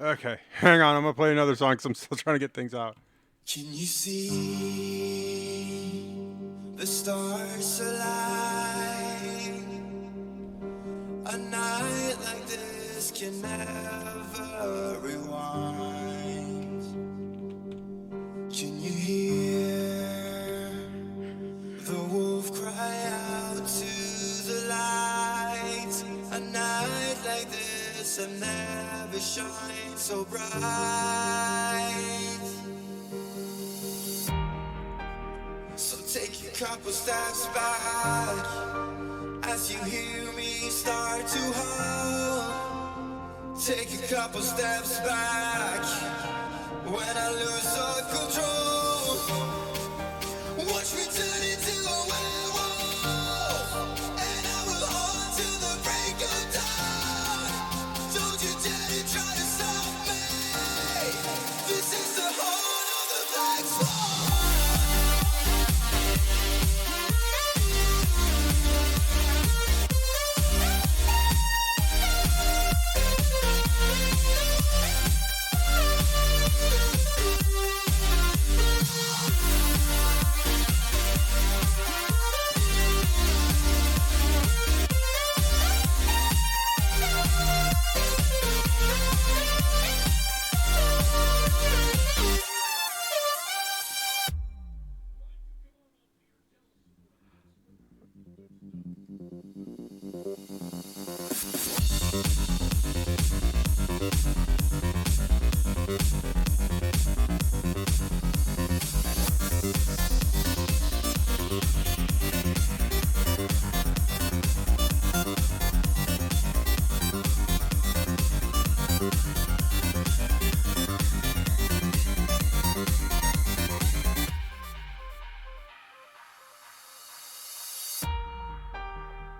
Okay, hang on. I'm gonna play another song because I'm still trying to get things out. Can you see the stars align? A night like this can never rewind. Can you hear the wolf cry out to the light? A night like this I've never shined so bright. So take a couple steps back as you hear me start to hum. Take a couple steps back when I lose all control. Watch me turn into a werewolf, and I will hold till the break of dawn. Don't you dare to try to stop me. This is the horn of the black swan.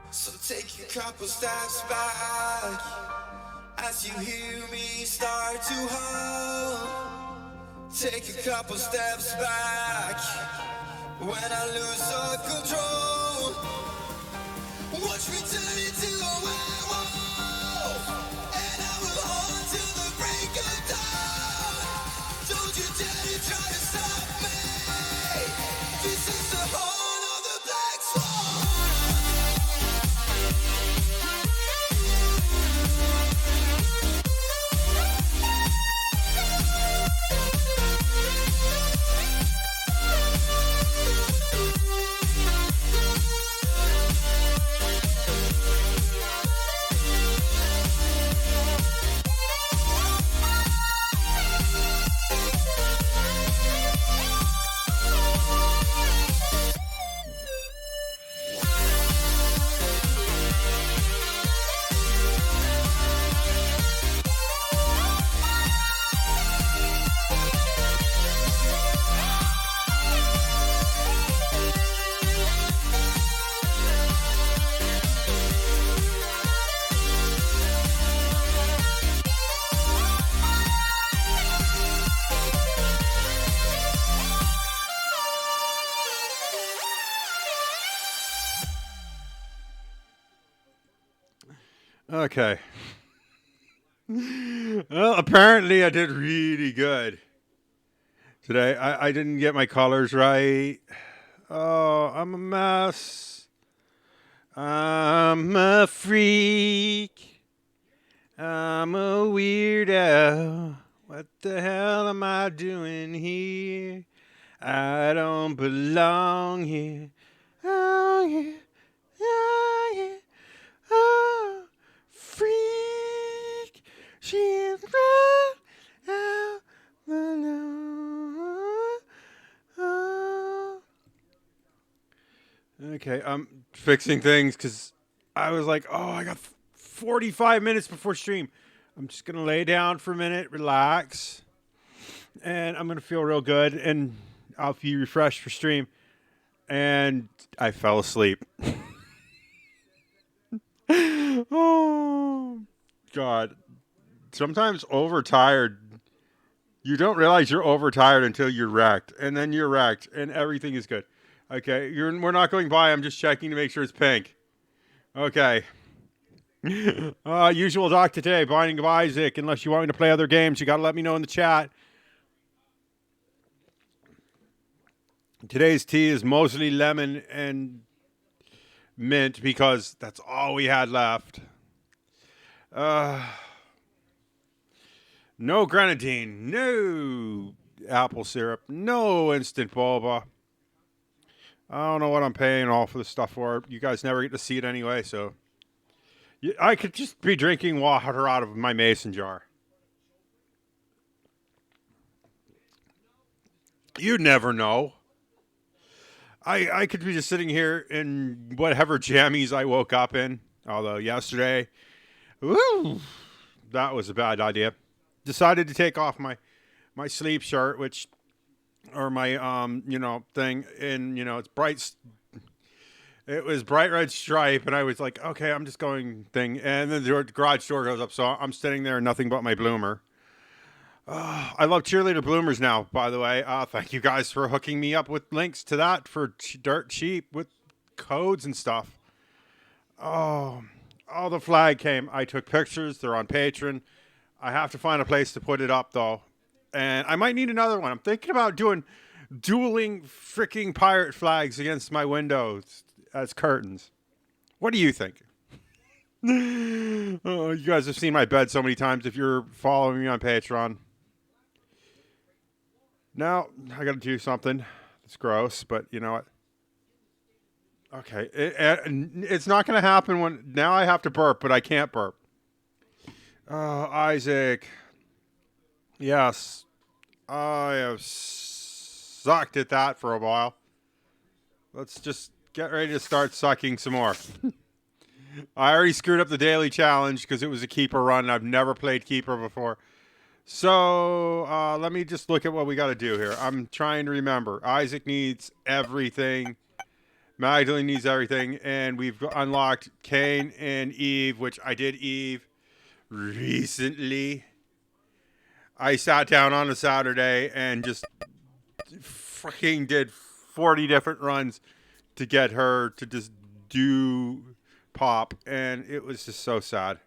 So take a couple steps back as you hear me start to hum. Take a couple steps back when I lose all control. Watch me turn into a werewolf, and I will hold till the break of dawn. Don't you dare to try to stop me. This is the horn of the black swan. Okay. Well, apparently I did really good today. I didn't get my colors right. Oh, I'm a mess. I'm a freak. I'm a weirdo. What the hell am I doing here? I don't belong here. Oh, yeah. Oh, yeah. Oh, freak. She is right out alone. Oh. Okay, I'm fixing things because I was like, oh, I got 45 minutes before stream. I'm just going to lay down for a minute, relax, and I'm going to feel real good, and I'll be refreshed for stream. And I fell asleep. Oh, God. Sometimes overtired, you don't realize you're overtired until you're wrecked. And then you're wrecked, and everything is good. Okay, we're not going by. I'm just checking to make sure it's pink. Okay. Usual doc today, Binding of Isaac. Unless you want me to play other games, you got to let me know in the chat. Today's tea is mostly lemon and mint because that's all we had left. No grenadine, no apple syrup, no instant boba. I don't know what I'm paying all for the stuff for. You guys never get to see it anyway, so I could just be drinking water out of my mason jar. You never know. I could be just sitting here in whatever jammies I woke up in. Although yesterday, woo, that was a bad idea. Decided to take off my sleep shirt, which, or my thing, and it's bright. It was bright red stripe, and I was like, okay, I'm just going thing, and then the garage door goes up, so I'm sitting there, nothing but my bloomer. I love cheerleader bloomers now, by the way. Thank you guys for hooking me up with links to that for dirt cheap with codes and stuff. Oh, the flag came. I took pictures. They're on Patreon. I have to find a place to put it up, though. And I might need another one. I'm thinking about doing dueling freaking pirate flags against my windows as curtains. What do you think? Oh, you guys have seen my bed so many times if you're following me on Patreon. Now, I got to do something. It's gross, but you know what? Okay. It's not going to happen when... Now I have to burp, but I can't burp. Isaac. Yes. I have sucked at that for a while. Let's just get ready to start sucking some more. I already screwed up the daily challenge because it was a keeper run. I've never played keeper before. So let me just look at what we got to do here. I'm trying to remember. Isaac needs everything. Magdalene needs everything. And we've unlocked Cain and Eve, which I did Eve recently. I sat down on a Saturday and just fucking did 40 different runs to get her to just do pop. And it was just so sad.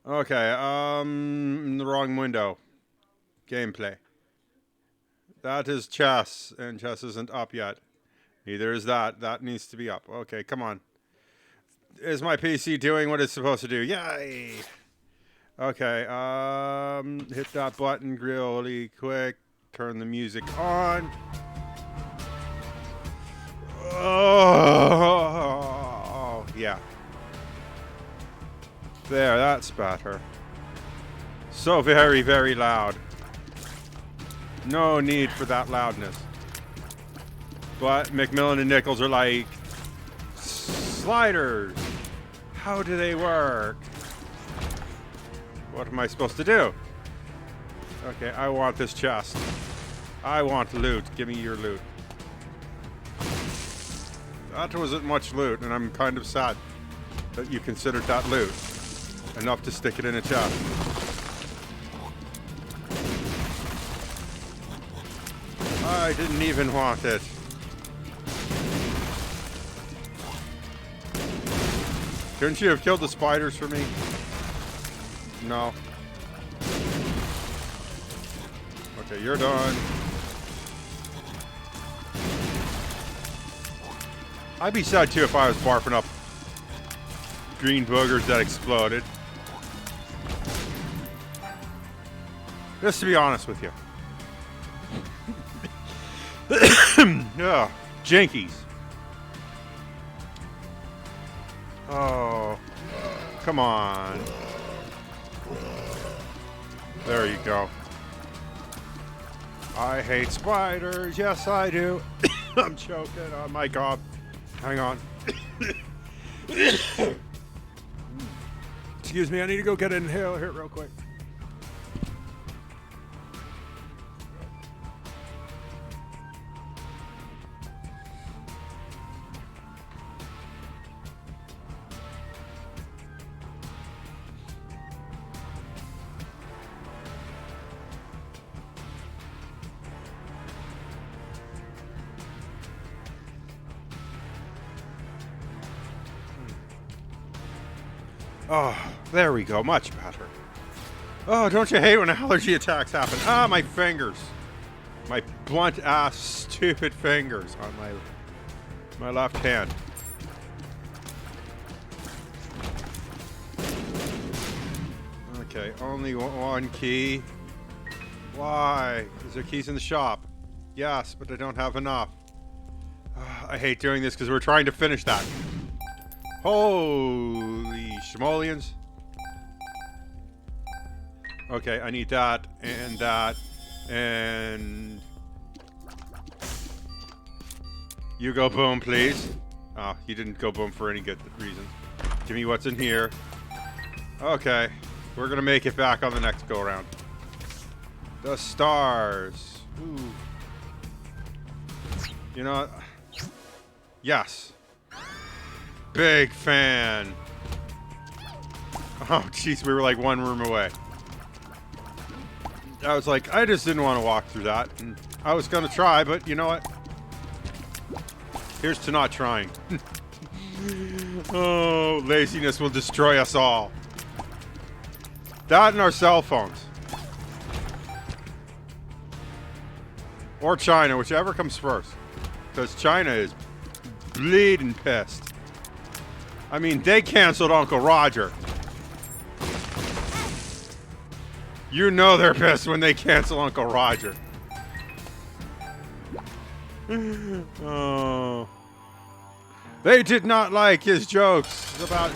Okay, in the wrong window. Gameplay. That is chess, and chess isn't up yet. Neither is that. That needs to be up. Okay, come on. Is my PC doing what it's supposed to do? Yay! Okay, hit that button really quick. Turn the music on. Oh, yeah. There, that's better. So very, very loud. No need for that loudness. But McMillan and Nichols are like, sliders. How do they work? What am I supposed to do? Okay, I want this chest. I want loot. Give me your loot. That wasn't much loot, and I'm kind of sad that you considered that loot. Enough to stick it in a chest. I didn't even want it. Couldn't you have killed the spiders for me? No. Okay, you're done. I'd be sad too if I was barfing up green boogers that exploded. Just to be honest with you. Yeah, jinkies. Oh, come on. There you go. I hate spiders. Yes, I do. I'm choking. Oh my God. Hang on. Excuse me. I need to go get an inhaler here real quick. Oh, there we go. Much better. Oh, don't you hate when allergy attacks happen? Ah, my fingers. My blunt ass stupid fingers on my left hand. Okay, only one key. Why? Is there keys in the shop? Yes, but I don't have enough. I hate doing this because we're trying to finish that. Holy schmolians. Okay, I need that, and you go boom, please. Oh, you didn't go boom for any good reason. Give me what's in here. Okay, we're gonna make it back on the next go around. The stars. Ooh. You know, yes. Big fan. Oh, jeez, we were like one room away. I was like, I just didn't want to walk through that. And I was going to try, but you know what? Here's to not trying. Oh, laziness will destroy us all. That and our cell phones. Or China, whichever comes first. Because China is bleeding pissed. I mean, they canceled Uncle Roger. You know they're pissed when they cancel Uncle Roger. Oh. They did not like his jokes about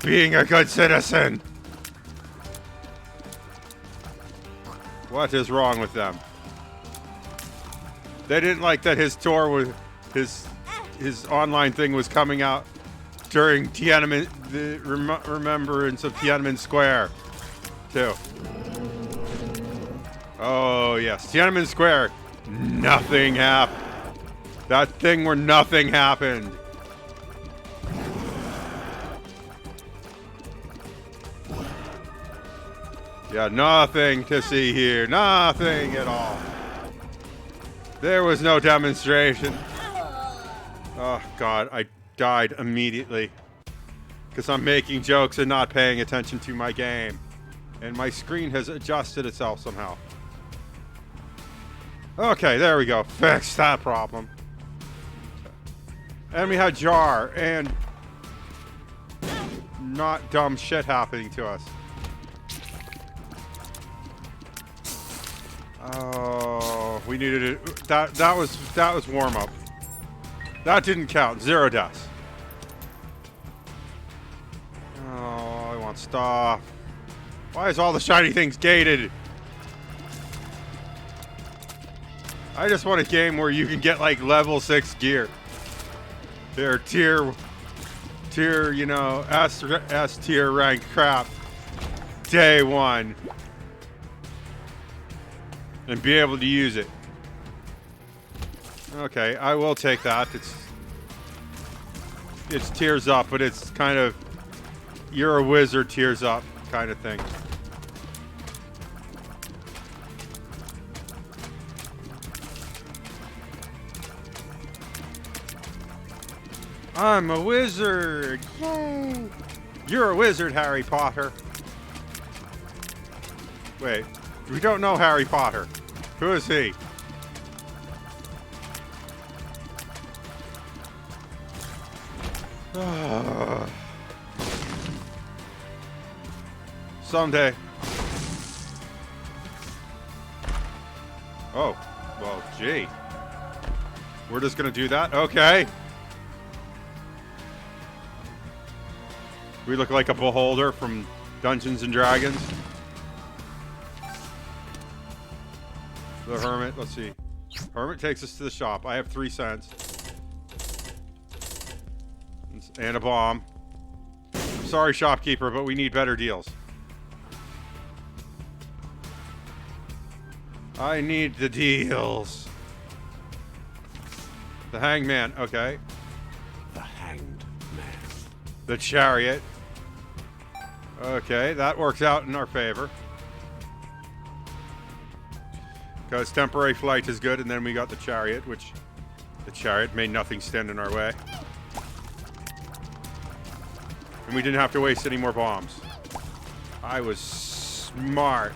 being a good citizen. What is wrong with them? They didn't like that his tour was his online thing was coming out during Tiananmen, the remembrance of Tiananmen Square, too. Oh yes, Tiananmen Square. Nothing happened. That thing where nothing happened. Yeah, nothing to see here. Nothing at all. There was no demonstration. Oh, God, I died immediately. Because I'm making jokes and not paying attention to my game. And my screen has adjusted itself somehow. Okay, there we go. Fix that problem. And we had jar and not dumb shit happening to us. Oh, we needed it. That was warm up. That didn't count. 0 deaths. Oh, I want stuff. Why is all the shiny things gated? I just want a game where you can get like level 6 gear. They're tier, you know, S tier rank crap. Day 1. And be able to use it. Okay, I will take that. It's tears up, but it's kind of you're a wizard tears up kind of thing. I'm a wizard. Yay. You're a wizard, Harry Potter. Wait, we don't know Harry Potter. Who is he? Someday. Oh, well, gee. We're just gonna do that? Okay. We look like a beholder from Dungeons and Dragons. The hermit, let's see. Hermit takes us to the shop. I have 3 cents. And a bomb. I'm sorry, shopkeeper, but we need better deals. I need the deals. The hangman, okay. The hanged man. The chariot. Okay, that works out in our favor. Because temporary flight is good, and then we got the chariot, which the chariot made nothing stand in our way. And we didn't have to waste any more bombs. I was smart.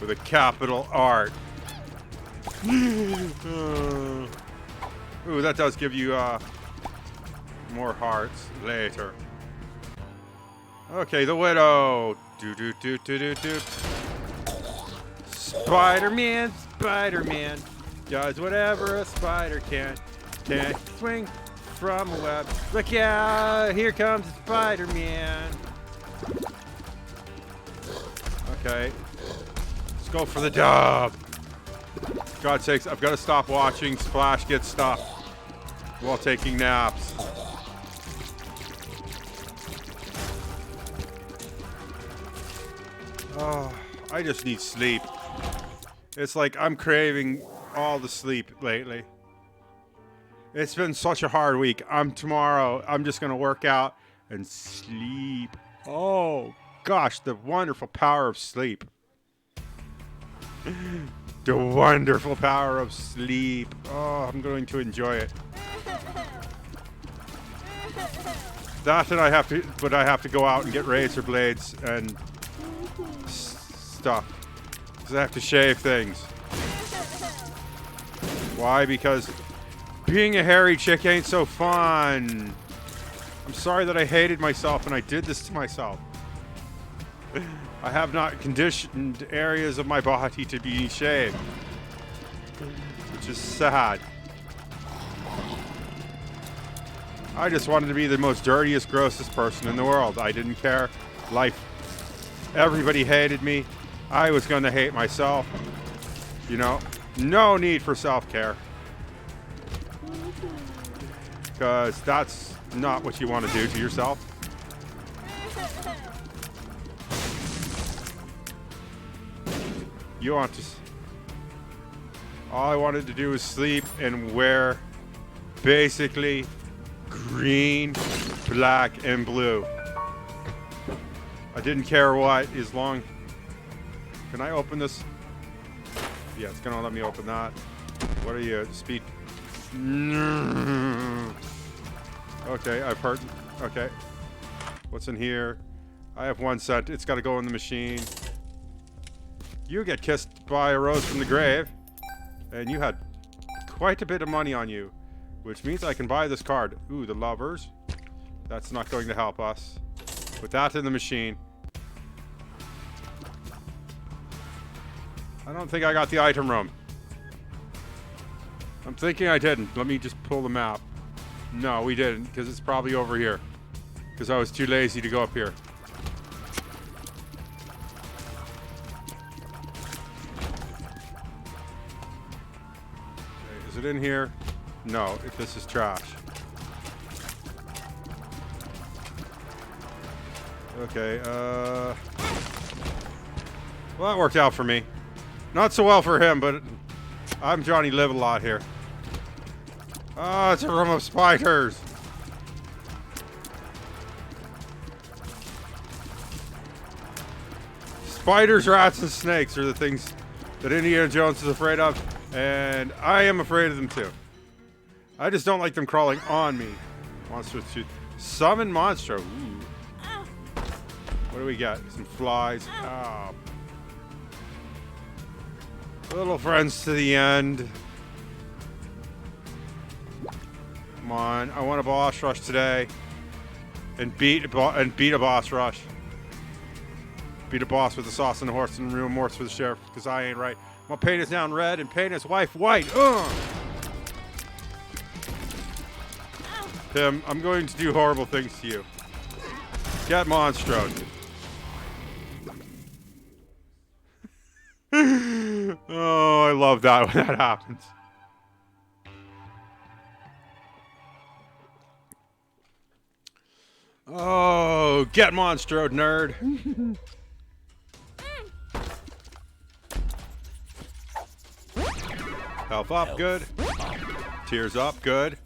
With a capital Art. Ooh, that does give you more hearts later. Okay, the widow. Spider-Man, Spider-Man does whatever a spider can. Can't swing from a web. Look out, here comes Spider-Man. Okay, let's go for the dub. God's sakes, I've got to stop watching Splash get stuffed while taking naps. Oh, I just need sleep. It's like I'm craving all the sleep lately. It's been such a hard week. Tomorrow, I'm just going to work out and sleep. Oh, gosh, the wonderful power of sleep. The wonderful power of sleep. Oh, I'm going to enjoy it. That and I have to go out and get razor blades and stuff. Because I have to shave things. Why? Because being a hairy chick ain't so fun. I'm sorry that I hated myself and I did this to myself. I have not conditioned areas of my body to be shaved. Which is sad. I just wanted to be the most dirtiest, grossest person in the world. I didn't care. Everybody hated me. I was going to hate myself. You know, no need for self-care. Because that's not what you want to do to yourself. You want to... All I wanted to do was sleep and wear basically green, black, and blue. I didn't care what, as long... Can I open this? Yeah, it's gonna let me open that. What are you? Speed... Okay, I've heard... Okay. What's in here? I have 1 cent. It's gotta go in the machine. You get kissed by a rose from the grave. And you had quite a bit of money on you. Which means I can buy this card. Ooh, the lovers. That's not going to help us. Put that in the machine. I don't think I got the item room. I'm thinking I didn't. Let me just pull the map. No, we didn't, because it's probably over here. Because I was too lazy to go up here. Okay, is it in here? No, if this is trash. Okay, well, that worked out for me. Not so well for him, but I'm Johnny Live a Lot here. Oh, it's a room of spiders. Spiders, rats, and snakes are the things that Indiana Jones is afraid of, and I am afraid of them too. I just don't like them crawling on me. Monster to summon monster. Ooh. What do we got? Some flies. Oh. Little friends to the end. Come on, I want a boss rush today, and beat a boss rush. Beat a boss with a sauce and a horse and remorse for the sheriff, because I ain't right. I'm gonna paint his town red and paint his wife white. Tim, I'm going to do horrible things to you. Get Monstro. Oh, I love that when that happens. Oh, get Monstro, nerd. Health up, good. Tears up, good.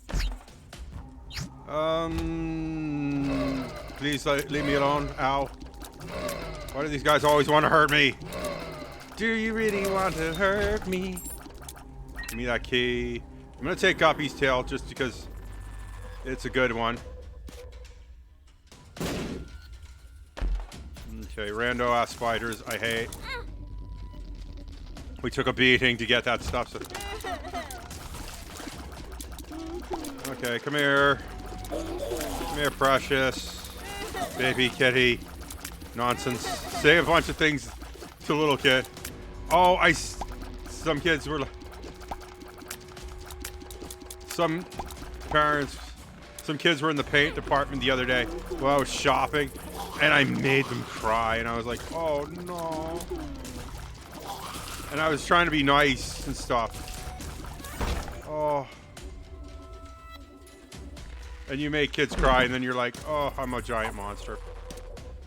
Please leave me alone. Ow. Why do these guys always want to hurt me? Do you really want to hurt me? Give me that key. Give I'm gonna take Guppy's tail just because it's a good one. Okay, rando ass spiders, I hate. We took a beating to get that stuff. So. Okay, come here. Come here, precious. Baby kitty. Nonsense. Say a bunch of things to a little kid. Oh, some kids were like... Some kids were in the paint department the other day while I was shopping, and I made them cry, and I was like, oh no. And I was trying to be nice and stuff. Oh. And you make kids cry, and then you're like, oh, I'm a giant monster.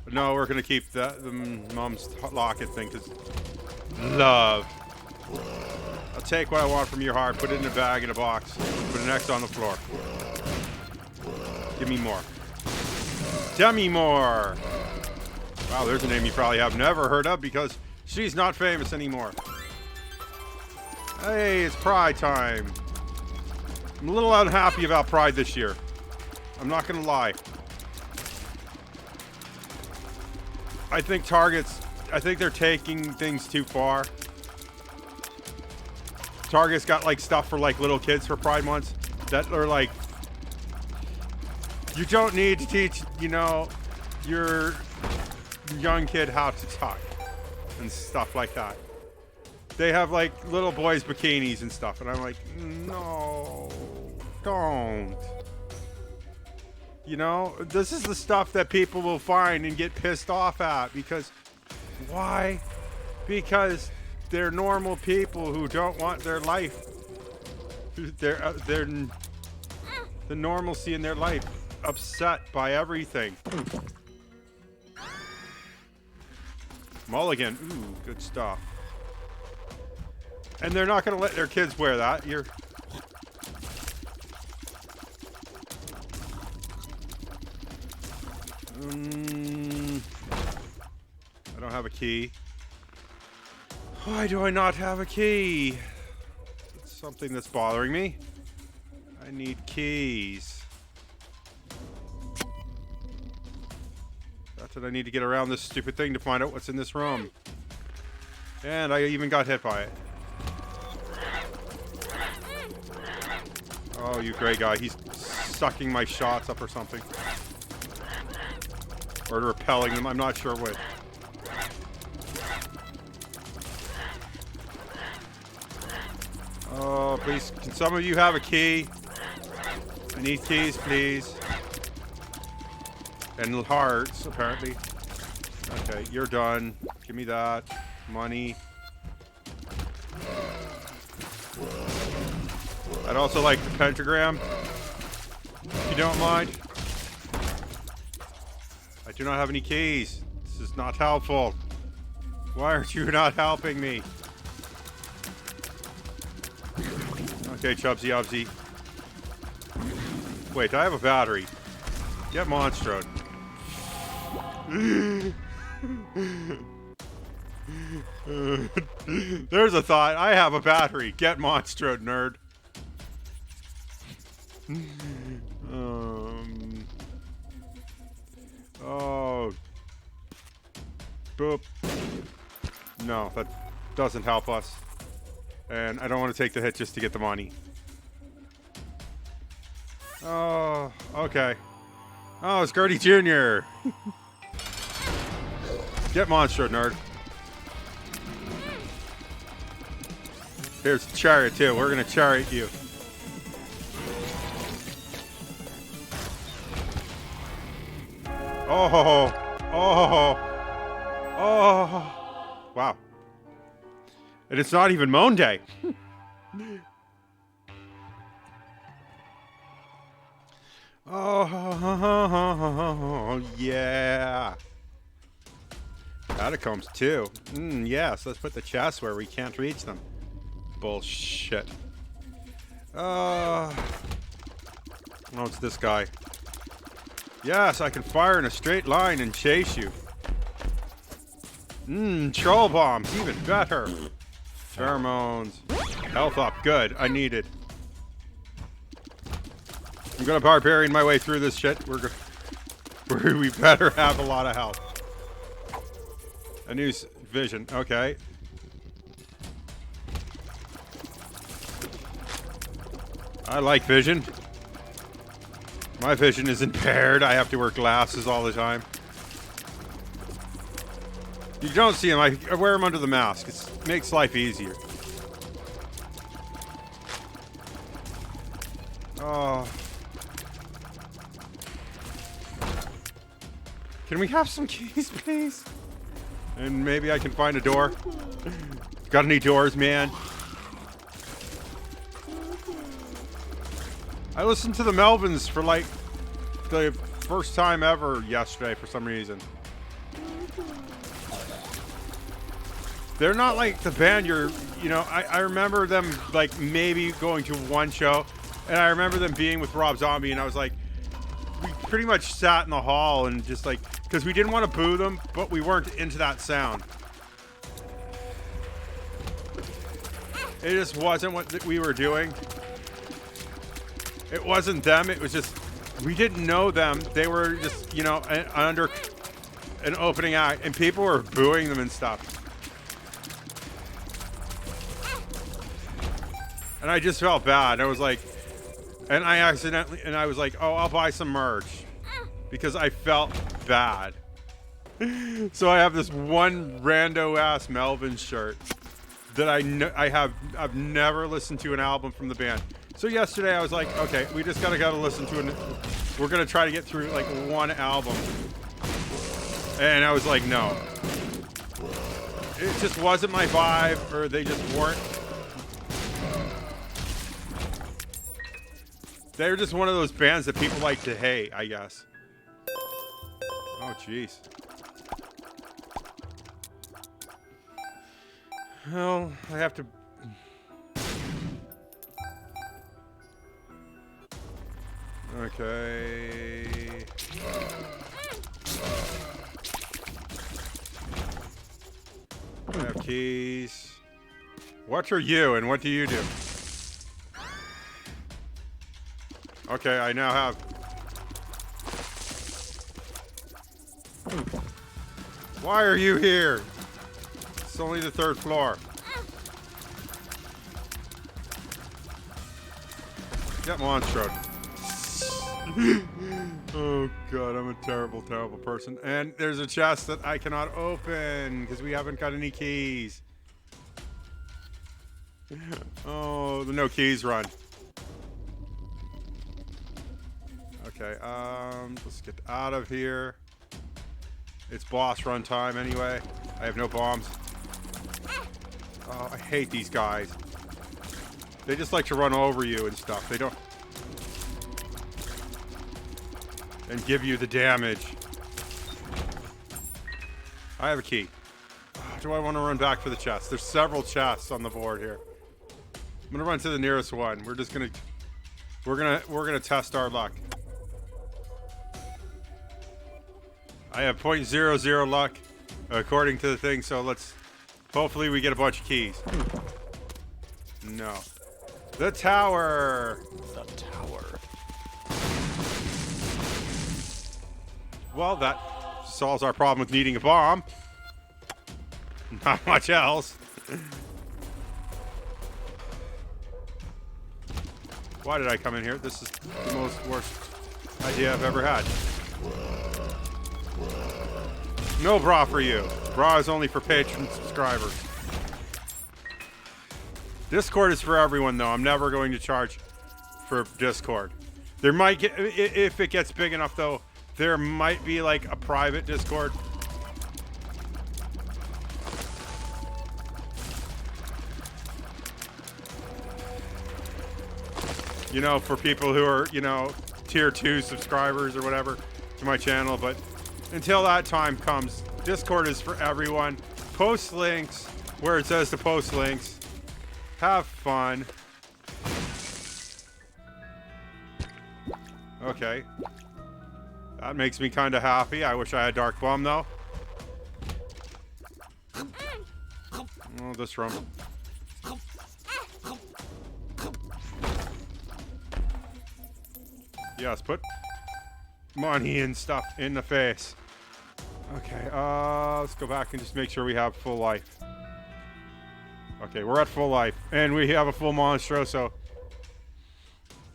But no, we're going to keep the mom's locket thing, because love. I'll take what I want from your heart, put it in a bag, in a box, put an X on the floor. Give me more. Demi Moore. Wow, there's a name you probably have never heard of because she's not famous anymore. Hey, it's Pride time. I'm a little unhappy about Pride this year. I'm not gonna lie. I think they're taking things too far. Target's got like stuff for like little kids for Pride months that are like, you don't need to teach, your young kid how to talk and stuff like that. They have like little boys bikinis and stuff, and I'm like, no, don't. This is the stuff that people will find and get pissed off at because why? Because they're normal people who don't want their life. They're the normalcy in their life upset by everything. Mulligan, ooh, good stuff. And they're not going to let their kids wear that. I don't have a key. Why do I not have a key? It's something that's bothering me. I need keys. That's what I need to get around this stupid thing to find out what's in this room. And I even got hit by it. Oh, you gray guy. He's sucking my shots up or something. Or repelling them. I'm not sure which. Oh, please. Can some of you have a key? I need keys, please. And hearts, apparently. Okay, you're done. Give me that. Money. I'd also like the pentagram, if you don't mind. I do not have any keys. This is not helpful. Why aren't you not helping me? Okay, Chubsy Ubsy. Wait, I have a battery. Get Monstrode. There's a thought. I have a battery. Get Monstrode, nerd. Oh. Boop. No, that doesn't help us. And I don't want to take the hit just to get the money. Oh, okay. Oh, it's Gertie Jr. Get Monster, nerd. Here's Chariot, too. We're going to Chariot you. Oh, oh, oh. Wow. And it's not even Moan Day. Oh, yeah. Catacombs, too. Yes, let's put the chests where we can't reach them. Bullshit. Oh, it's this guy. Yes, I can fire in a straight line and chase you. Troll bombs, even better. Pheromones. Health up, good. I need it. I'm gonna barbarian my way through this shit. We better have a lot of health. A new vision. Okay. I like vision. My vision is impaired. I have to wear glasses all the time. You don't see them. I wear them under the mask. It makes life easier. Oh. Can we have some keys, please? And maybe I can find a door. Got any doors, man? I listened to the Melvins for like the first time ever yesterday for some reason. They're not like the band I remember them like maybe going to one show, and I remember them being with Rob Zombie, and I was like, we pretty much sat in the hall and just like, because we didn't want to boo them, but we weren't into that sound. It just wasn't what we were doing. It wasn't them. It was just, we didn't know them. They were just, under an opening act, and people were booing them and stuff. And I just felt bad. I was like, and I was like, oh, I'll buy some merch because I felt bad. So I have this one rando ass Melvin shirt that I've never listened to an album from the band. So yesterday I was like, okay, we just gotta listen to it. We're gonna try to get through like one album. And I was like, no. It just wasn't my vibe, or they just weren't. They're just one of those bands that people like to hate, I guess. Oh, jeez. Well, I have to... Okay... I have keys. What are you, and what do you do? Okay, I now have... Why are you here? It's only the 3rd floor. Get monstrous. Oh god, I'm a terrible, terrible person. And there's a chest that I cannot open because we haven't got any keys. Oh, the no keys run. Okay, let's get out of here. It's boss run time anyway. I have no bombs. Oh, I hate these guys. They just like to run over you and stuff. They don't... And give you the damage. I have a key. Do I want to run back for the chest? There's several chests on the board here. I'm gonna run to the nearest one. We're gonna test our luck. I have 0.00 luck according to the thing, so hopefully we get a bunch of keys. No. The tower. The tower. Well, that solves our problem with needing a bomb. Not much else. Why did I come in here? This is the worst idea I've ever had. No bra for you. Bra is only for patron subscribers. Discord is for everyone, though. I'm never going to charge for Discord. There might get, if it gets big enough, though, there might be like a private Discord. You know, for people who are, tier 2 subscribers or whatever to my channel. But until that time comes, Discord is for everyone. Post links where it says to post links. Have fun. Okay. That makes me kind of happy. I wish I had Dark Bum, though. Oh, this room. Yes, put money and stuff in the face. Okay, let's go back and just make sure we have full life. Okay, we're at full life. And we have a full Monstroso.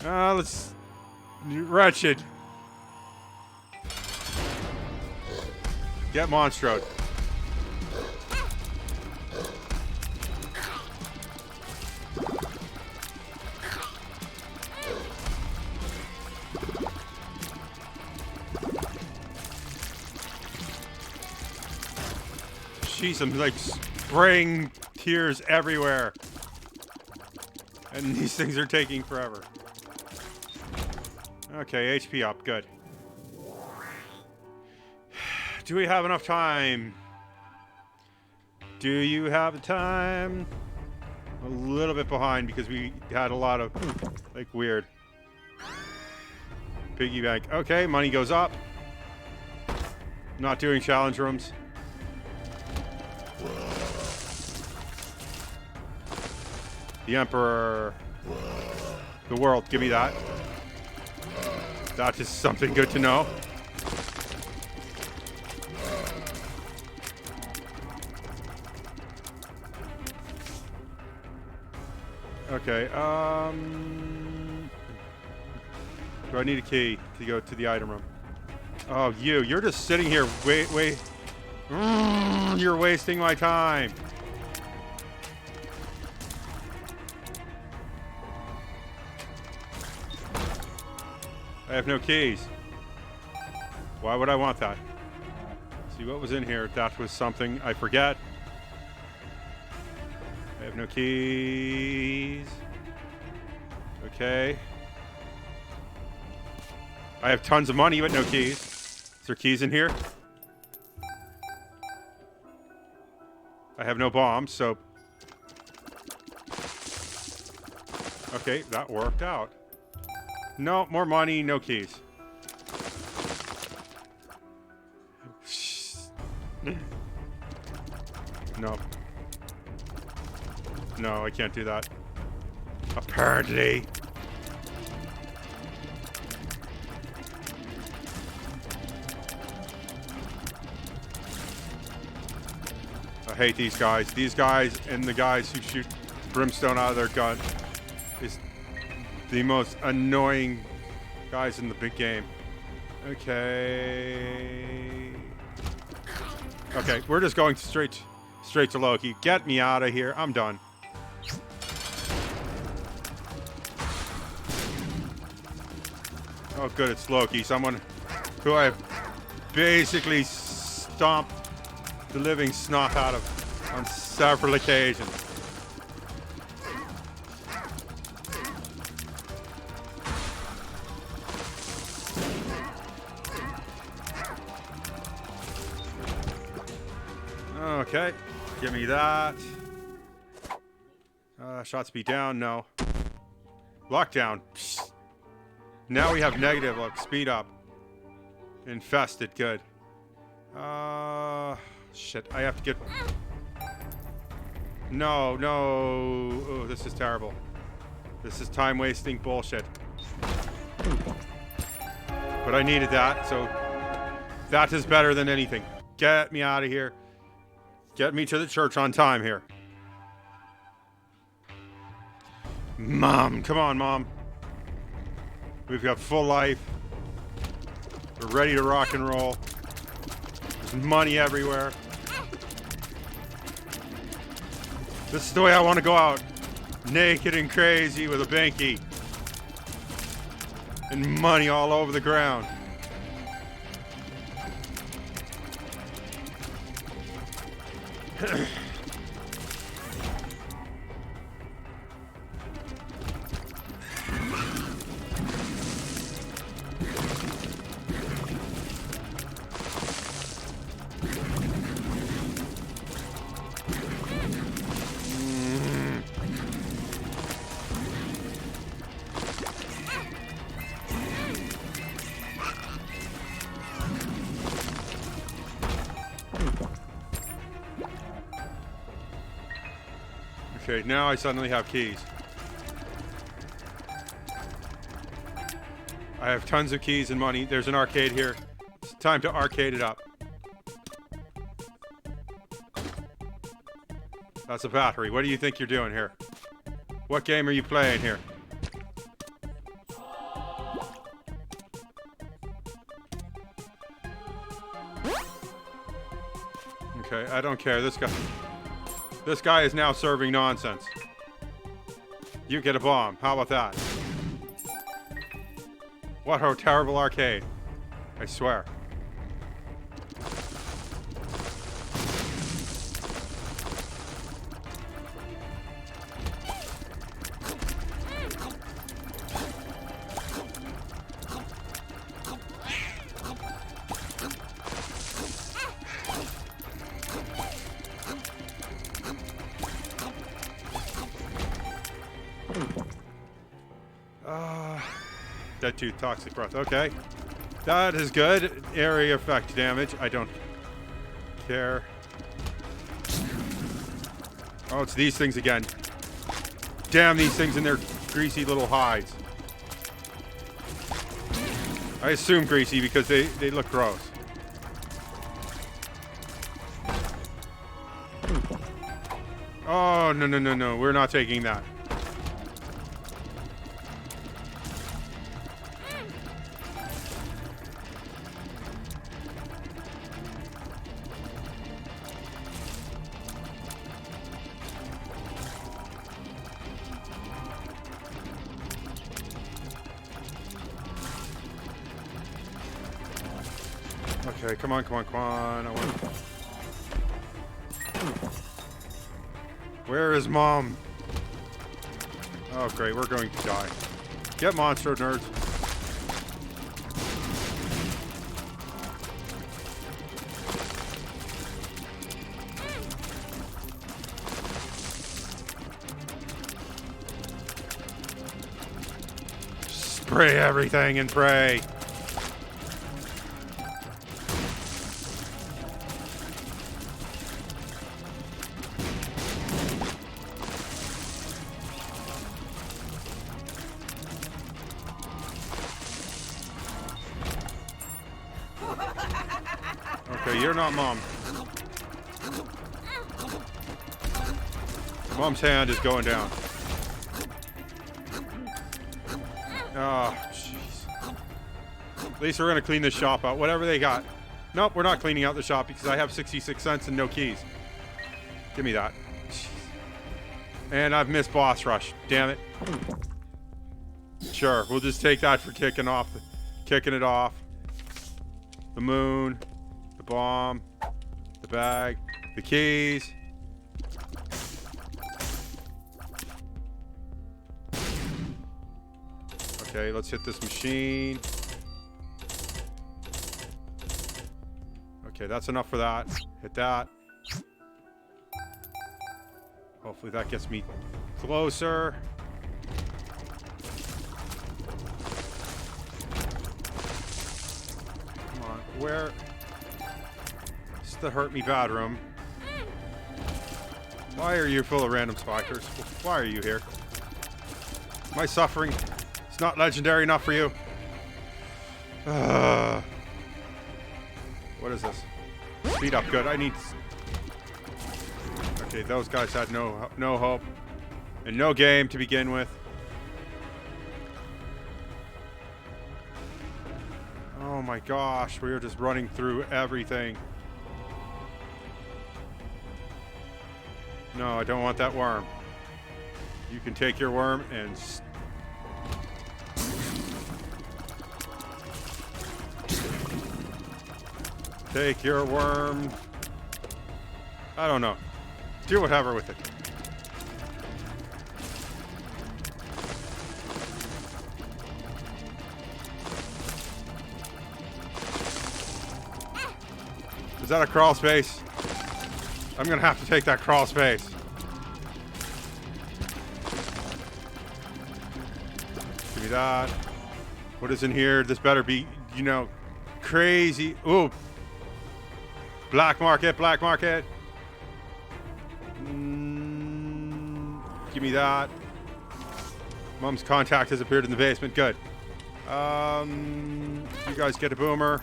Let's... Wretched. Get Monstroed. Jeez, I'm like spraying tears everywhere. And these things are taking forever. Okay, HP up, good. Do we have enough time? Do you have the time? A little bit behind because we had a lot of, like, weird. Piggy bank. Okay, money goes up. Not doing challenge rooms. The Emperor. The world. Give me that. That is something good to know. Okay, do I need a key to go to the item room? Oh, you're just sitting here, wait. You're wasting my time. I have no keys. Why would I want that? See what was in here. That was something I forget. I have no keys. Okay. I have tons of money, but no keys. Is there keys in here? I have no bombs, so... Okay, that worked out. No, more money, no keys. No. No, I can't do that. Apparently. I hate these guys. These guys and the guys who shoot brimstone out of their gun is the most annoying guys in the big game. Okay. Okay, we're just going straight to Loki. Get me out of here. I'm done. Oh, good, it's Loki. Someone who I've basically stomped the living snot out of on several occasions. Okay, give me that. Shot speed down, no. Lockdown. Psst. Now we have negative, look, speed up. Infested, good. Shit, I have to get... No. Oh, this is terrible. This is time-wasting bullshit. But I needed that, so... That is better than anything. Get me out of here. Get me to the church on time here. Mom, come on, Mom. We've got full life. We're ready to rock and roll. There's money everywhere. This is the way I want to go out. Naked and crazy with a banky. And money all over the ground. Okay, now I suddenly have keys. I have tons of keys and money. There's an arcade here. It's time to arcade it up. That's a battery. What do you think you're doing here? What game are you playing here? Okay, I don't care. This guy is now serving nonsense. You get a bomb. How about that? What a terrible arcade. I swear. Dead tooth, toxic breath. Okay. That is good. Area effect damage. I don't care. Oh, it's these things again. Damn these things in their greasy little hides. I assume greasy because they look gross. Oh, no, no, no, no. We're not taking that. Okay, come on, come on, come on. Where is Mom? Oh, great. We're going to die. Get monster, nerds. Spray everything and pray. Okay, you're not Mom. Mom's hand is going down. Oh, jeez. At least we're going to clean this shop out. Whatever they got. Nope, we're not cleaning out the shop because I have 66 cents and no keys. Give me that. Jeez. And I've missed boss rush. Damn it. Sure, we'll just take that for kicking it off. The moon. The bomb, the bag, the keys. Okay, let's hit this machine. Okay, that's enough for that. Hit that. Hopefully that gets me closer. Come on, where? The hurt me bad room. Why are you full of random spikers? Why are you here? Am I suffering? It's not legendary enough for you. What is this? Speed up, good. I need. Okay, those guys had no hope and no game to begin with. Oh my gosh, we were just running through everything. No, I don't want that worm. You can take your worm and... Take your worm. I don't know. Do whatever with it. Is that a crawl space? I'm gonna have to take that crawl space. Give me that. What is in here? This better be, you know, crazy. Ooh. Black market, black market. Give me that. Mom's contact has appeared in the basement. Good. You guys get a boomer.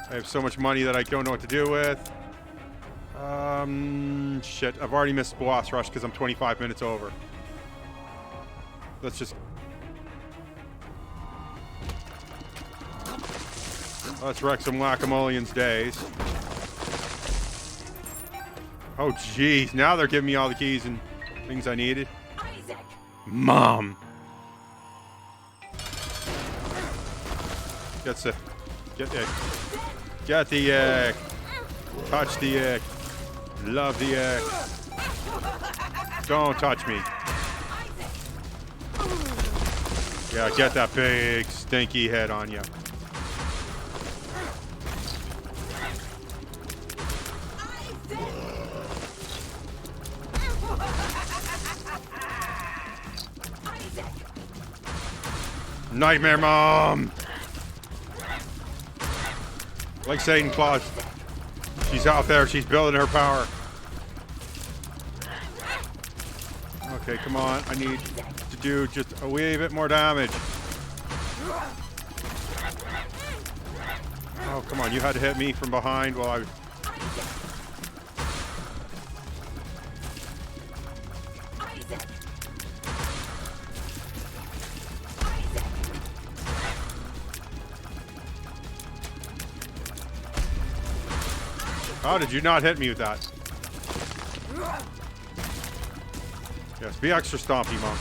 I have so much money that I don't know what to do with. Shit. I've already missed boss rush because I'm 25 minutes over. Let's just... Let's wreck some Whack-A-Mullions days. Oh, jeez. Now they're giving me all the keys and things I needed. Isaac. Mom. Get the egg. Get the egg. Touch the egg. Love the egg. Don't touch me. Yeah, get that big stinky head on you. Nightmare Mom! Like Satan Claus. She's out there, she's building her power. Okay, come on. I need to do just a wee bit more damage. Oh, come on. You had to hit me from behind while I was... How did you not hit me with that? Yes, be extra stompy, Mom.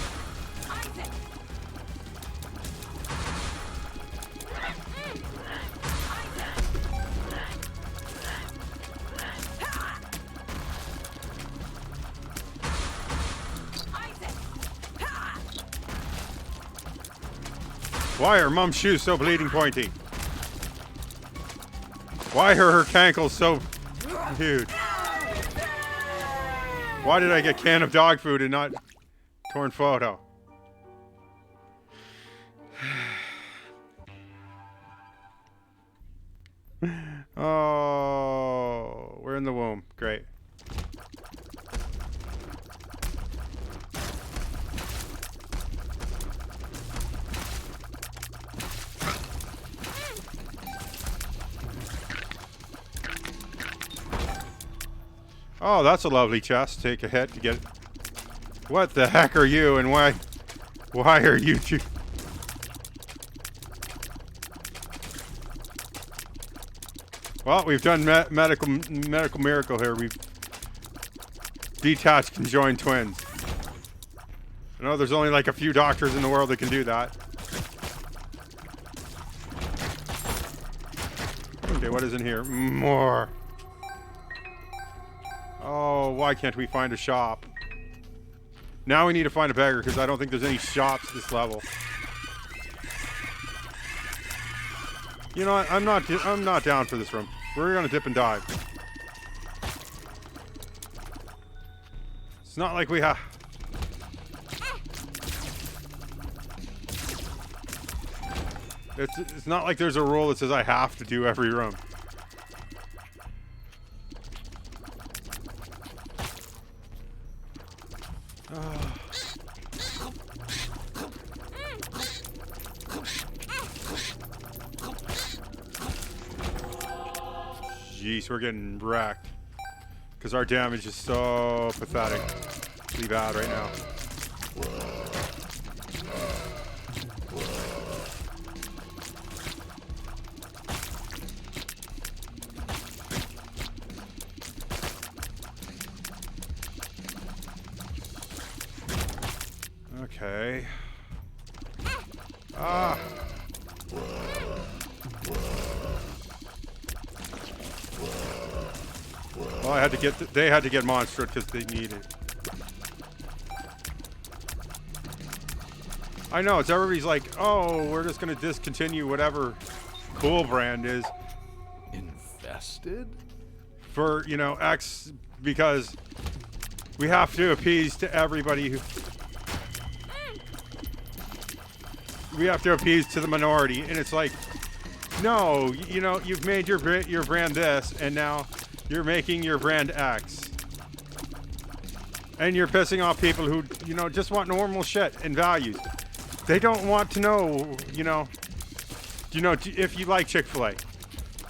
Why are Mom's shoes so bleeding pointy? Why are her cankles so huge? Why did I get can of dog food and not torn photo? Oh, we're in the womb. Great. Oh, that's a lovely chest. Take a hit to get it. What the heck are you and why are you two? Well, we've done medical miracle here. We've detached conjoined twins. I know there's only like a few doctors in the world that can do that. Okay, what is in here? More. Oh, why can't we find a shop? Now we need to find a beggar because I don't think there's any shops at this level. You know what? I'm not down for this room. We're gonna dip and dive. It's not like we have. It's not like there's a rule that says I have to do every room. Jeez, we're getting wrecked. Because our damage is so pathetically bad right now. Okay. Ah! Well, I had to get. They had to get monster because they needed it. I know it's everybody's like, oh, we're just gonna discontinue whatever cool brand is. Infested? For X because we have to appease to everybody who. We have to appease to the minority, and it's like, no, you've made your brand this, and now You're making your brand X. And you're pissing off people who, just want normal shit and values. They don't want to know, if you like Chick-fil-A.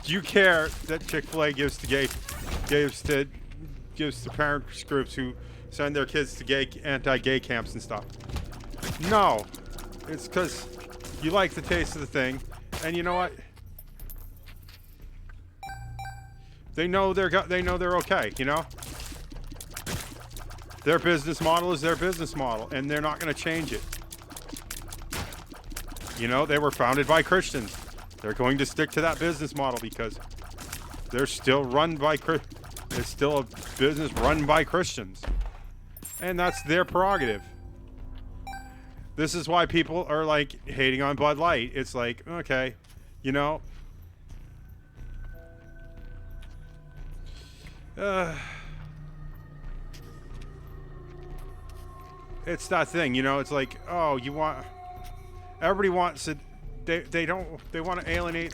Do you care that Chick-fil-A gives to parents groups who send their kids to anti-gay camps and stuff? No. It's because you like the taste of the thing. And you know what? They know they're okay, Their business model is their business model, and they're not going to change it. They were founded by Christians. They're going to stick to that business model because they're still it's still a business run by Christians. And that's their prerogative. This is why people are like hating on Bud Light. It's like, okay, it's that thing, it's like, oh, everybody wants it. They want to alienate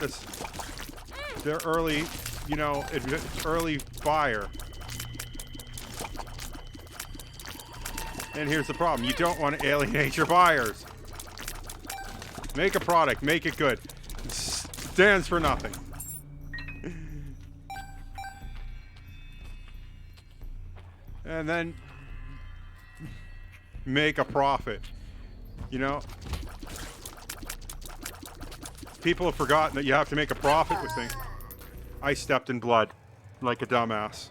their early, early buyer. And here's the problem. You don't want to alienate your buyers. Make a product. Make it good. It stands for nothing. And then make a profit. People have forgotten that you have to make a profit with things. I stepped in blood like a dumbass.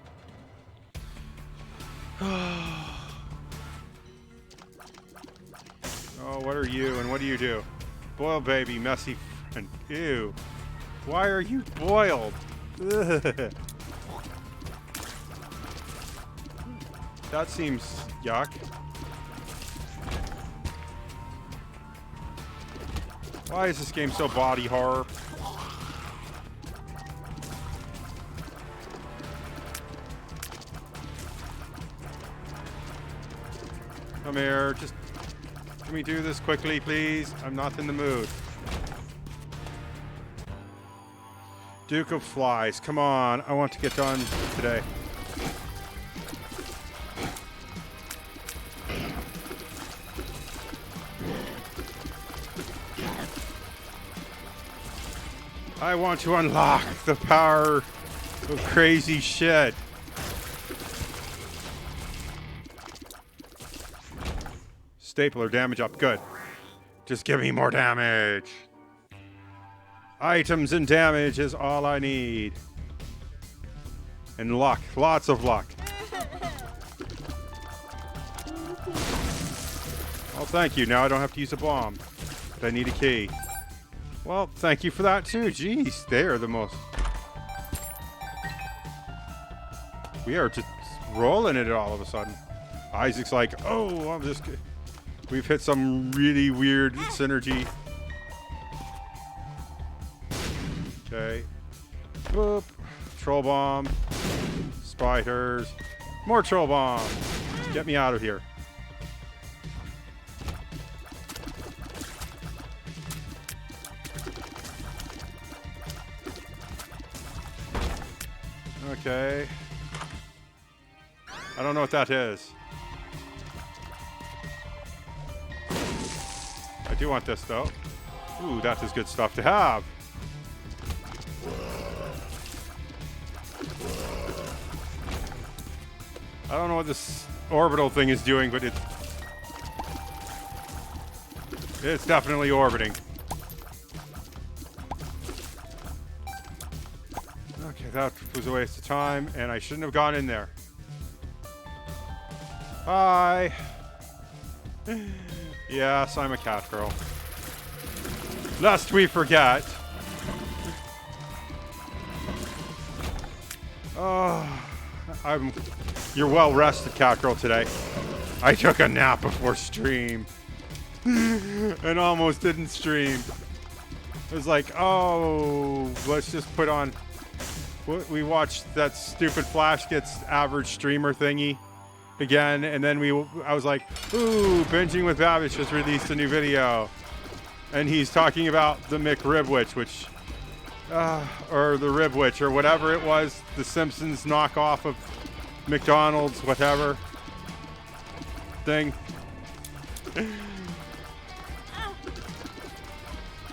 Oh, what are you and what do you do? Boil baby, messy and ew. Why are you boiled? Ugh. That seems yuck. Why is this game so body horror? Come here, can we do this quickly, please? I'm not in the mood. Duke of Flies, come on. I want to get done today. I want to unlock the power of crazy shit. Stapler, damage up. Good. Just give me more damage. Items and damage is all I need. And luck. Lots of luck. Oh, thank you. Now I don't have to use a bomb. But I need a key. Well, thank you for that too. Jeez, they are the most... We are just rolling it all of a sudden. Isaac's like, oh, I'm just... We've hit some really weird synergy. Okay. Boop. Troll bomb. Spiders. More troll bomb. Get me out of here. Okay. I don't know what that is. I do want this though. Ooh, that is good stuff to have. I don't know what this orbital thing is doing, but it's definitely orbiting. Okay, that was a waste of time, and I shouldn't have gone in there. Hi. Yes, I'm a cat girl. Lest we forget. Oh, you're well rested, cat girl, today. I took a nap before stream. And almost didn't stream. It was like, oh, let's just put on... We watched that stupid Flash Gets Average Streamer thingy again, and then I was like, ooh, Binging with Babbage just released a new video. And he's talking about the McRibwich, which or the Ribwich, or whatever it was, the Simpsons knockoff of McDonald's, whatever thing.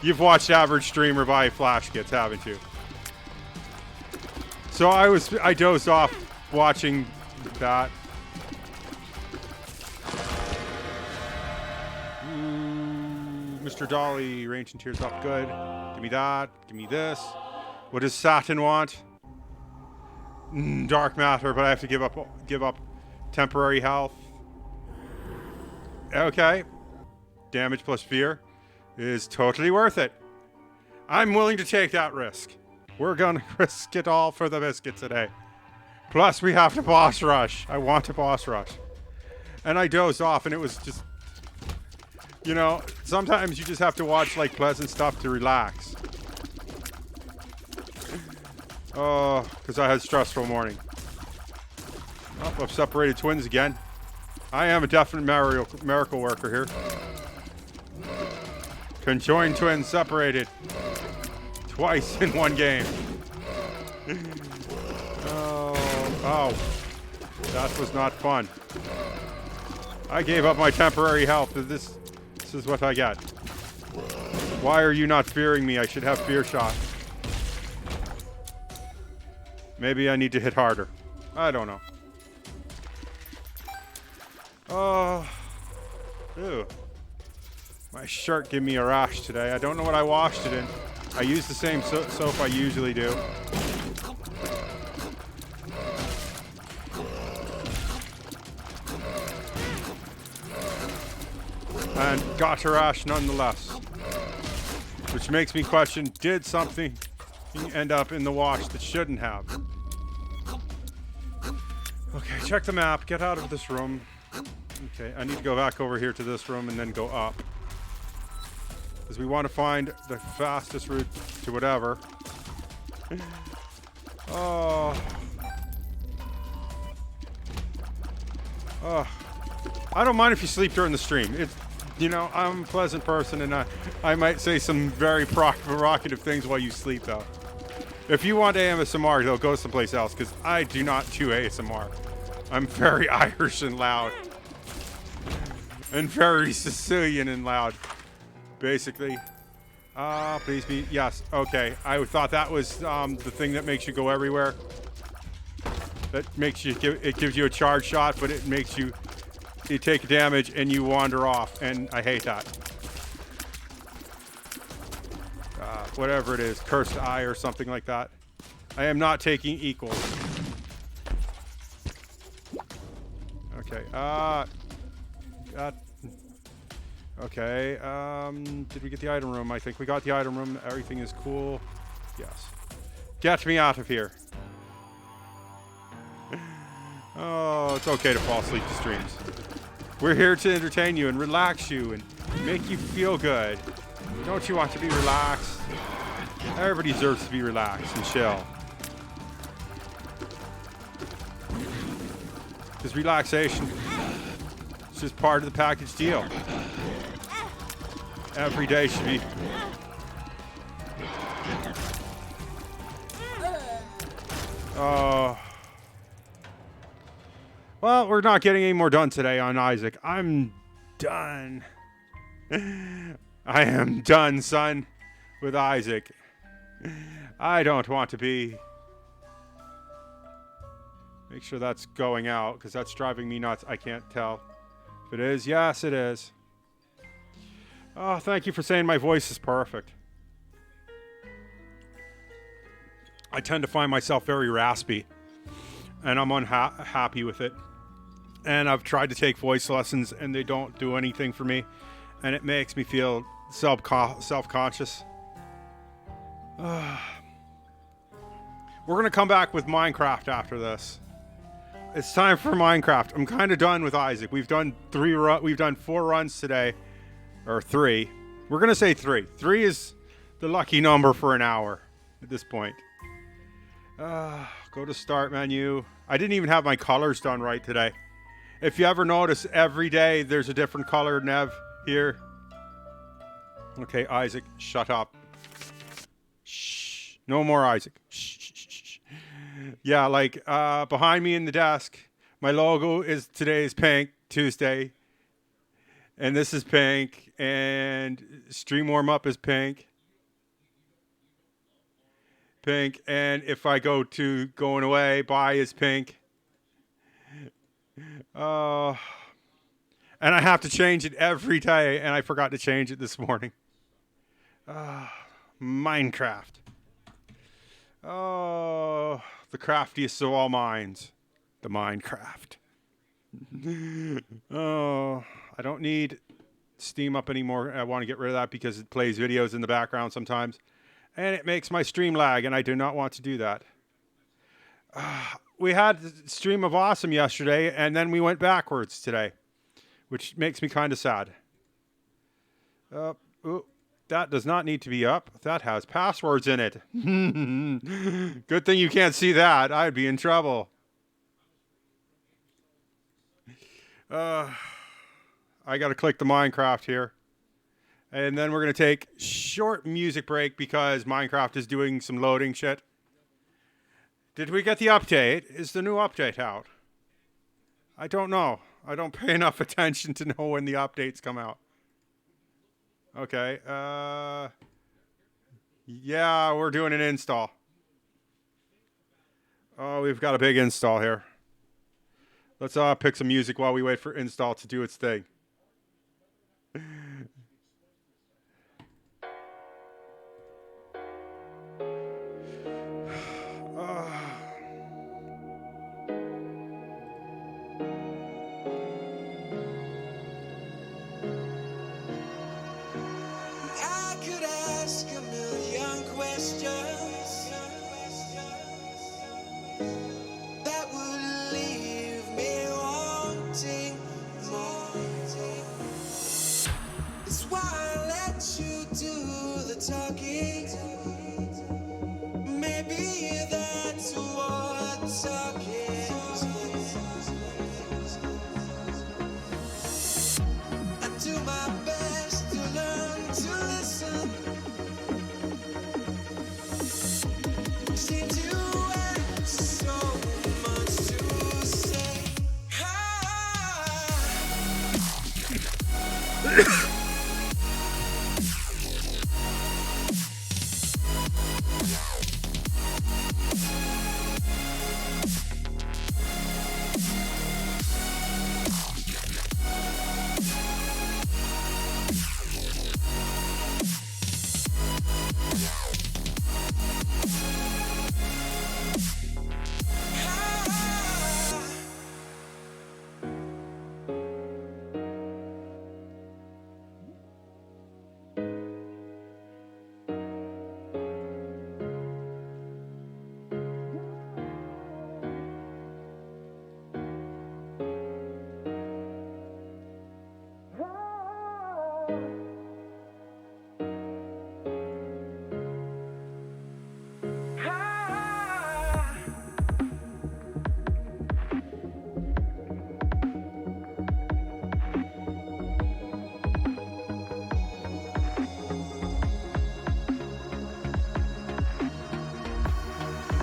You've watched Average Streamer buy Flash Kits, haven't you? So I dozed off watching that. Ooh, Mr. Dolly, range and tears up, good. Give me that. Give me this. What does Satin want? Dark matter, but I have to give up temporary health. Okay. Damage plus fear is totally worth it. I'm willing to take that risk. We're gonna risk it all for the biscuit today. Plus, we have to boss rush. I want to boss rush. And I dozed off, and it was just, you know, sometimes you just have to watch like pleasant stuff to relax. Oh, because I had a stressful morning. Oh, I've separated twins again. I am a definite miracle worker here. Conjoined twins separated. Twice in one game. Oh. That was not fun. I gave up my temporary health. This is what I get. Why are you not fearing me? I should have fear shot. Maybe I need to hit harder. I don't know. Oh. Ew. My shirt gave me a rash today. I don't know what I washed it in. I use the same soap I usually do. And got a rash nonetheless. Which makes me question, did something end up in the wash that shouldn't have? Okay, check the map. Get out of this room. Okay, I need to go back over here to this room and then go up. Because we want to find the fastest route to whatever. Oh. Oh. I don't mind if you sleep during the stream. It's, you know, I'm a pleasant person, and I might say some very provocative things while you sleep, though. If you want ASMR, though, go someplace else, because I do not do ASMR. I'm very Irish and loud. And very Sicilian and loud. Basically. Please be, yes, okay. I thought that was the thing that makes you go everywhere. That makes you, it gives you a charge shot, but it makes you take damage and you wander off, and I hate that. Whatever it is, cursed eye or something like that. I am not taking equals. Okay, okay, did we get the item room? I think we got the item room. Everything is cool. Yes. Get me out of here. Oh, it's okay to fall asleep to streams. We're here to entertain you and relax you and make you feel good. Don't you want to be relaxed? Everybody deserves to be relaxed and chill. Because relaxation is just part of the package deal. Every day should be... Well, we're not getting any more done today on Isaac. I'm done. I am done, son, with Isaac. I don't want to be. Make sure that's going out, because that's driving me nuts. I can't tell. If it is, yes, it is. Oh, thank you for saying my voice is perfect. I tend to find myself very raspy, and I'm unhappy with it. And I've tried to take voice lessons, and they don't do anything for me, and it makes me feel self-conscious. We're gonna come back with Minecraft after this. It's time for Minecraft. I'm kind of done with Isaac. We've done 4 runs today, or 3. We're gonna say 3. 3 is the lucky number for an hour at this point. Go to start menu. I didn't even have my colors done right today. If you ever notice, every day there's a different color, Nev, here. Okay, Isaac, shut up. Shh. No more Isaac. Shh, shh, shh, shh. Yeah, like behind me in the desk, my logo is today's pink, Tuesday. And this is pink. And stream warm up is pink. Pink. And if I go to going away, bye is pink. And I have to change it every day. And I forgot to change it this morning. Minecraft. Oh, the craftiest of all minds. The Minecraft. Oh, I don't need Steam up anymore. I want to get rid of that because it plays videos in the background sometimes. And it makes my stream lag, and I do not want to do that. We had the Stream of Awesome yesterday, and then we went backwards today, which makes me kind of sad. Ooh, that does not need to be up. That has passwords in it. Good thing you can't see that. I'd be in trouble. I got to click the Minecraft here. And then we're going to take short music break because Minecraft is doing some loading shit. Did we get the update? Is the new update out? I don't know. I don't pay enough attention to know when the updates come out. Okay. Yeah, we're doing an install. Oh, we've got a big install here. Let's pick some music while we wait for install to do its thing. I could ask a million questions that would leave me wanting more. It's why I let you do the talking. Maybe that's what talking is. I do my best to learn to listen. Seem to have so much to say.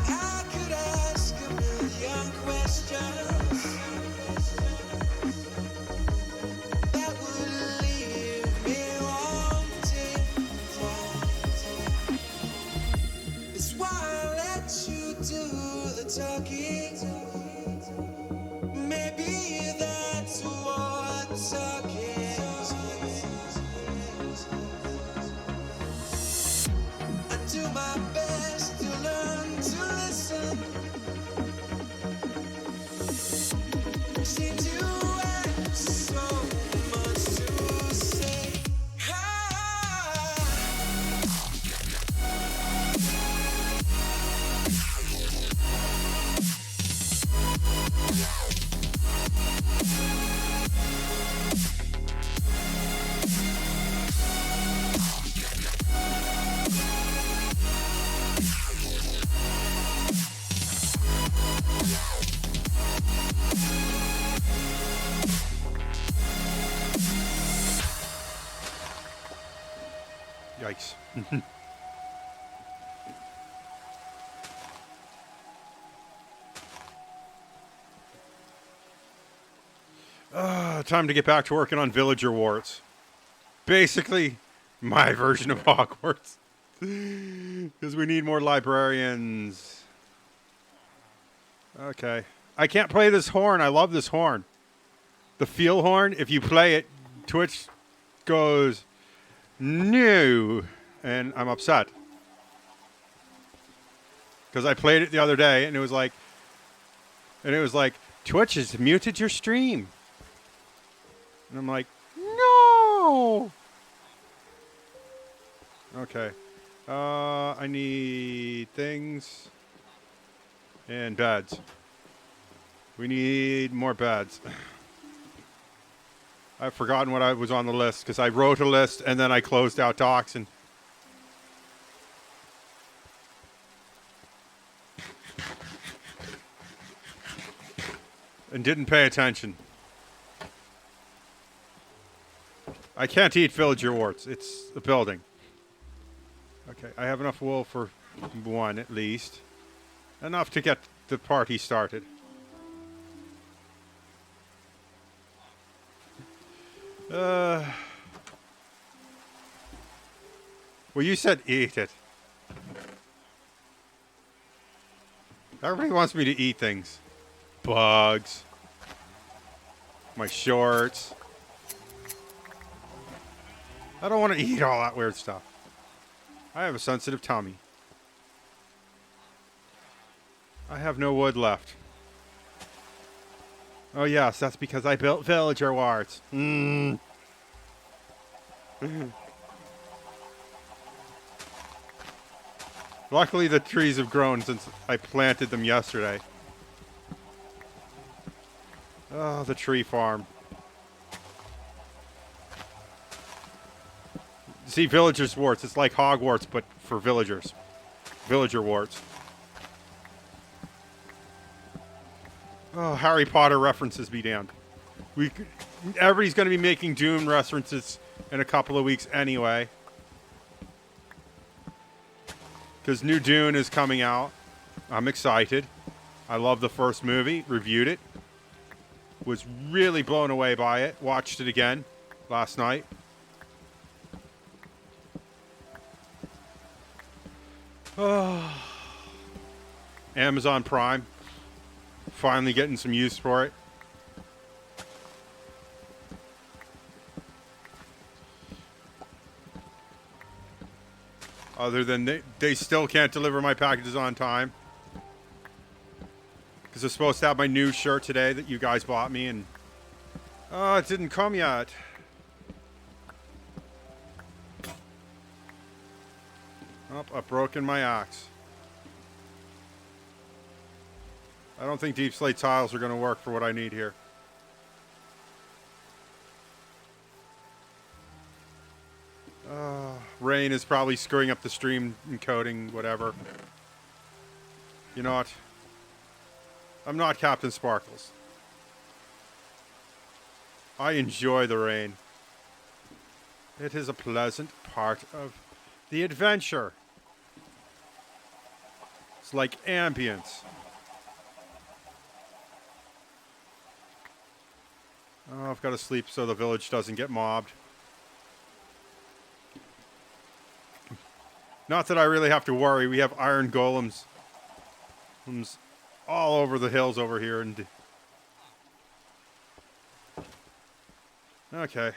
I could ask a million questions that would leave me wanting more. It's why I let you do the talking. Maybe that's what talking is. I do my best to learn to listen. Seem to have so much to say. Yikes. Time to get back to working on villager warts. Basically, my version of Hogwarts. Because we need more librarians. Okay. I can't play this horn. I love this horn. The feel horn, if you play it, Twitch goes, no. And I'm upset. Because I played it the other day, and it was like, Twitch has muted your stream. And I'm like, no. Okay. I need things and beds. We need more beds. I've forgotten what I was on the list because I wrote a list and then I closed out docs and didn't pay attention. I can't eat villager warts. It's a building. Okay, I have enough wool for one at least. Enough to get the party started. Well, you said eat it. Everybody wants me to eat things. Bugs. My shorts. I don't want to eat all that weird stuff. I have a sensitive tummy. I have no wood left. Oh yes, that's because I built villager warts. Luckily the trees have grown since I planted them yesterday. Oh, the tree farm. See, villagers warts. It's like Hogwarts, but for villagers. Villager warts. Oh, Harry Potter references be damned. Everybody's going to be making Doom references in a couple of weeks anyway. Because new Dune is coming out. I'm excited. I love the first movie. Reviewed it. Was really blown away by it. Watched it again last night. Oh. Amazon Prime. Finally getting some use for it. Other than they still can't deliver my packages on time. Because they're supposed to have my new shirt today that you guys bought me and... Oh, it didn't come yet. Oh, I've broken my axe. I don't think deep slate tiles are going to work for what I need here. Rain is probably screwing up the stream encoding, whatever. You know what? I'm not Captain Sparkles. I enjoy the rain. It is a pleasant part of the adventure. It's like ambience. Oh, I've got to sleep so the village doesn't get mobbed. Not that I really have to worry. We have iron golems all over the hills over here. And okay.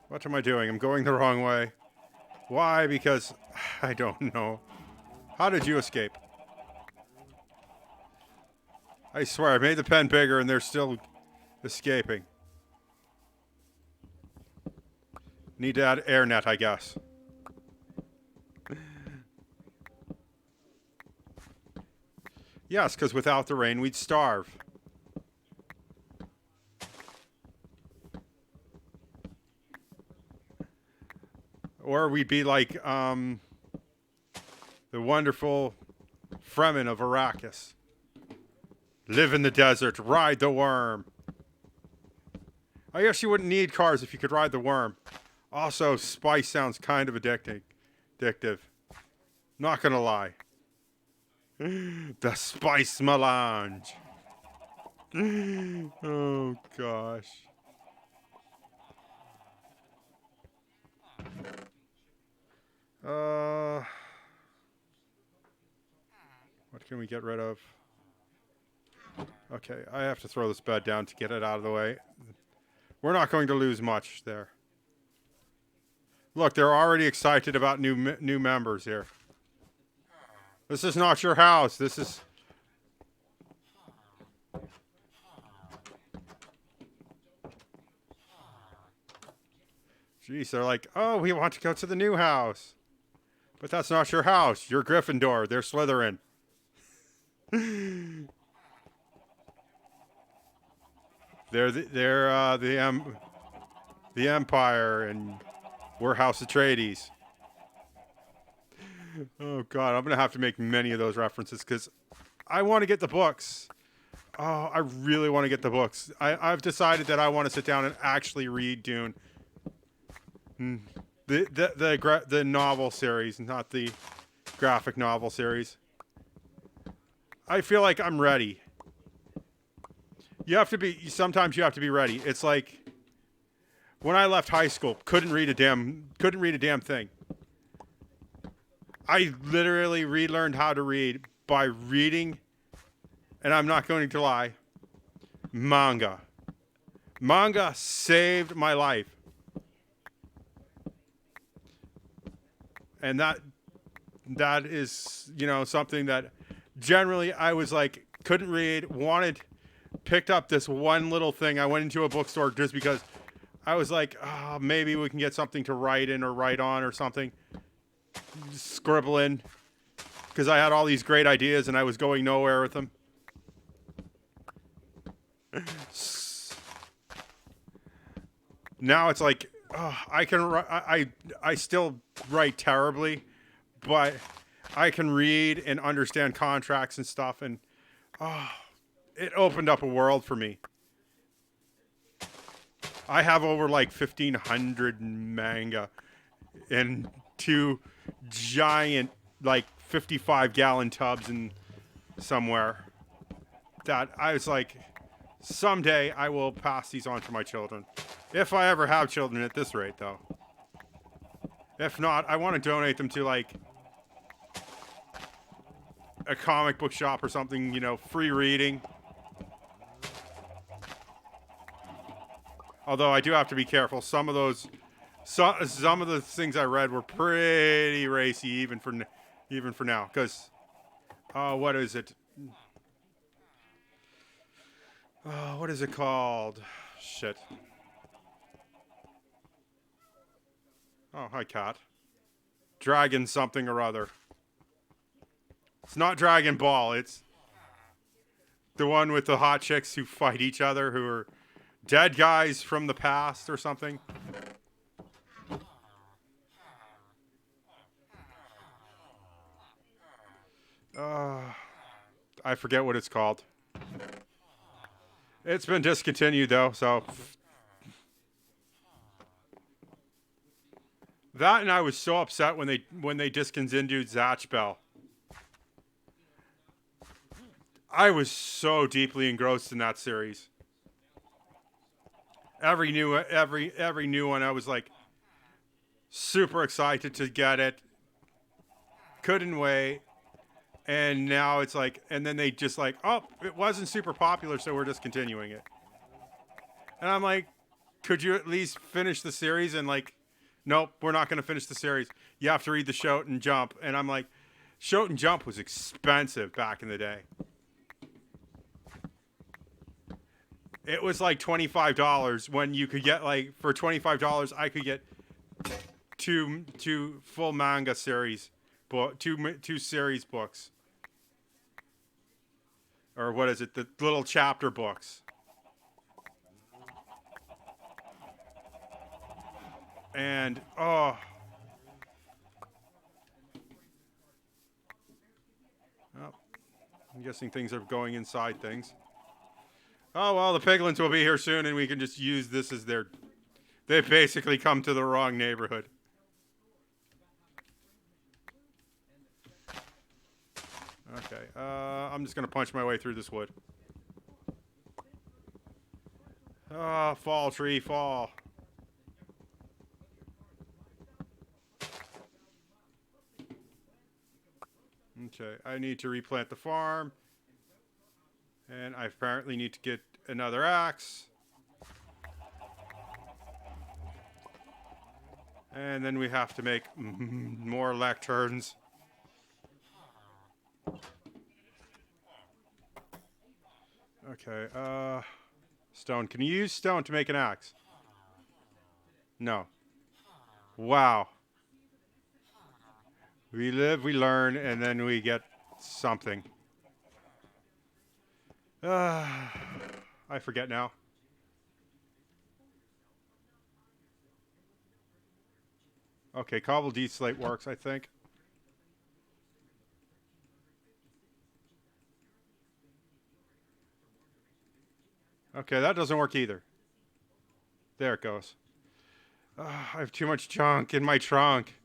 What am I doing? I'm going the wrong way. Why? Because I don't know. How did you escape? I swear, I made the pen bigger and they're still escaping. Need to add air net, I guess. Yes, because without the rain, we'd starve. Or we'd be like the wonderful Fremen of Arrakis. Live in the desert, ride the worm. I guess you wouldn't need cars if you could ride the worm. Also, spice sounds kind of addicting. addictive. Not gonna lie. The spice melange. Oh gosh. What can we get rid of? Okay, I have to throw this bed down to get it out of the way. We're not going to lose much there. Look, they're already excited about new members here. This is not your house. This is... Jeez, they're like, oh, we want to go to the new house. But that's not your house. You're Gryffindor. They're Slytherin. They're the Empire, and we're House Atreides. Oh God, I'm gonna have to make many of those references because I want to get the books. Oh, I really want to get the books. I've decided that I want to sit down and actually read Dune. The novel series, not the graphic novel series. I feel like I'm ready. Sometimes you have to be ready. It's like when I left high school, couldn't read a damn thing. I literally relearned how to read by reading, and I'm not going to lie, manga. Manga saved my life. And that is, something that generally I was like, couldn't read, picked up this one little thing. I went into a bookstore just because I was like, oh, maybe we can get something to write in or write on or something. Scribble in. Because I had all these great ideas and I was going nowhere with them. Now it's like, I still write terribly, but I can read and understand contracts and stuff, and it opened up a world for me. I have over like 1,500 manga in 2 giant, like 55-gallon tubs in somewhere that I was like, someday I will pass these on to my children. If I ever have children at this rate, though. If not, I want to donate them to like a comic book shop or something, free reading. Although I do have to be careful. Some of the things I read were pretty racy, even for now. Because, what is it? What is it called? Shit. Oh, hi, cat. Dragon something or other. It's not Dragon Ball. It's the one with the hot chicks who fight each other, who are dead guys from the past or something. I forget what it's called. It's been discontinued, though, so... That, and I was so upset when they discontinued Zatch Bell. I was so deeply engrossed in that series. Every new one, I was like super excited to get it. Couldn't wait. And now it's like, and then they just like, oh, it wasn't super popular, so we're discontinuing it. And I'm like, could you at least finish the series? And like, nope, we're not going to finish the series. You have to read the Shoten Jump. And I'm like, Shoten Jump was expensive back in the day. It was like $25 when you could get like, for $25, I could get two full manga series, two series books. Or what is it? The little chapter books. And, oh. Well, I'm guessing things are going inside things. Oh, well, the piglins will be here soon, and we can just use this as their... They've basically come to the wrong neighborhood. Okay. I'm just gonna punch my way through this wood. Ah, fall, tree, fall. Okay, I need to replant the farm. And I apparently need to get another axe. And then we have to make more lecterns. Okay, stone. Can you use stone to make an axe? No. Wow. We live, we learn, and then we get something. I forget now. Okay, cobble D slate works, I think. Okay, that doesn't work either. There it goes. I have too much junk in my trunk.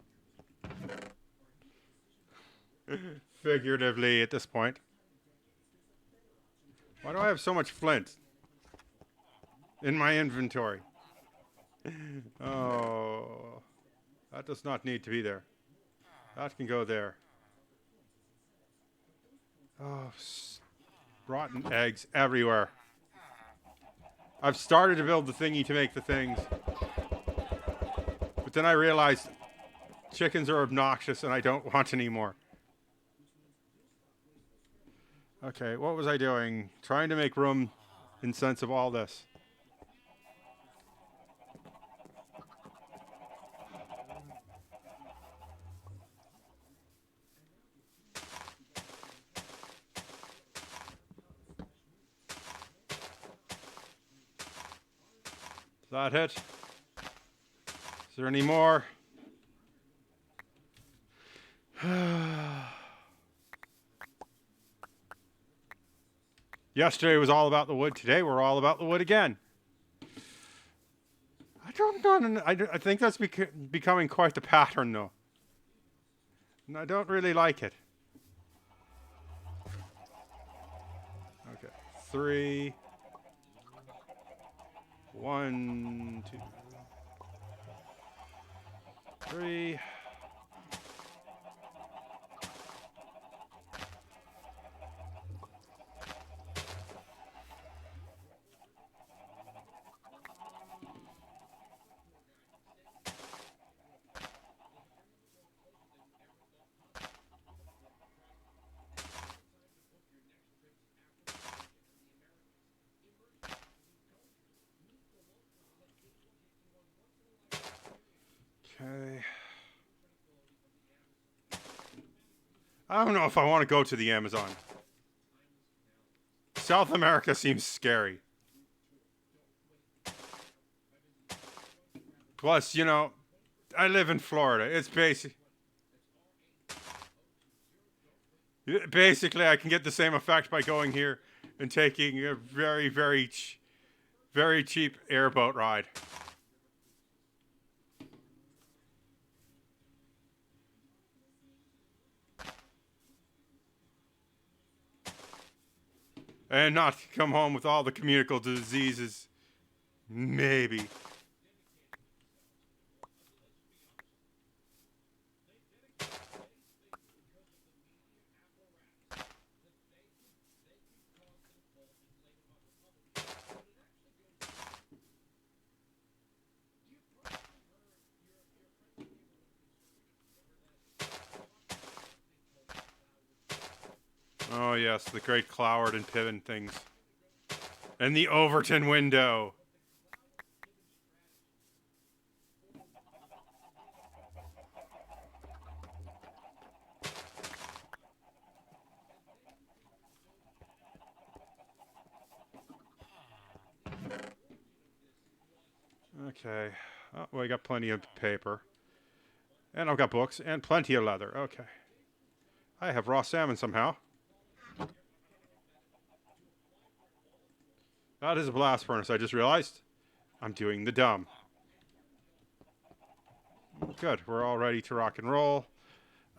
Figuratively at this point. Why do I have so much flint in my inventory? Oh, that does not need to be there. That can go there. Oh, rotten eggs everywhere. I've started to build the thingy to make the things. But then I realized chickens are obnoxious and I don't want any more. Okay, what was I doing? Trying to make room in sense of all this. Is that it? Is there any more? Yesterday was all about the wood. Today we're all about the wood again. I don't know. I think that's becoming quite the pattern, though. And I don't really like it. Okay. 3. 1, 2, 3. Okay. I don't know if I want to go to the Amazon. South America seems scary. Plus, you know, I live in Florida. It's basically I can get the same effect by going here and taking a very, very, very cheap airboat ride. And not come home with all the communicable diseases. Maybe. Oh yes, the great Cloward and Piven things. And the Overton window. Okay. Oh, well, I got plenty of paper. And I've got books and plenty of leather. Okay. I have raw salmon somehow. That is a blast furnace, I just realized. I'm doing the dumb. Good, we're all ready to rock and roll.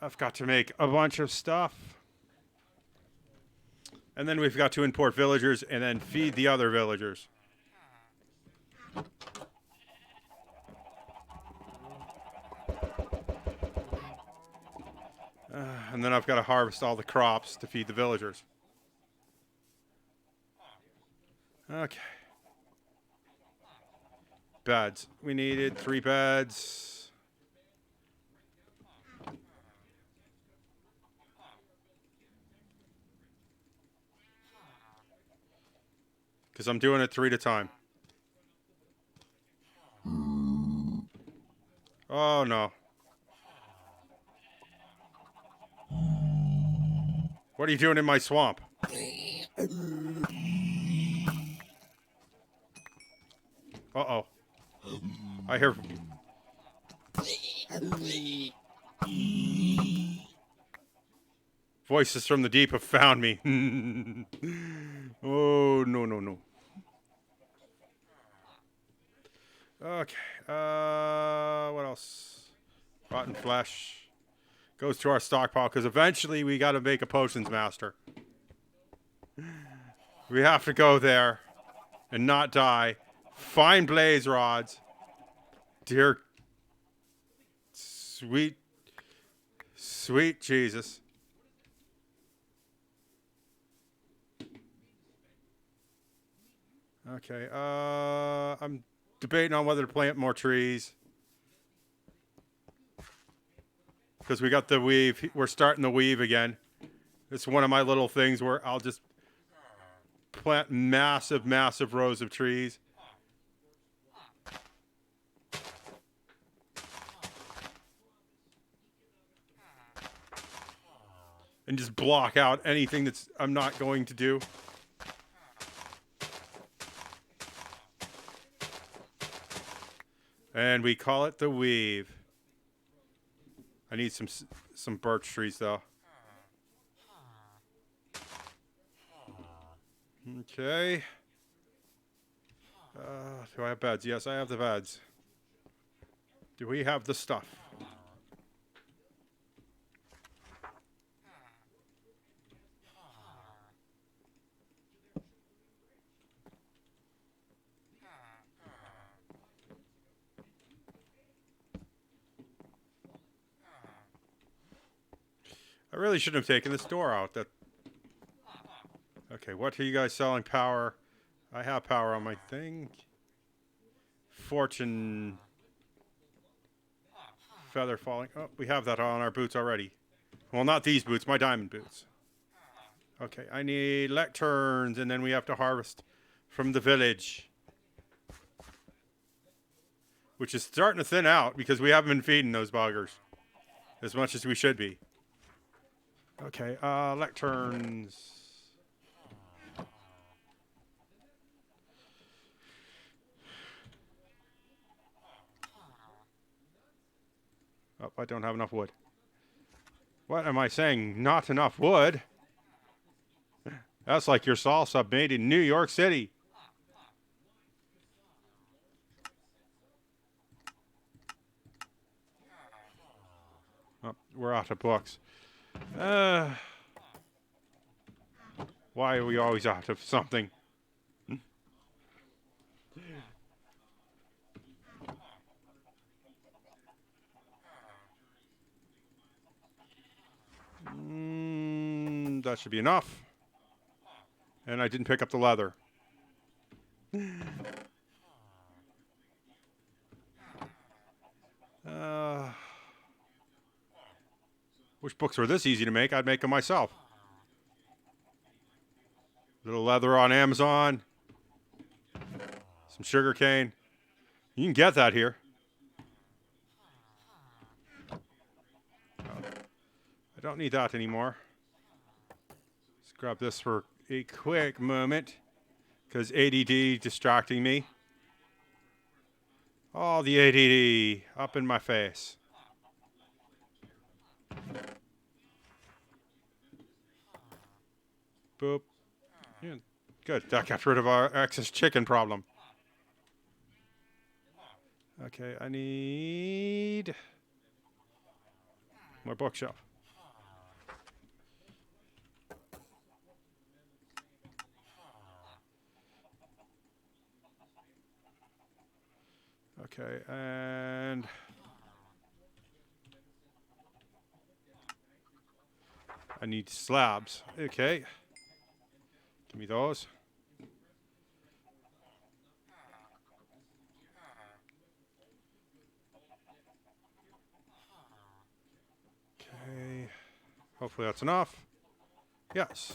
I've got to make a bunch of stuff. And then we've got to import villagers and then feed the other villagers. And then I've got to harvest all the crops to feed the villagers. Okay. Beds. We needed 3 beds. Because I'm doing it 3 at a time. Oh, no. What are you doing in my swamp? Uh-oh. I hear... Voices from the deep have found me. Oh, no, no, no. Okay. What else? Rotten flesh. Goes to our stockpile, because eventually we got to make a potions master. We have to go there and not die. Find blaze rods. Dear sweet, sweet Jesus. Okay, I'm debating on whether to plant more trees. Because we got the weave. We're starting the weave again. It's one of my little things where I'll just plant massive, massive rows of trees. And just block out anything that's I'm not going to do. And we call it the weave. I need some birch trees though. Okay. Do I have beds? Yes, I have the beds. Do we have the stuff? I really shouldn't have taken this door out. Okay, what are you guys selling? Power. I have power on my thing. Fortune. Feather falling. Oh, we have that on our boots already. Well, not these boots, my diamond boots. Okay, I need lecterns, and then we have to harvest from the village. Which is starting to thin out because we haven't been feeding those buggers as much as we should be. Okay, lecterns. Oh, I don't have enough wood. What am I saying? Not enough wood? That's like your salsa made in New York City. Oh, we're out of books. Why are we always out of something? That should be enough. And I didn't pick up the leather. Wish books were this easy to make. I'd make them myself. Little leather on Amazon. Some sugar cane. You can get that here. I don't need that anymore. Let's grab this for a quick moment. Because ADD distracting me. Oh, the ADD up in my face. Boop. Yeah, good. That got rid of our excess chicken problem. Okay, I need more bookshelf. Okay, and I need slabs. Okay. Give me those. Okay. Hopefully that's enough. Yes.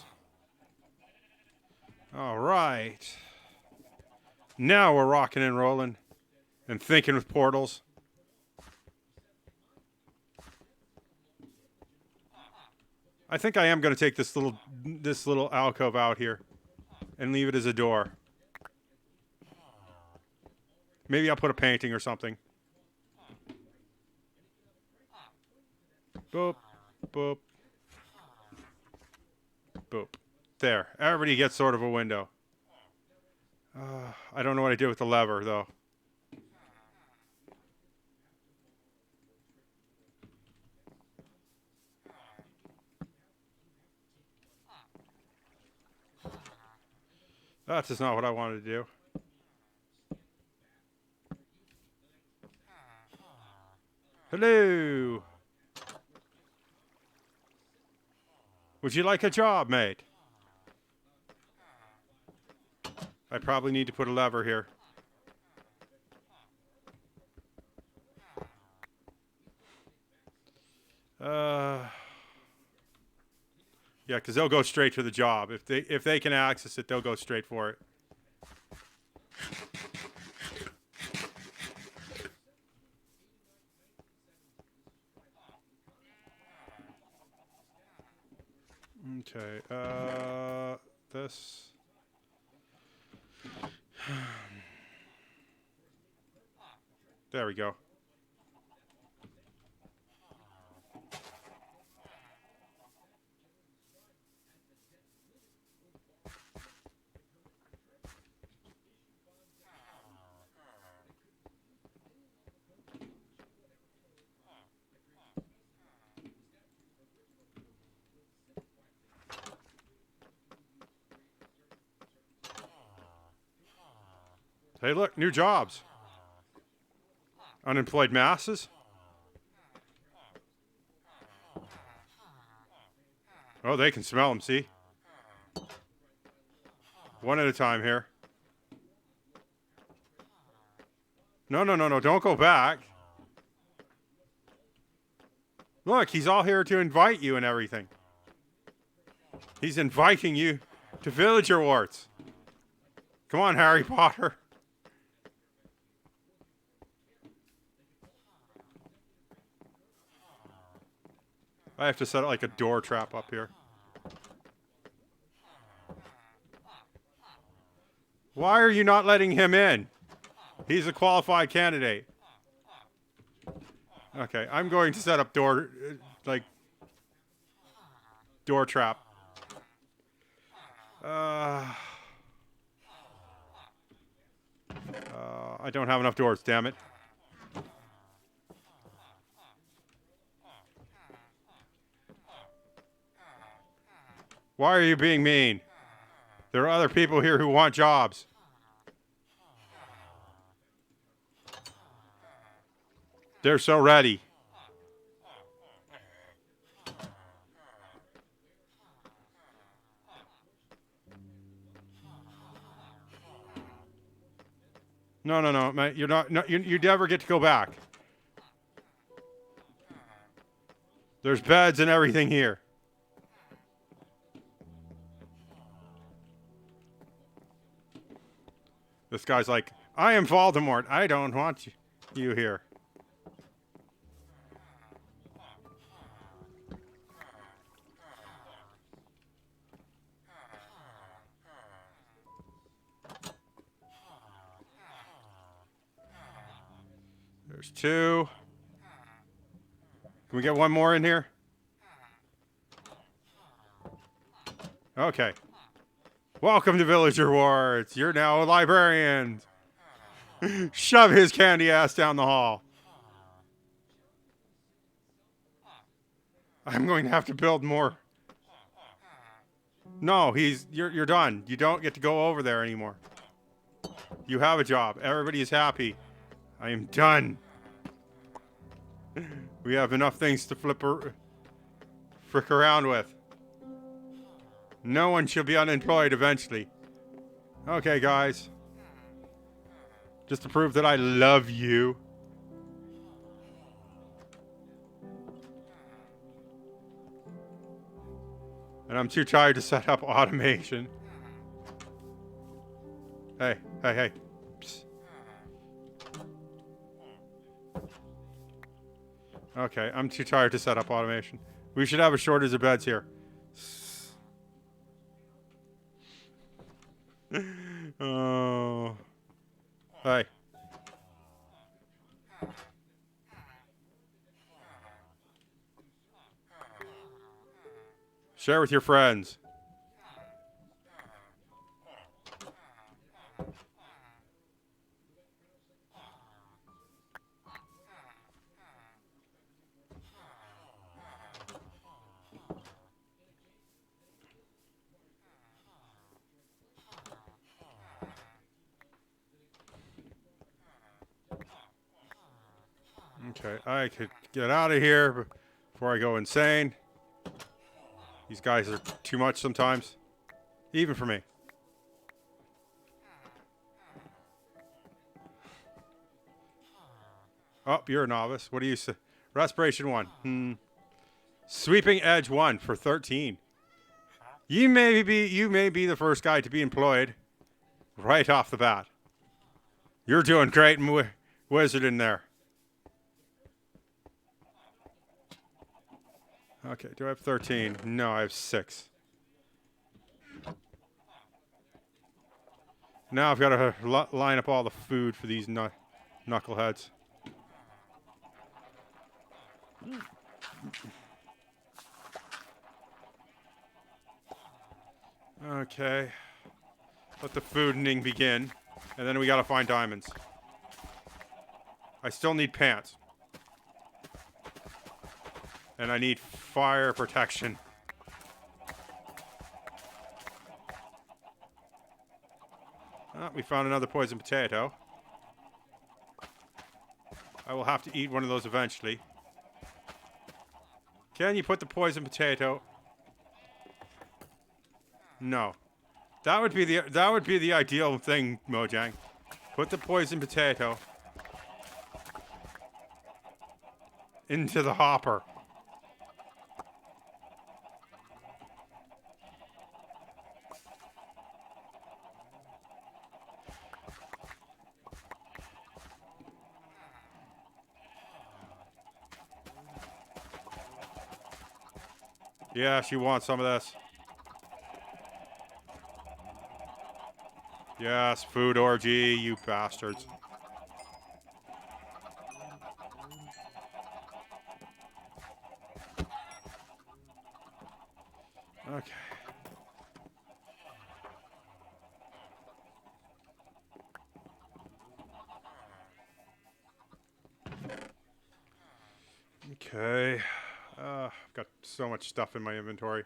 All right. Now we're rocking and rolling and thinking with portals. I think I am going to take this little alcove out here and leave it as a door. Maybe I'll put a painting or something. Boop, boop, boop. There. Everybody gets sort of a window. I don't know what I did with the lever, though. That's just not what I wanted to do. Hello. Would you like a job, mate? I probably need to put a lever here. Yeah, because they'll go straight to the job. If they can access it, they'll go straight for it. Okay. This. There we go. Hey, look, new jobs. Unemployed masses. Oh, they can smell them, see? One at a time here. No, don't go back. Look, he's all here to invite you and everything. He's inviting you to villager warts. Come on, Harry Potter. I have to set like a door trap up here. Why are you not letting him in? He's a qualified candidate. Okay, I'm going to set up door trap. I don't have enough doors, damn it. Why are you being mean? There are other people here who want jobs. They're so ready. No, mate. You're not. No, you never get to go back. There's beds and everything here. This guy's like, I am Voldemort. I don't want you here. There's two. Can we get one more in here? Okay. Welcome to Villager Wards. You're now a librarian. Shove his candy ass down the hall. I'm going to have to build more. No, you're done. You don't get to go over there anymore. You have a job. Everybody is happy. I am done. We have enough things to frick around with. No one should be unemployed eventually. Okay, guys. Just to prove that I love you. And I'm too tired to set up automation. Hey, hey, hey. Psst. Okay, I'm too tired to set up automation. We should have a shortage of beds here. Oh. Hey. Share with your friends. Okay, I could get out of here before I go insane. These guys are too much sometimes. Even for me. Oh, you're a novice. What do you say? Respiration 1. Sweeping edge 1 for 13. You may be the first guy to be employed right off the bat. You're doing great, wizard in there. Okay, do I have 13? No, I have 6. Now I've got to line up all the food for these knuckleheads. Okay. Let the fooding begin. And then we got to find diamonds. I still need pants. And I need fire protection. Oh, we found another poison potato. I will have to eat one of those eventually. Can you put the poison potato? No. That would be the ideal thing, Mojang. Put the poison potato into the hopper. Yeah, she wants some of this. Yes, food orgy, you bastards. Okay. Okay. I've got so much stuff in my inventory.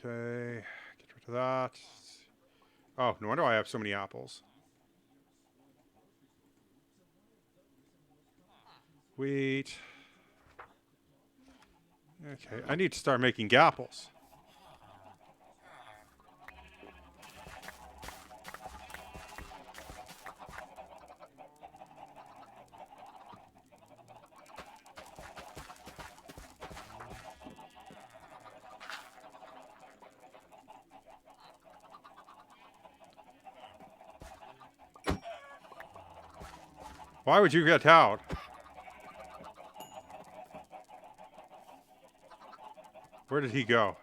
Okay. Get rid of that. Oh, no wonder I have so many apples. Wheat. Okay, I need to start making gapples. Why would you get out? Where did he go?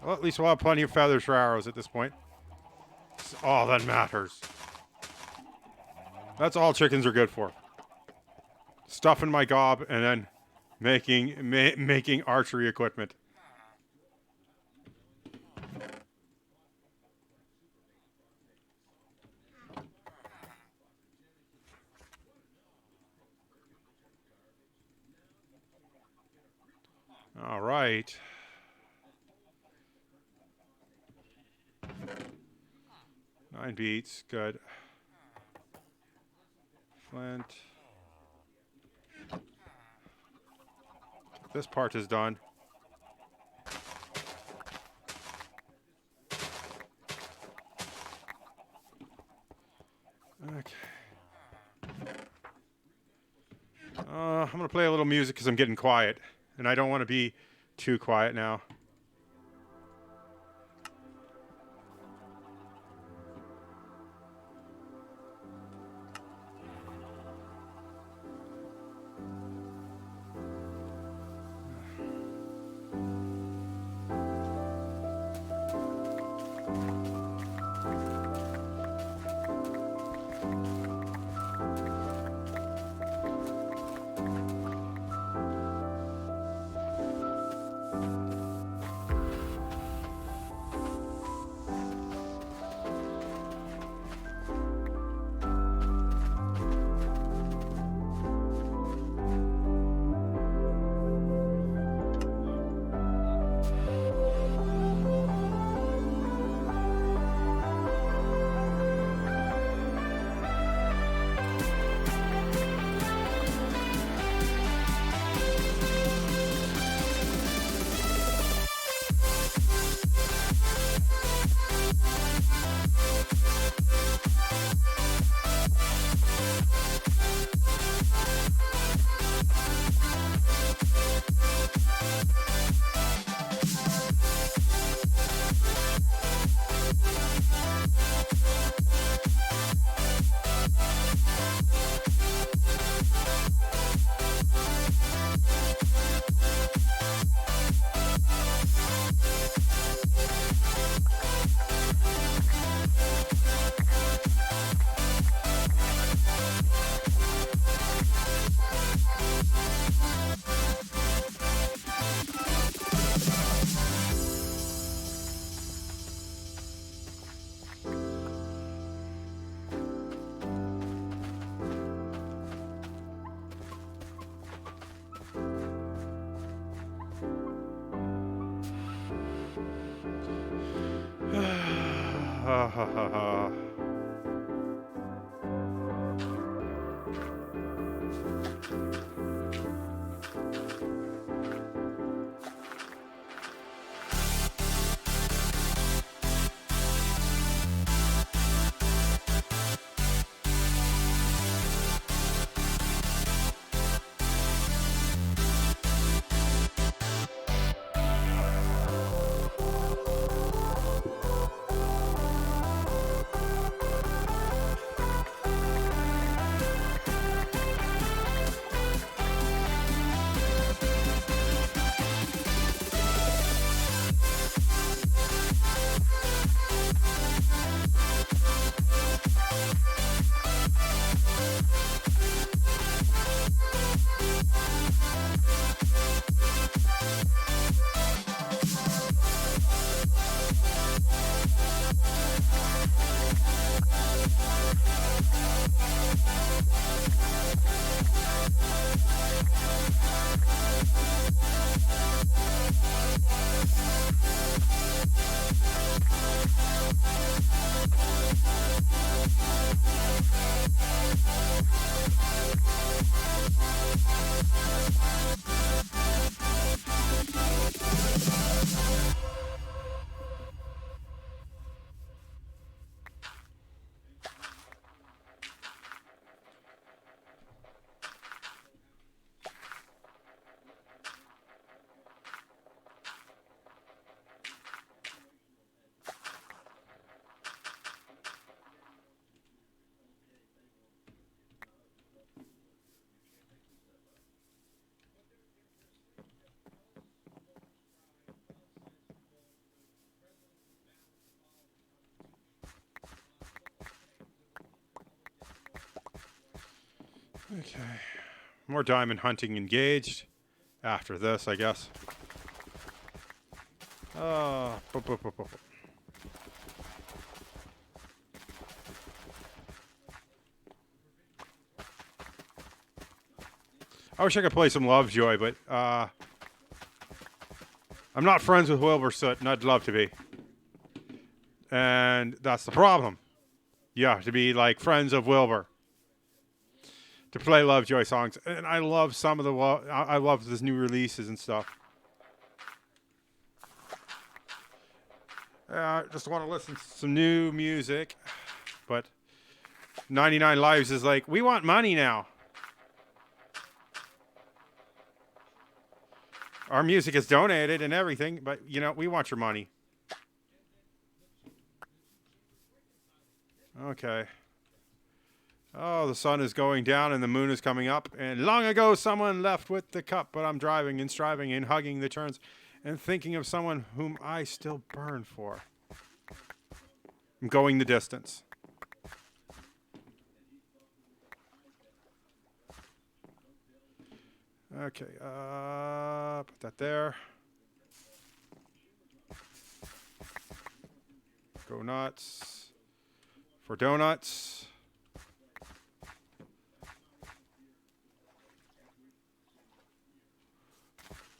Well, at least we'll have plenty of feathers for arrows at this point. That's all that matters. That's all chickens are good for. Stuffing my gob and then making archery equipment. right. Nine beats. Good. Flint. This part is done. Okay. I'm going to play a little music because I'm getting quiet. And I don't want to be too quiet now. Ha ha ha ha. Okay. More diamond hunting engaged. After this, I guess. Oh. I wish I could play some Lovejoy, but I'm not friends with Wilbur Soot, and I'd love to be. And that's the problem. You have to be like friends of Wilbur to play Lovejoy songs. And I love some of the, I love his new releases and stuff. I just want to listen to some new music. But 99 Lives is like, we want money now. Our music is donated and everything, but, you know, we want your money. Okay. Oh, the sun is going down and the moon is coming up. And long ago, someone left with the cup, but I'm driving and striving and hugging the turns and thinking of someone whom I still burn for. I'm going the distance. Okay, put that there. Go nuts. For donuts.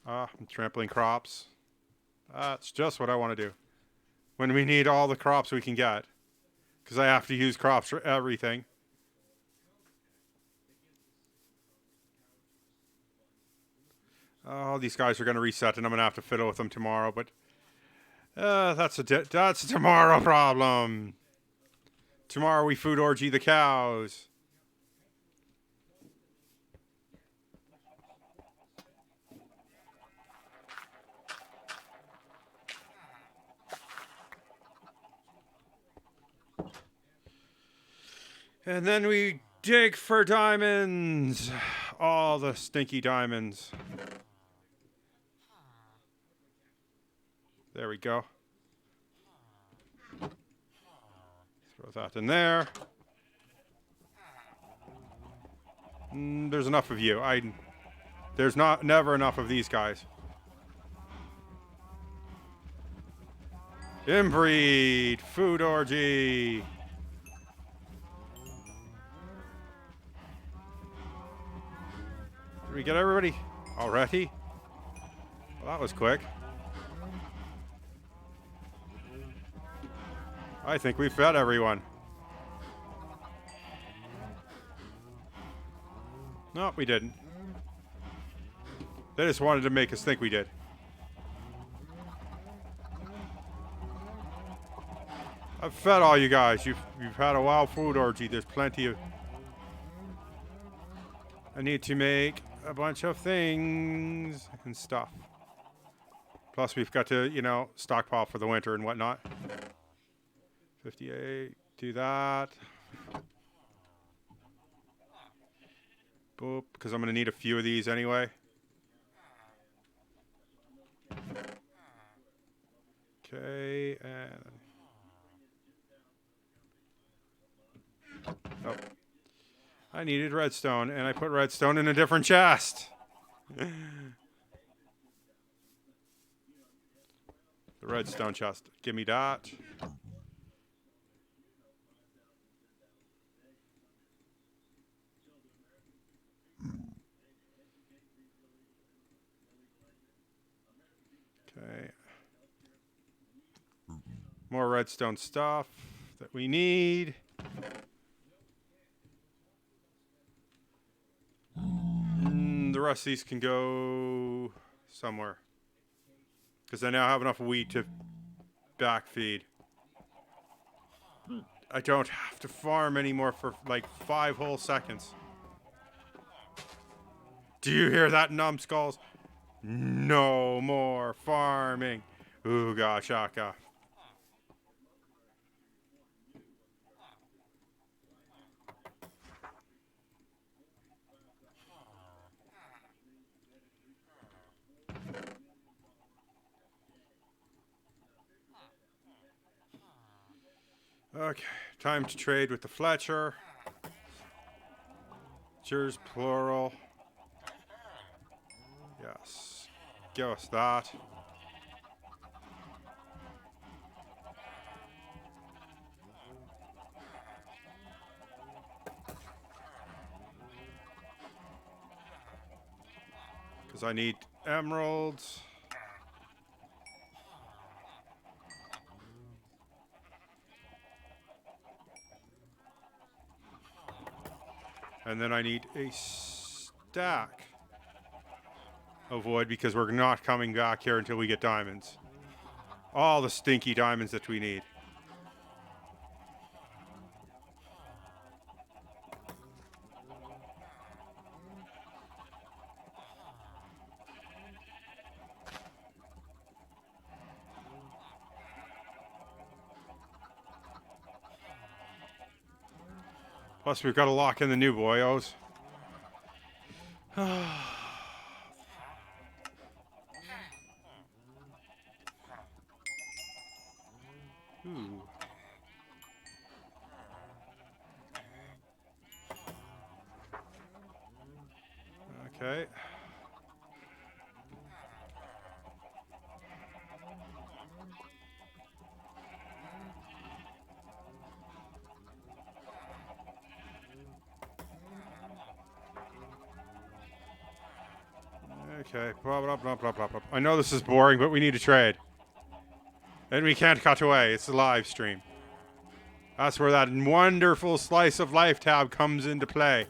I'm trampling crops. That's just what I want to do. When we need all the crops we can get. Because I have to use crops for everything. Oh, these guys are going to reset, and I'm going to have to fiddle with them tomorrow. But that's a tomorrow problem. Tomorrow we food orgy the cows. And then we dig for diamonds. All the stinky diamonds. There we go. Throw that in there. There's enough of you. There's never enough of these guys. Inbreed. Food orgy. Did we get everybody already? Well, that was quick. I think we fed everyone. No, we didn't. They just wanted to make us think we did. I've fed all you guys. You've had a wild food orgy. There's plenty of... I need to make a bunch of things and stuff. Plus, we've got to, you know, stockpile for the winter and whatnot. 58, do that. Boop, because I'm going to need a few of these anyway. Okay, and... Oh. I needed redstone, and I put redstone in a different chest. The redstone chest. Give me that. Okay. More redstone stuff that we need. The rest of these can go somewhere. Because I now have enough wheat to backfeed. I don't have to farm anymore for like 5 whole seconds. Do you hear that, numbskulls? No more farming. Ooga shaka. Okay, time to trade with the Fletcher. Cheers, plural. Yes. Give us that. Because I need emeralds. And then I need a stack of wood because we're not coming back here until we get diamonds. All the stinky diamonds that we need. Plus, we've got to lock in the new boyos. Ooh. Okay. Okay. Blah, blah, blah, blah, blah, blah. I know this is boring, but we need to trade. And we can't cut away. It's a live stream. That's where that wonderful slice of life tab comes into play.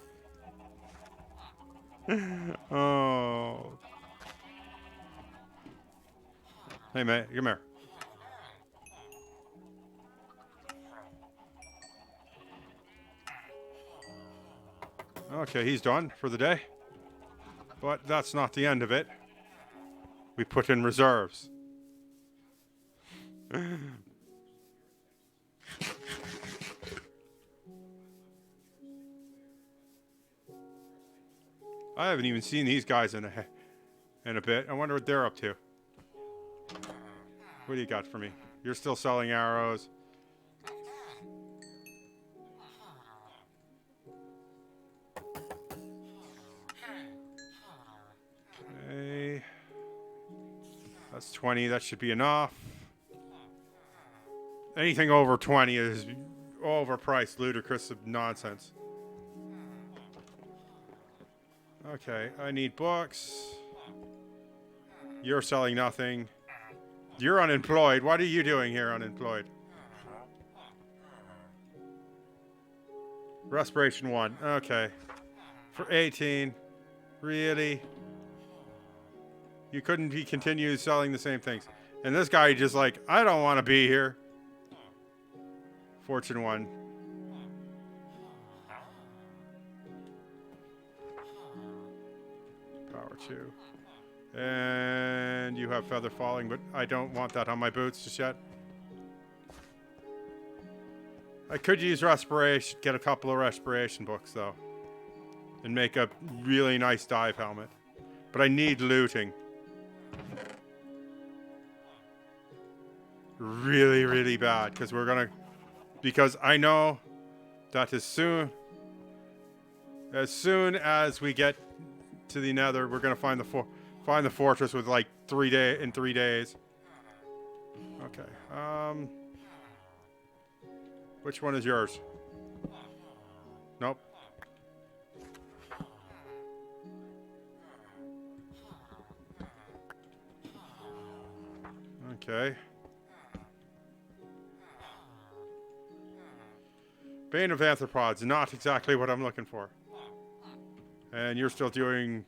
Oh. Hey, mate. Come here. Okay, he's done for the day. But that's not the end of it. We put in reserves. I haven't even seen these guys in a bit. I wonder what they're up to. What do you got for me? You're still selling arrows. Okay. That's 20. That should be enough. Anything over 20 is overpriced, ludicrous nonsense. Okay, I need books. You're selling nothing. You're unemployed. What are you doing here, unemployed? Respiration 1. Okay. For 18. Really? You couldn't continue selling the same things. And this guy just like, I don't want to be here. Fortune 1. Power 2. And you have feather falling, but I don't want that on my boots just yet. I could use respiration, get a couple of respiration books though. And make a really nice dive helmet. But I need looting. Really, really bad. Because I know that as soon as we get to the nether, we're gonna find the fortress with like 3 days. Okay. Which one is yours? Nope. Okay. Bane of Arthropods, not exactly what I'm looking for. And you're still doing...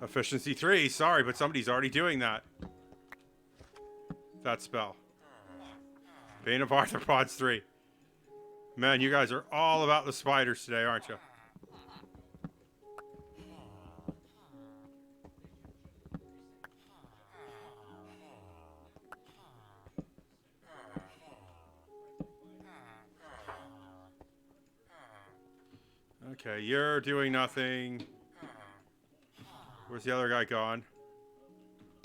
Efficiency 3, sorry, but somebody's already doing that. That spell. Bane of Arthropods 3. Man, you guys are all about the spiders today, aren't you? Okay, you're doing nothing. Where's the other guy gone?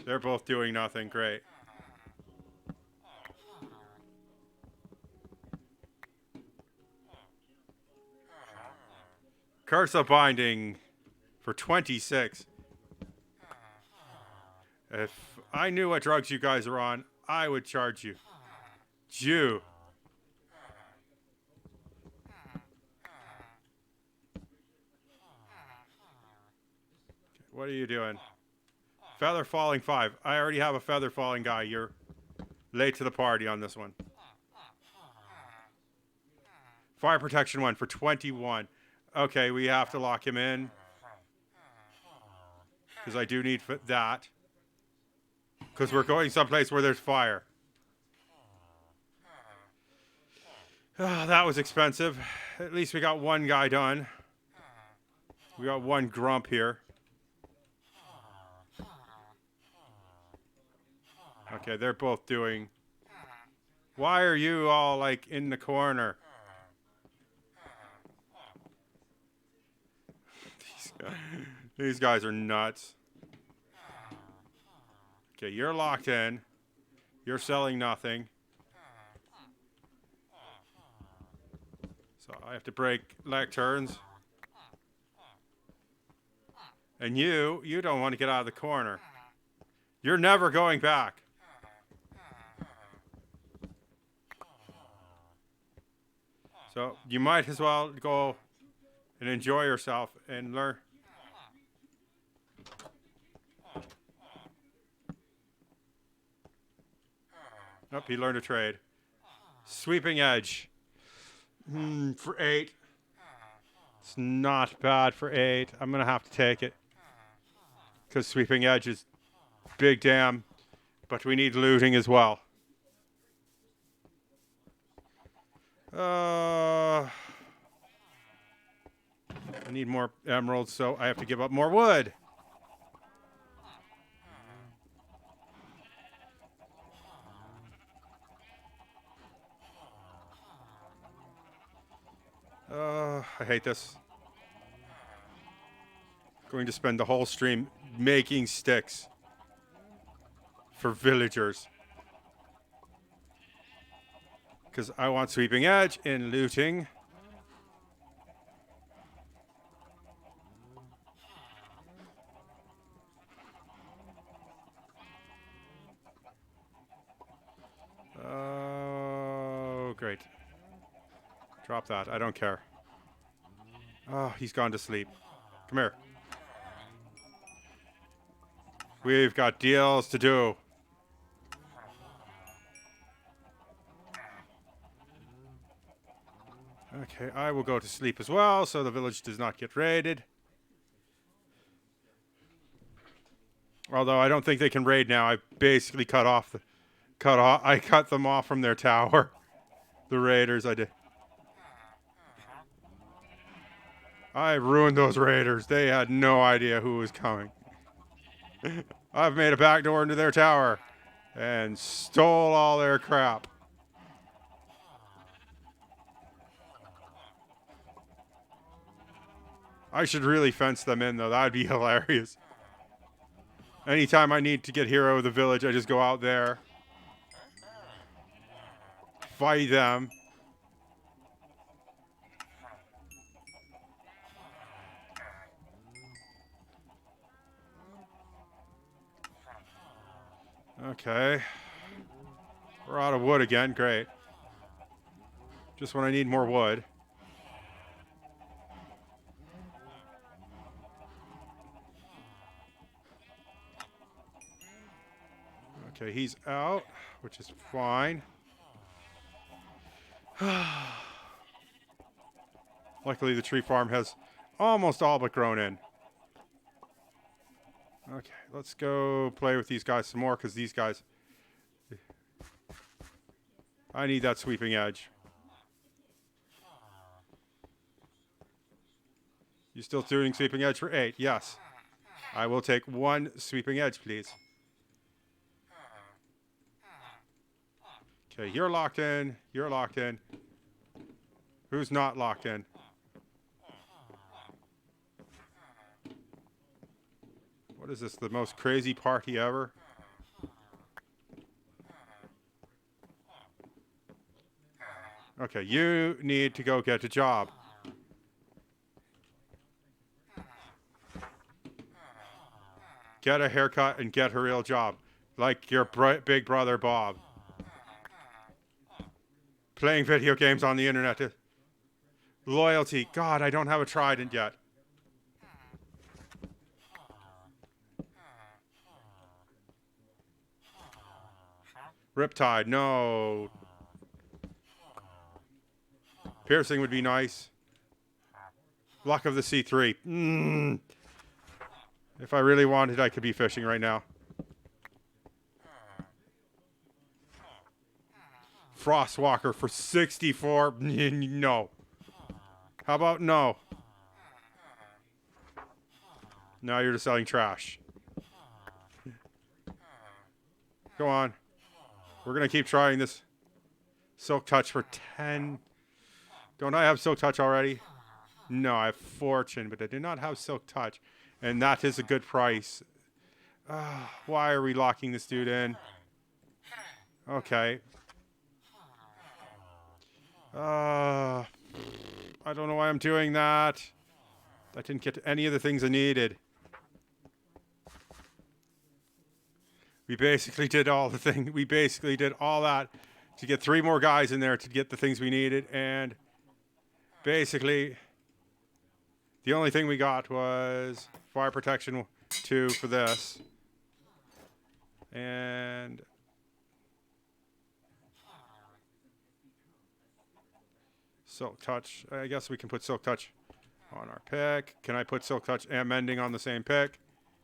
They're both doing nothing. Great. Curse of Binding for 26. If I knew what drugs you guys are on, I would charge you. Jew. What are you doing? Feather falling 5. I already have a feather falling guy. You're Late to the party on this one. Fire protection 1 for 21. Okay, we have to lock him in. Because I do need that. Because we're going someplace where there's fire. Oh, that was expensive. At least we got one guy done. We got one grump here. Okay, they're both doing... Why are you all, like, in the corner? These guys are nuts. Okay, you're locked in. You're selling nothing. So I have to break lecterns. And you don't want to get out of the corner. You're never going back. So you might as well go and enjoy yourself and learn. Nope, he learned a trade. Sweeping edge. For 8. It's not bad for 8. I'm going to have to take it. Because sweeping edge is big damn. But we need looting as well. I need more emeralds, so I have to give up more wood. I hate this. Going to spend the whole stream making sticks for villagers. Because I want sweeping edge and looting. Oh, great. Drop that. I don't care. Oh, he's gone to sleep. Come here. We've got deals to do. Okay, I will go to sleep as well, so the village does not get raided. Although I don't think they can raid now. I basically I cut them off from their tower. The raiders, I did. I ruined those raiders. They had no idea who was coming. I've made a backdoor into their tower and stole all their crap. I should really fence them in, though. That would be hilarious. Anytime I need to get hero of the village, I just go out there, fight them. Okay. We're out of wood again. Great. Just when I need more wood. Okay, he's out, which is fine. Luckily, the tree farm has almost all but grown in. Okay, let's go play with these guys some more, because these guys... I need that sweeping edge. You still doing sweeping edge for 8? Yes. I will take 1 sweeping edge, please. Okay, you're locked in. You're locked in. Who's not locked in? What is this? The most crazy party ever? Okay, you need to go get a job. Get a haircut and get a real job. Like your big brother Bob. Playing video games on the internet. Loyalty. God, I don't have a trident yet. Riptide, no. Piercing would be nice. Luck of the C3. If I really wanted, I could be fishing right now. Frostwalker for 64. No. How about no? Now you're just selling trash. Go on. We're going to keep trying this. Silk Touch for 10. Don't I have Silk Touch already? No, I have Fortune, but I do not have Silk Touch. And that is a good price. Why are we locking this dude in? Okay. I don't know why I'm doing that. I didn't get any of the things I needed. We basically did all the thing. We basically did all that to get 3 more guys in there to get the things we needed, and basically the only thing we got was fire protection 2 for this, and Silk Touch. I guess we can put Silk Touch on our pick. Can I put Silk Touch and Mending on the same pick?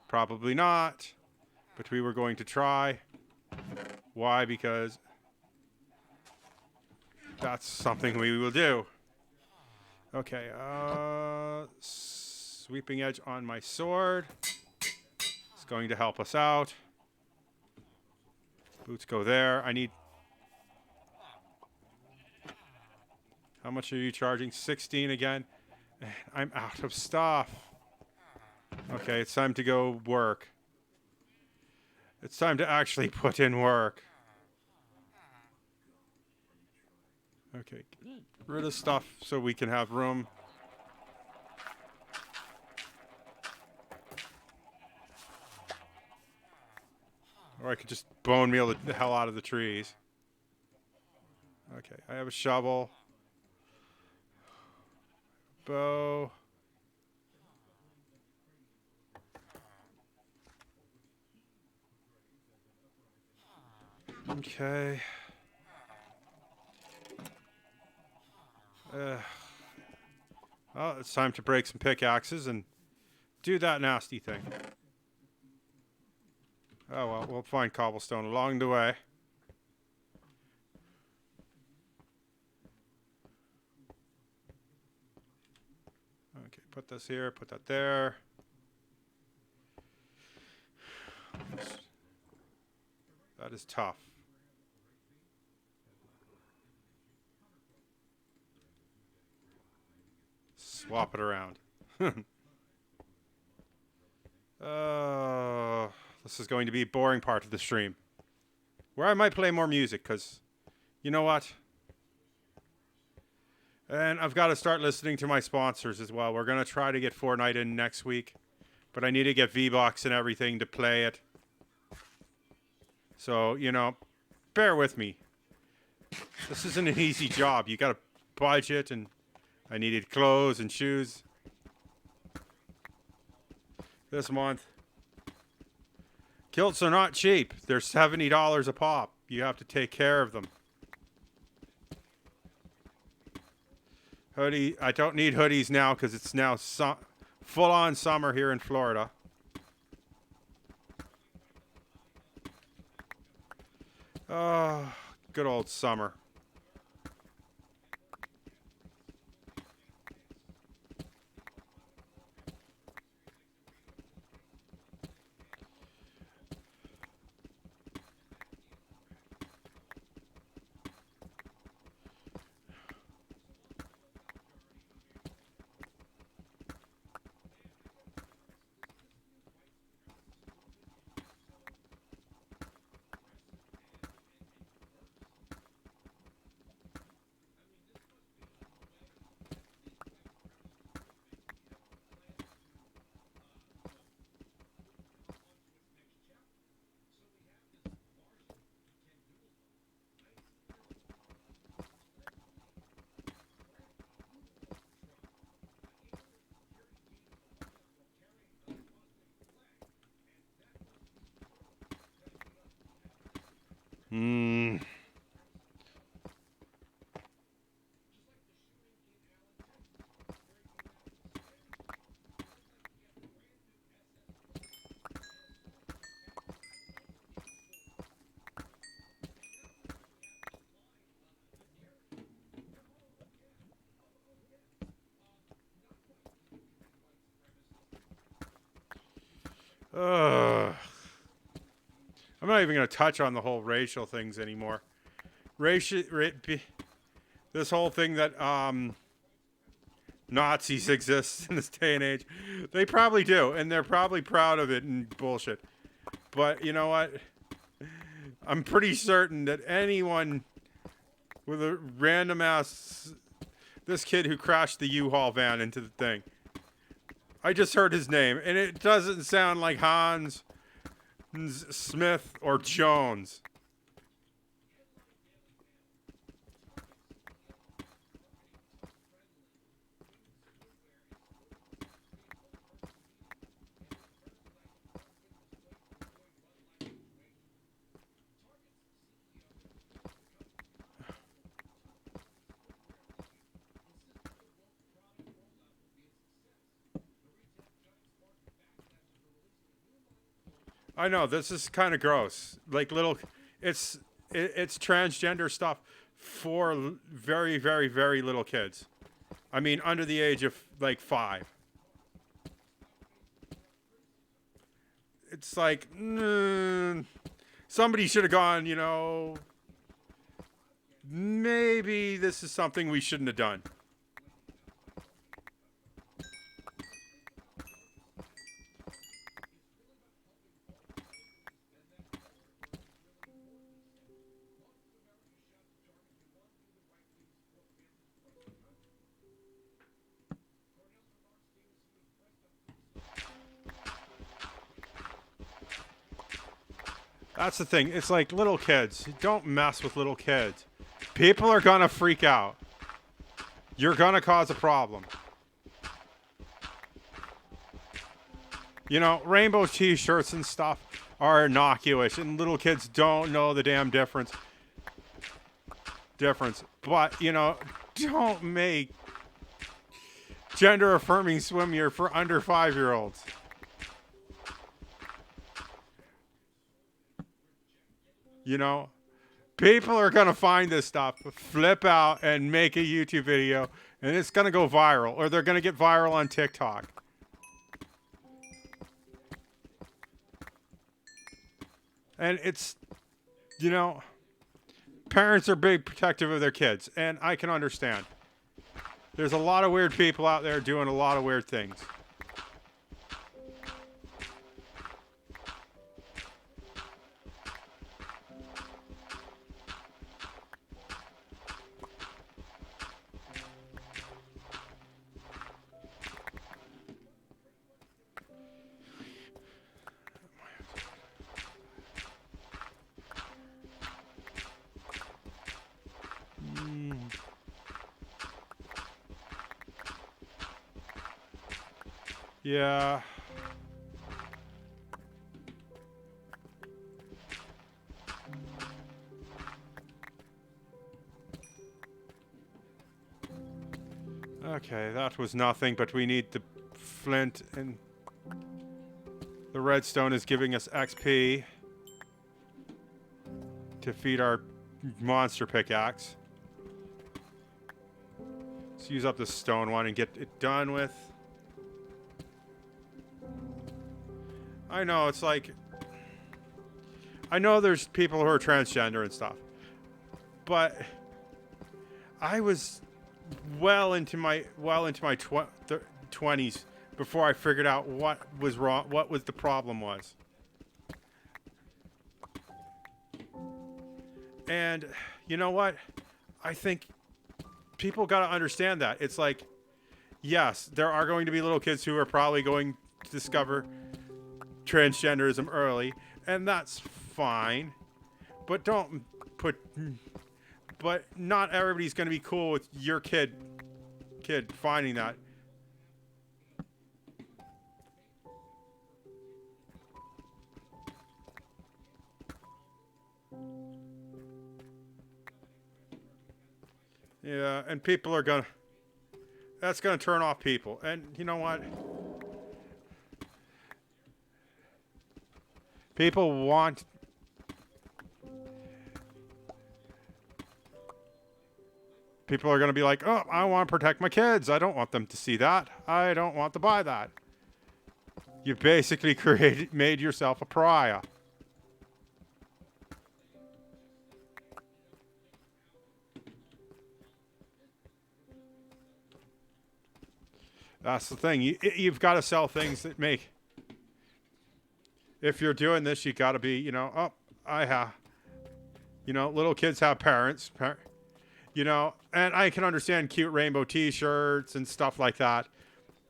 Probably not. But we were going to try. Why? Because that's something we will do. Okay. Sweeping Edge on my sword. It's going to help us out. Boots go there. I need... How much are you charging? 16 again. I'm out of stuff. Okay, it's time to go work. It's time to actually put in work. Okay, get rid of stuff so we can have room. Or I could just bone meal the hell out of the trees. Okay, I have a shovel. Bow. Okay. Well, it's time to break some pickaxes and do that nasty thing. Oh well, we'll find cobblestone along the way. Okay, put this here, put that there. That is tough. Swap it around. This is going to be a boring part of the stream. Where I might play more music, because you know what? And I've got to start listening to my sponsors as well. We're going to try to get Fortnite in next week, but I need to get V-Bucks and everything to play it. So, you know, bear with me. This isn't an easy job. You got to budget, and I needed clothes and shoes this month. Kilts are not cheap. They're $70 a pop. You have to take care of them. Hoodie. I don't need hoodies now because it's now full-on summer here in Florida. Oh, good old summer. Ugh. I'm not even going to touch on the whole racial things anymore. This whole thing that Nazis exist in this day and age, they probably do, and they're probably proud of it and bullshit. But you know what? I'm pretty certain that anyone with a random ass, this kid who crashed the U-Haul van into the thing, I just heard his name, and it doesn't sound like Hans Smith or Jones. I know this is kind of gross. Like it's transgender stuff for very, very, very little kids. I mean, under the age of like 5. It's like somebody should have gone. Maybe this is something we shouldn't have done. That's the thing. It's like little kids. Don't mess with little kids. People are gonna freak out. You're gonna cause a problem. Rainbow t-shirts and stuff are innocuous, and little kids don't know the damn difference. But, don't make gender-affirming swimwear for under 5-year-olds. People are going to find this stuff, flip out, and make a YouTube video, and it's going to go viral, or they're going to get viral on TikTok. And it's, parents are big protective of their kids, and I can understand. There's a lot of weird people out there doing a lot of weird things. Yeah. Okay, that was nothing, but we need the flint, and the redstone is giving us XP to feed our monster pickaxe. Let's use up the stone one and get it done with. I know, it's like, I know there's people who are transgender and stuff, but I was well into my 20s before I figured out what was wrong, what was the problem was. And you know what? I think people got to understand that. It's like, yes, there are going to be little kids who are probably going to discover transgenderism early, and that's fine. But not everybody's going to be cool with your kid finding that. Yeah, and people are that's gonna turn off people. And you know what? People are going to be like, oh, I want to protect my kids. I don't want them to see that. I don't want to buy that. You basically made yourself a pariah. That's the thing. You've got to sell things that make. If you're doing this, you got to be, little kids have parents, and I can understand cute rainbow T-shirts and stuff like that.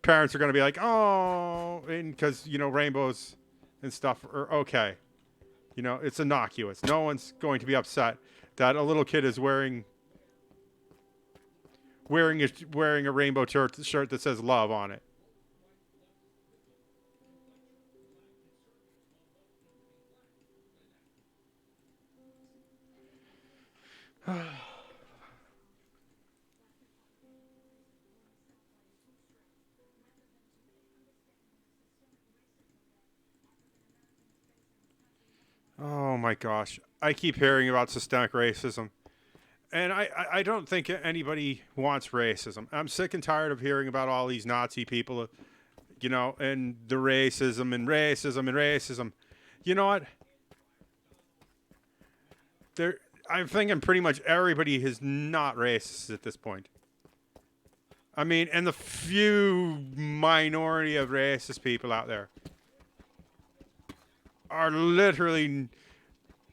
Parents are going to be like, oh, because, rainbows and stuff are okay. It's innocuous. No one's going to be upset that a little kid is wearing a rainbow shirt that says love on it. Oh my gosh. I keep hearing about systemic racism. And I don't think anybody wants racism. I'm sick and tired of hearing about all these Nazi people, and the racism and racism and racism. You know what? I'm thinking pretty much everybody is not racist at this point. I mean, and the few minority of racist people out there are literally,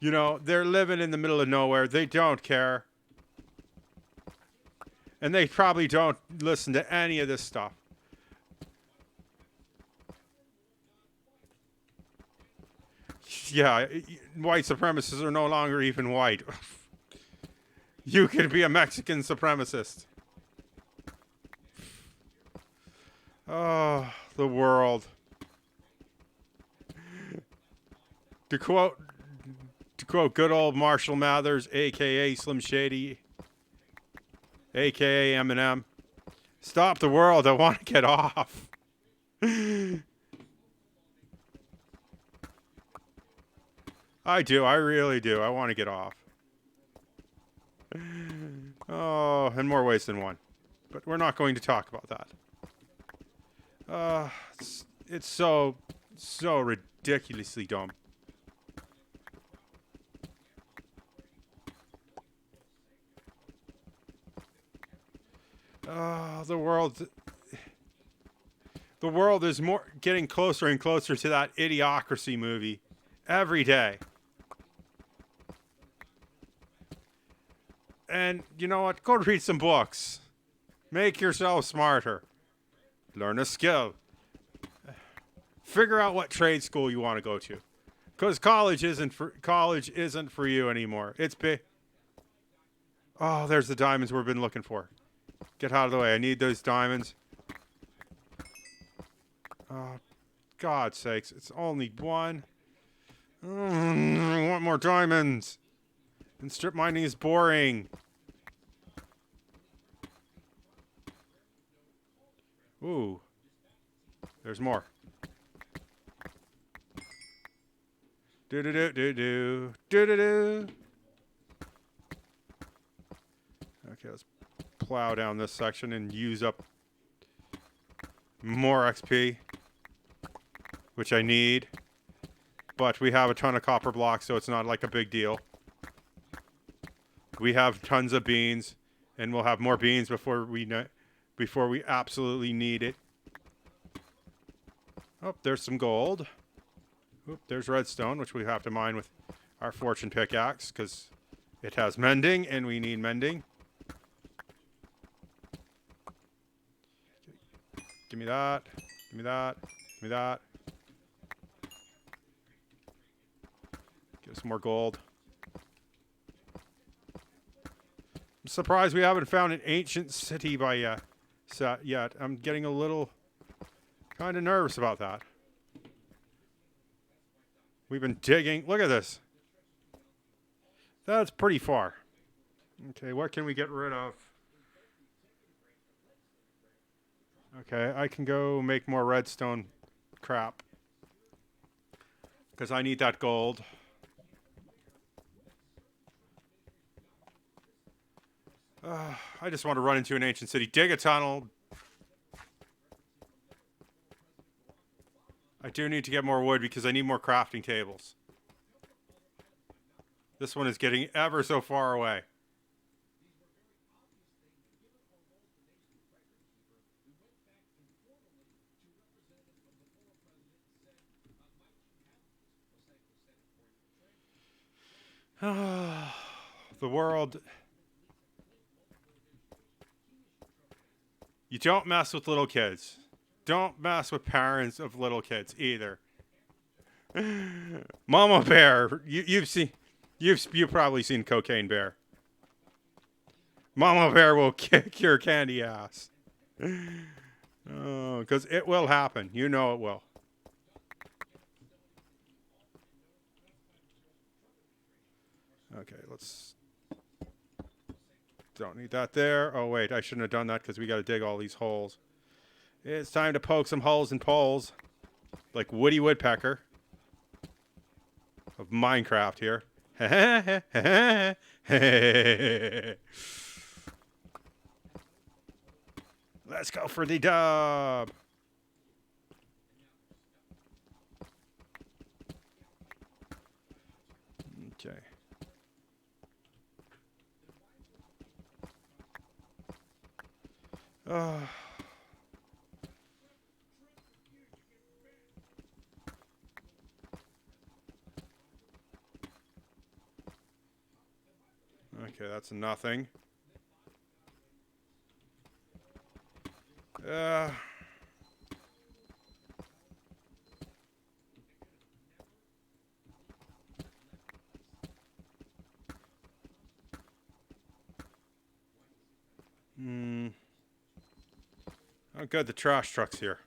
they're living in the middle of nowhere. They don't care. And they probably don't listen to any of this stuff. Yeah, white supremacists are no longer even white. You could be a Mexican supremacist. Oh, the world. To quote good old Marshall Mathers, a.k.a. Slim Shady, a.k.a. Eminem, stop the world, I want to get off. I do, I really do. I want to get off. Oh, in more ways than one. But we're not going to talk about that. It's so ridiculously dumb. The world is getting closer and closer to that Idiocracy movie every day. And you know what? Go read some books. Make yourself smarter. Learn a skill. Figure out what trade school you want to go to. Because college isn't for you anymore. It's big. Oh, there's the diamonds we've been looking for. Get out of the way. I need those diamonds. Oh, God's sakes. It's only one. I want more diamonds. And strip mining is boring. Ooh. There's more. Do-do-do-do-do. Do-do-do. Okay, let's plow down this section and use up more XP, which I need. But we have a ton of copper blocks, so it's not like a big deal. We have tons of beans, and we'll have more beans before we absolutely need it. Oh, there's some gold. Oop, there's redstone, which we have to mine with our fortune pickaxe, because it has mending, and we need mending. Give me that. Give me that. Give me that. Give us more gold. I'm surprised we haven't found an ancient city yet. I'm getting a little kind of nervous about that. We've been digging. Look at this. That's pretty far. Okay, what can we get rid of? Okay, I can go make more redstone crap. Because I need that gold. I just want to run into an ancient city. Dig a tunnel. I do need to get more wood because I need more crafting tables. This one is getting ever so far away. The world. You don't mess with little kids. Don't mess with parents of little kids either. Mama Bear, you've probably seen Cocaine Bear. Mama Bear will kick your candy ass. Oh, because it will happen. You know it will. Okay, let's. Don't need that there. Oh wait, I shouldn't have done that because we got to dig all these holes. It's time to poke some holes and poles, like Woody Woodpecker of Minecraft here. Let's go for the dub. Okay. Okay, that's nothing. Oh, good. The trash truck's here.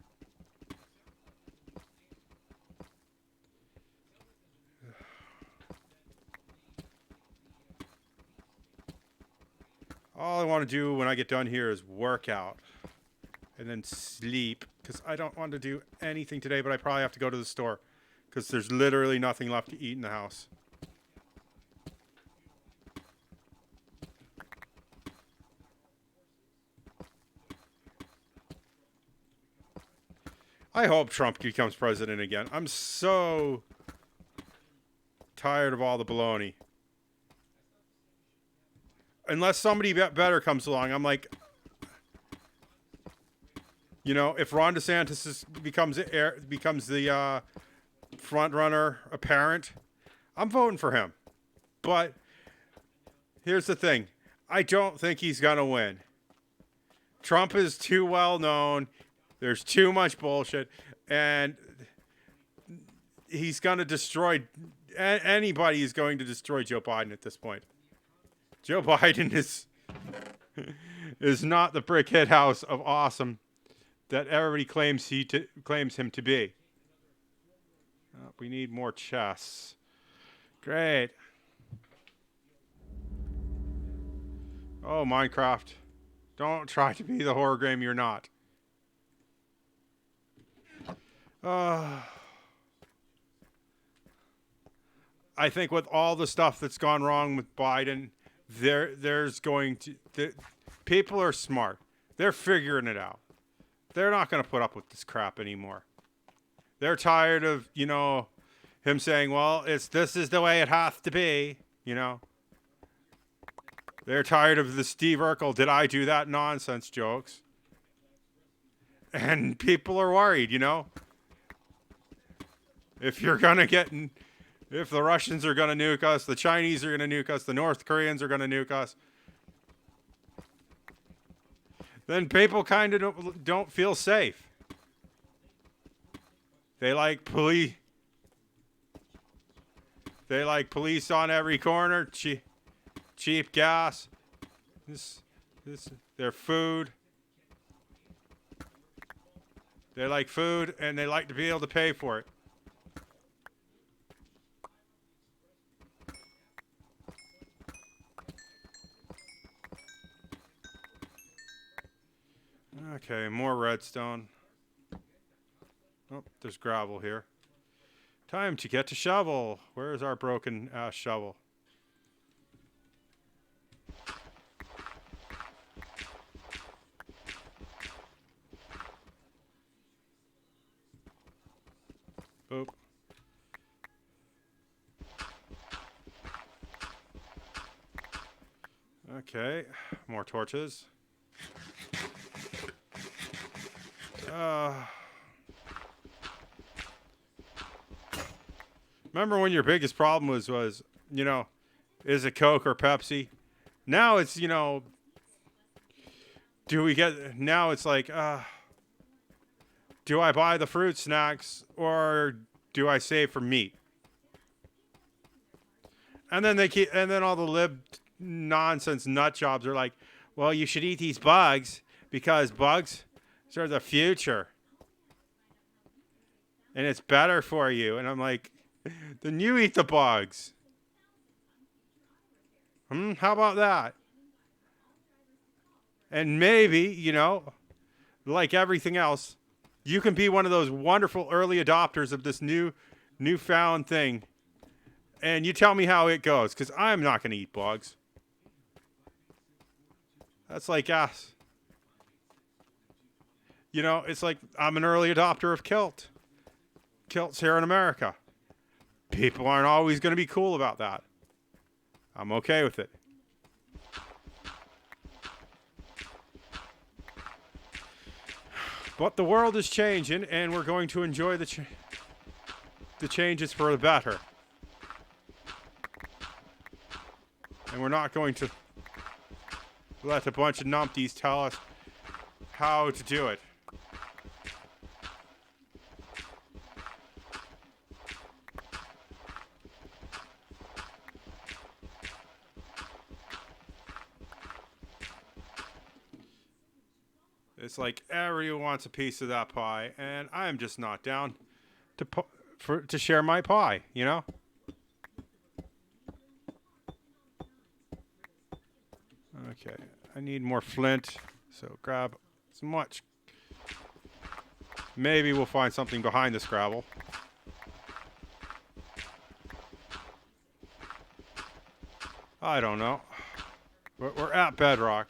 All I want to do when I get done here is work out and then sleep because I don't want to do anything today, but I probably have to go to the store because there's literally nothing left to eat in the house. I hope Trump becomes president again. I'm so tired of all the baloney. Unless somebody better comes along, I'm like, you know, if Ron DeSantis becomes the front runner apparent, I'm voting for him. But here's the thing. I don't think he's going to win. Trump is too well known. There's too much bullshit. And he's going to destroy... Anybody is going to destroy Joe Biden at this point. Joe Biden is not the brickhead house of awesome that everybody claims him to be. We need more chests. Great. Oh, Minecraft. Don't try to be the horror game you're not. I think with all the stuff that's gone wrong with Biden, there's going to... people are smart. They're figuring it out. They're not going to put up with this crap anymore. They're tired of, you know, him saying, well, this is the way it has to be, you know. They're tired of the Steve Urkel, did I do that nonsense jokes. And people are worried, you know. If the Russians are going to nuke us, the Chinese are going to nuke us, the North Koreans are going to nuke us, then people kind of don't feel safe. They like police. They like police on every corner. Cheap gas. Their food. They like food, and they like to be able to pay for it. Okay, more redstone. Oh, there's gravel here. Time to get to shovel. Where is our broken ass shovel? Boop. Okay, more torches. Remember when your biggest problem was you know, is it Coke or Pepsi? Now it's, you know, now it's like, do I buy the fruit snacks or do I save for meat? And then and then all the lib nonsense nut jobs are like, well, you should eat these bugs because bugs are the future. And it's better for you. And I'm like, then you eat the bugs. How about that? And maybe, you know, like everything else, you can be one of those wonderful early adopters of this newfound thing. And you tell me how it goes, because I'm not going to eat bugs. That's like us. You know, it's like I'm an early adopter of kilt. Kilts here in America. People aren't always going to be cool about that. I'm okay with it. But the world is changing, and we're going to enjoy the changes for the better. And we're not going to let a bunch of numpties tell us how to do it. It's like everyone wants a piece of that pie, and I'm just not down to share my pie, you know? Okay, I need more flint, so grab as much. Maybe we'll find something behind this gravel. I don't know. We're at bedrock.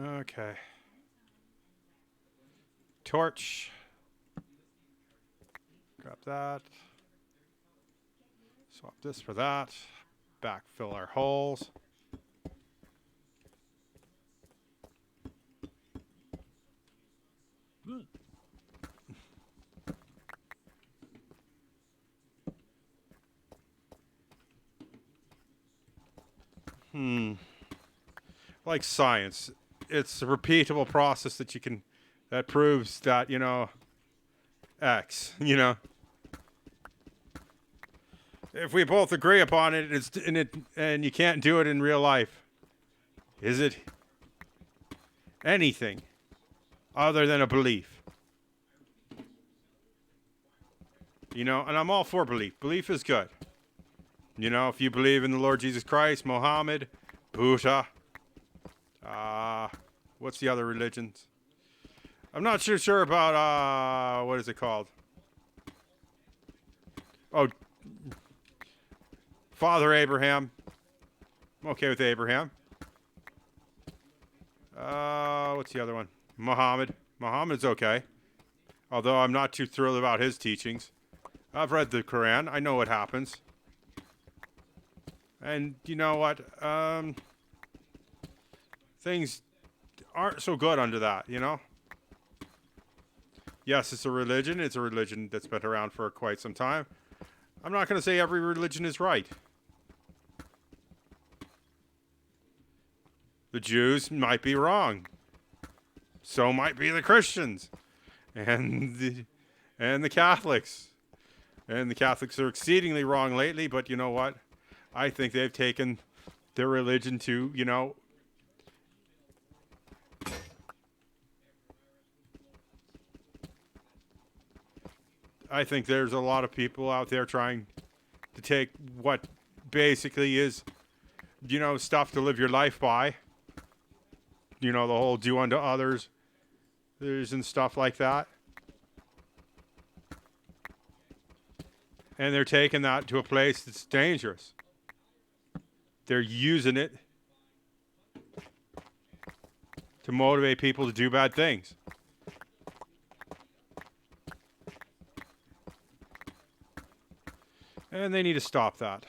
Okay. Torch. Grab that. Swap this for that. Backfill our holes. Like science, it's a repeatable process that proves that, you know, X, you know. If we both agree upon it, and you can't do it in real life, is it anything other than a belief? You know, and I'm all for belief. Belief is good. You know, if you believe in the Lord Jesus Christ, Muhammad, Buddha, what's the other religions? I'm not sure about, what is it called? Oh, Father Abraham. I'm okay with Abraham. What's the other one? Muhammad. Muhammad's okay. Although I'm not too thrilled about his teachings. I've read the Quran. I know what happens. And you know what? Things aren't so good under that, you know? Yes, it's a religion. It's a religion that's been around for quite some time. I'm not going to say every religion is right. The Jews might be wrong. So might be the Christians. And the Catholics. And the Catholics are exceedingly wrong lately, but you know what? I think they've taken their religion to, you know, I think there's a lot of people out there trying to take what basically is, you know, stuff to live your life by. You know, the whole do unto others and stuff like that. And they're taking that to a place that's dangerous. They're using it to motivate people to do bad things. And they need to stop that.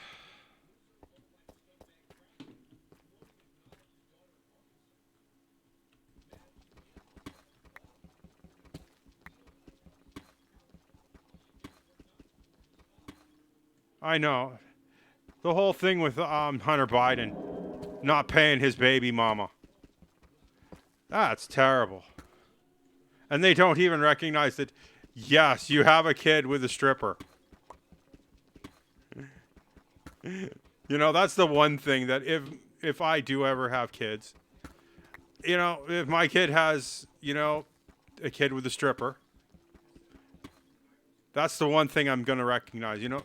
I know. The whole thing with Hunter Biden not paying his baby mama. That's terrible. And they don't even recognize that, yes, you have a kid with a stripper. You know, that's the one thing that if I do ever have kids, you know, if my kid has, you know, a kid with a stripper, that's the one thing I'm going to recognize. You know,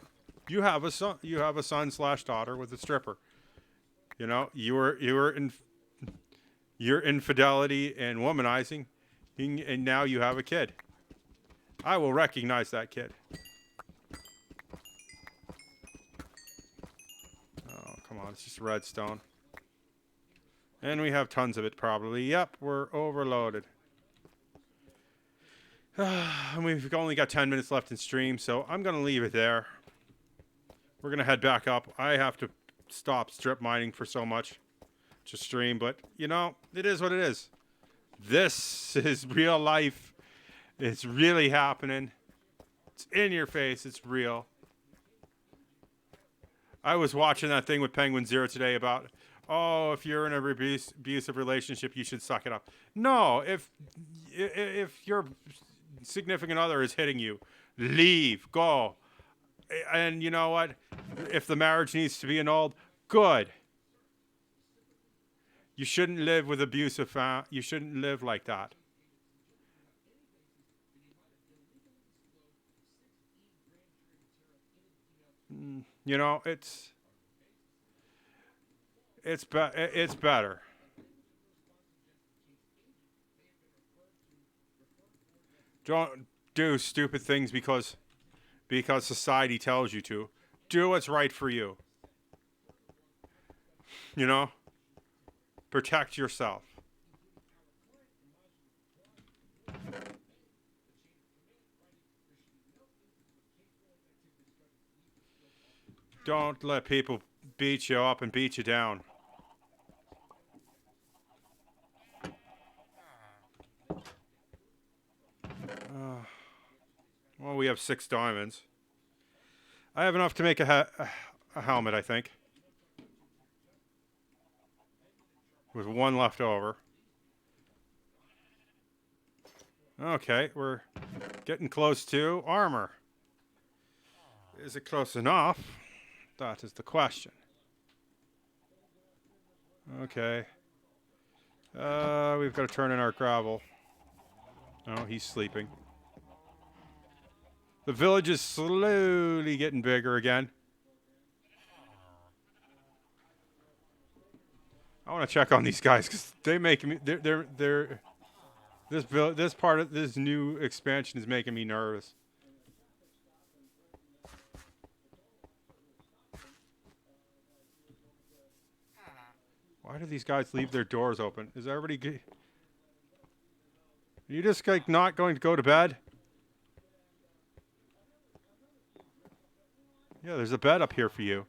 you have a son / daughter with a stripper. You know, your infidelity and womanizing, and now you have a kid. I will recognize that kid. Oh, come on, it's just redstone. And we have tons of it probably. Yep, we're overloaded. And we've only got 10 minutes left in stream, so I'm going to leave it there. We're going to head back up. I have to stop strip mining for so much to stream, but, you know, it is what it is. This is real life. It's really happening. It's in your face. It's real. I was watching that thing with Penguin Zero today about, oh, if you're in a abusive relationship, you should suck it up. No, if your significant other is hitting you, leave, go. And you know what? If the marriage needs to be annulled, good. You shouldn't live with abusive you shouldn't live like that. You know, it's better. Don't do stupid things because society tells you to. Do what's right for you. You know? Protect yourself. Don't let people beat you up and beat you down. Well, we have 6 diamonds. I have enough to make a helmet, I think. With 1 left over. Okay, we're getting close to armor. Is it close enough? That is the question. Okay. We've got to turn in our gravel. Oh, he's sleeping. The village is slowly getting bigger again. I want to check on these guys because they make me. They're. This part of this new expansion is making me nervous. Why do these guys leave their doors open? Is everybody? Are you just like not going to go to bed? Yeah, there's a bed up here for you.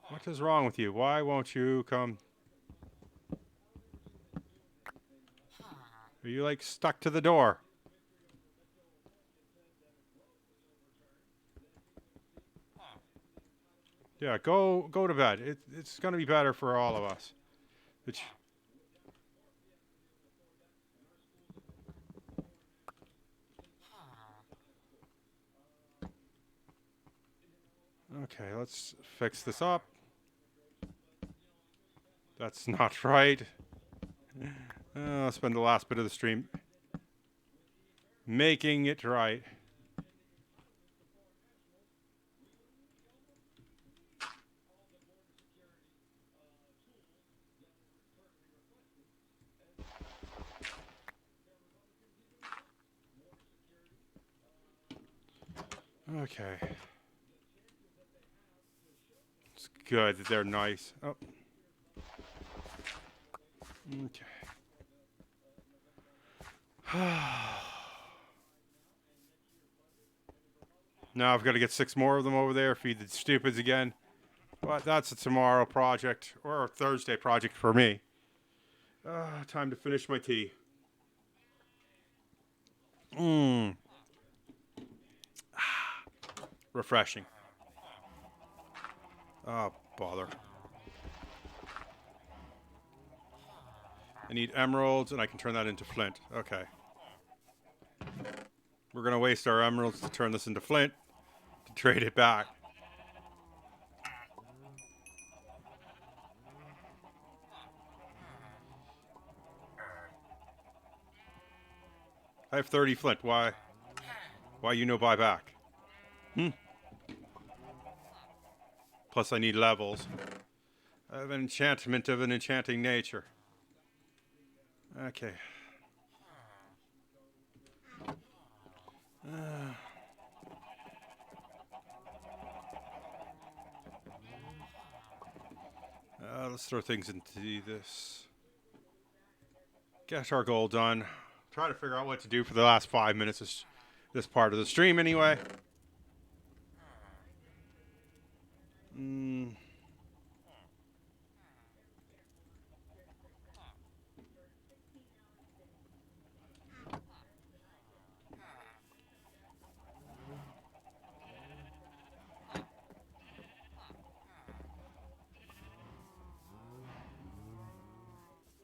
What is wrong with you? Why won't you come? Are you like stuck to the door? Yeah, go to bed. It's going to be better for all of us. Okay, let's fix this up. That's not right. I'll spend the last bit of the stream making it right. Okay. It's good that they're nice. Oh. Okay. Now I've got to get 6 more of them over there, feed the stupids again. But that's a tomorrow project, or a Thursday project for me. Time to finish my tea. Mmm. Refreshing. Oh, bother. I need emeralds, and I can turn that into flint. Okay. We're going to waste our emeralds to turn this into flint, to trade it back. I have 30 flint. Why you no buy back? Plus I need levels. I have an enchantment of an enchanting nature. Okay. Let's throw things into this. Get our goal done. Try to figure out what to do for the last 5 minutes of this part of the stream anyway.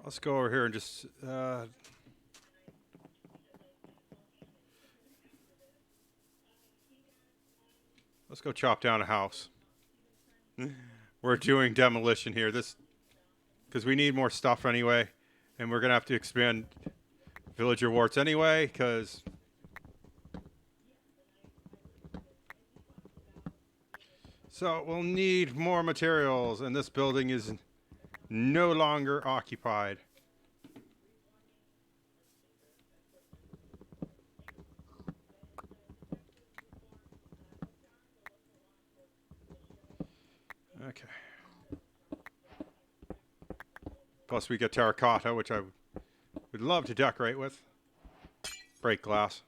Let's go over here and just let's go chop down a house. We're doing demolition here. This because we need more stuff anyway, and we're gonna have to expand villager warts anyway. Because so we'll need more materials, and this building is no longer occupied. Okay. Plus we get terracotta, which I would love to decorate with. Break glass.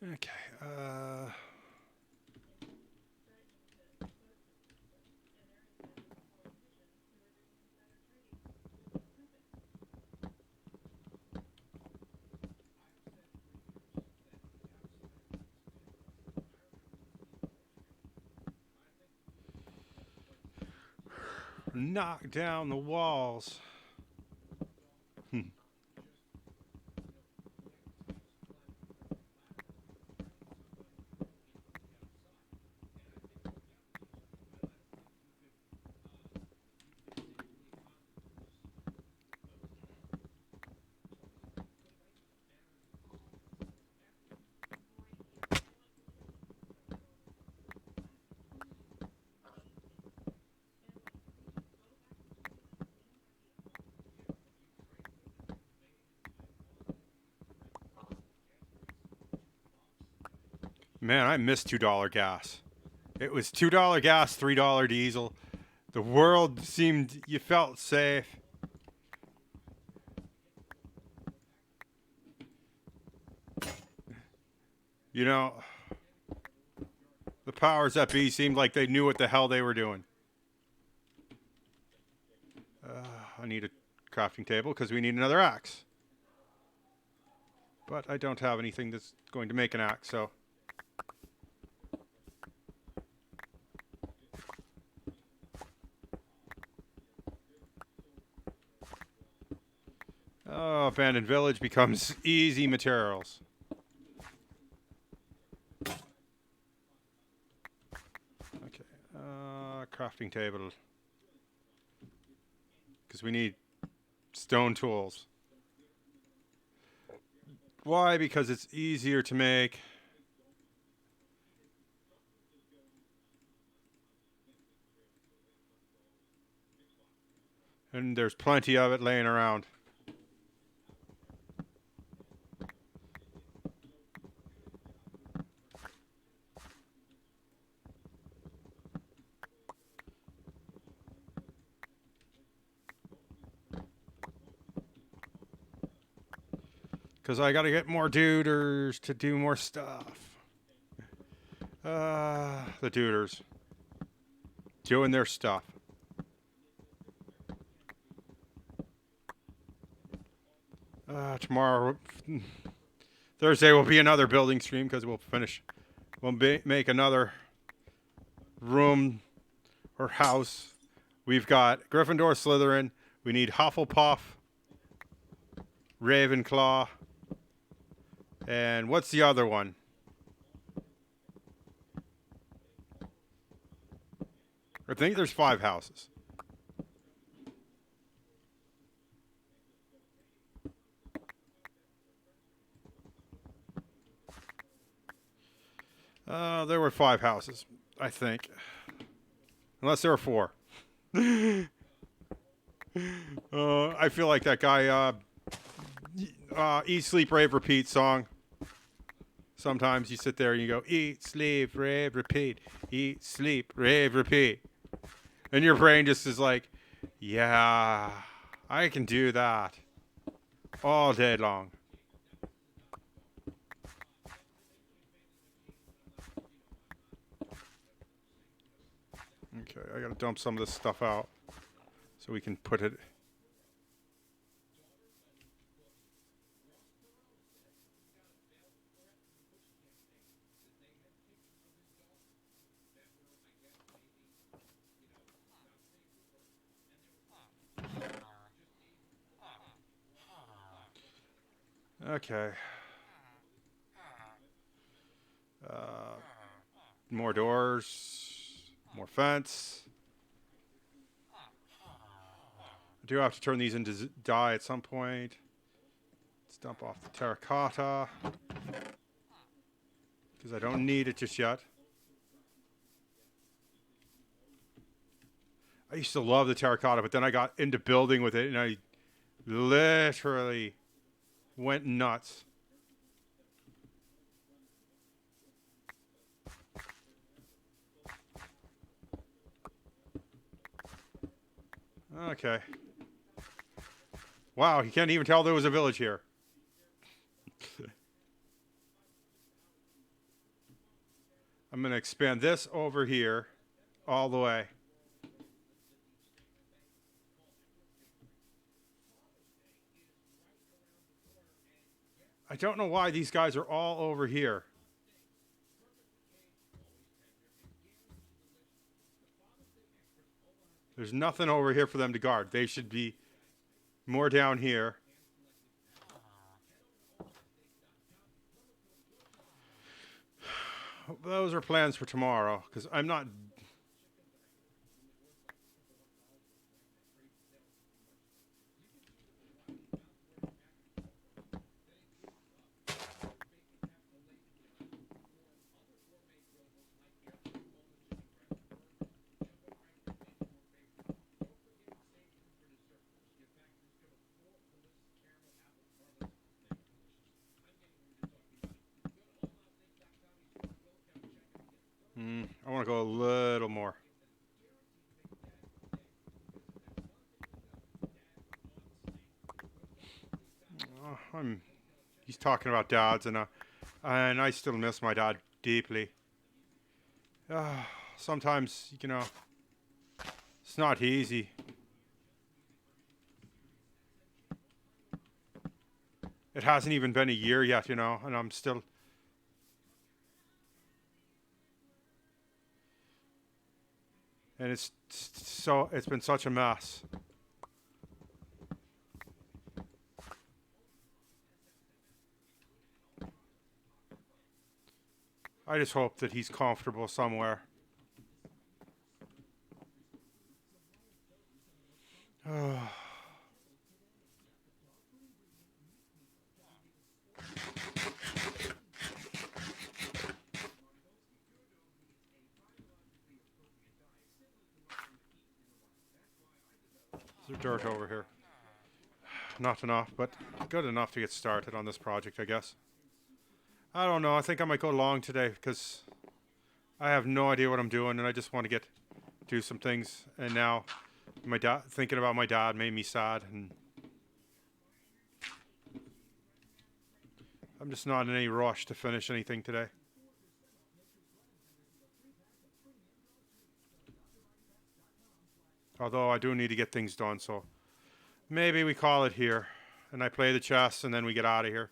Okay. Knock down the walls. Man, I miss $2 gas. It was $2 gas, $3 diesel. The world seemed, you felt safe. You know, the powers that be seemed like they knew what the hell they were doing. I need a crafting table because we need another axe. But I don't have anything that's going to make an axe, so. Oh, abandoned village becomes easy materials. Okay. Crafting table. Because we need stone tools. Why? Because it's easier to make. And there's plenty of it laying around. Because I got to get more duders to do more stuff. The duders. Doing their stuff. Tomorrow, Thursday will be another building stream because we'll finish. We'll make another room or house. We've got Gryffindor, Slytherin. We need Hufflepuff, Ravenclaw, and what's the other one? I think there's 5 houses. There were 5 houses, I think. Unless there were 4. I feel like that guy, Eat, Sleep, Rave, Repeat song. Sometimes you sit there and you go, eat, sleep, rave, repeat. Eat, sleep, rave, repeat. And your brain just is like, yeah, I can do that all day long. Okay, I gotta dump some of this stuff out so we can put it. Okay. More doors, more fence. I do have to turn these into dye at some point. Let's dump off the terracotta because I don't need it just yet. I used to love the terracotta, but then I got into building with it and I literally went nuts. Okay. Wow, you can't even tell there was a village here. I'm going to expand this over here all the way. I don't know why these guys are all over here. There's nothing over here for them to guard. They should be more down here. Those are plans for tomorrow, because I'm not... I want to go a little more. He's talking about dads, and I still miss my dad deeply. Sometimes, you know, it's not easy. It hasn't even been a year yet, you know, and I'm still... And it's been such a mess. I just hope that he's comfortable somewhere. Oh. There's dirt over here. Not enough, but good enough to get started on this project, I guess. I don't know. I think I might go long today because I have no idea what I'm doing, and I just want to do some things. And now, my dad, thinking about my dad made me sad, and I'm just not in any rush to finish anything today. Although I do need to get things done, so maybe we call it here, and I play the chess, and then we get out of here.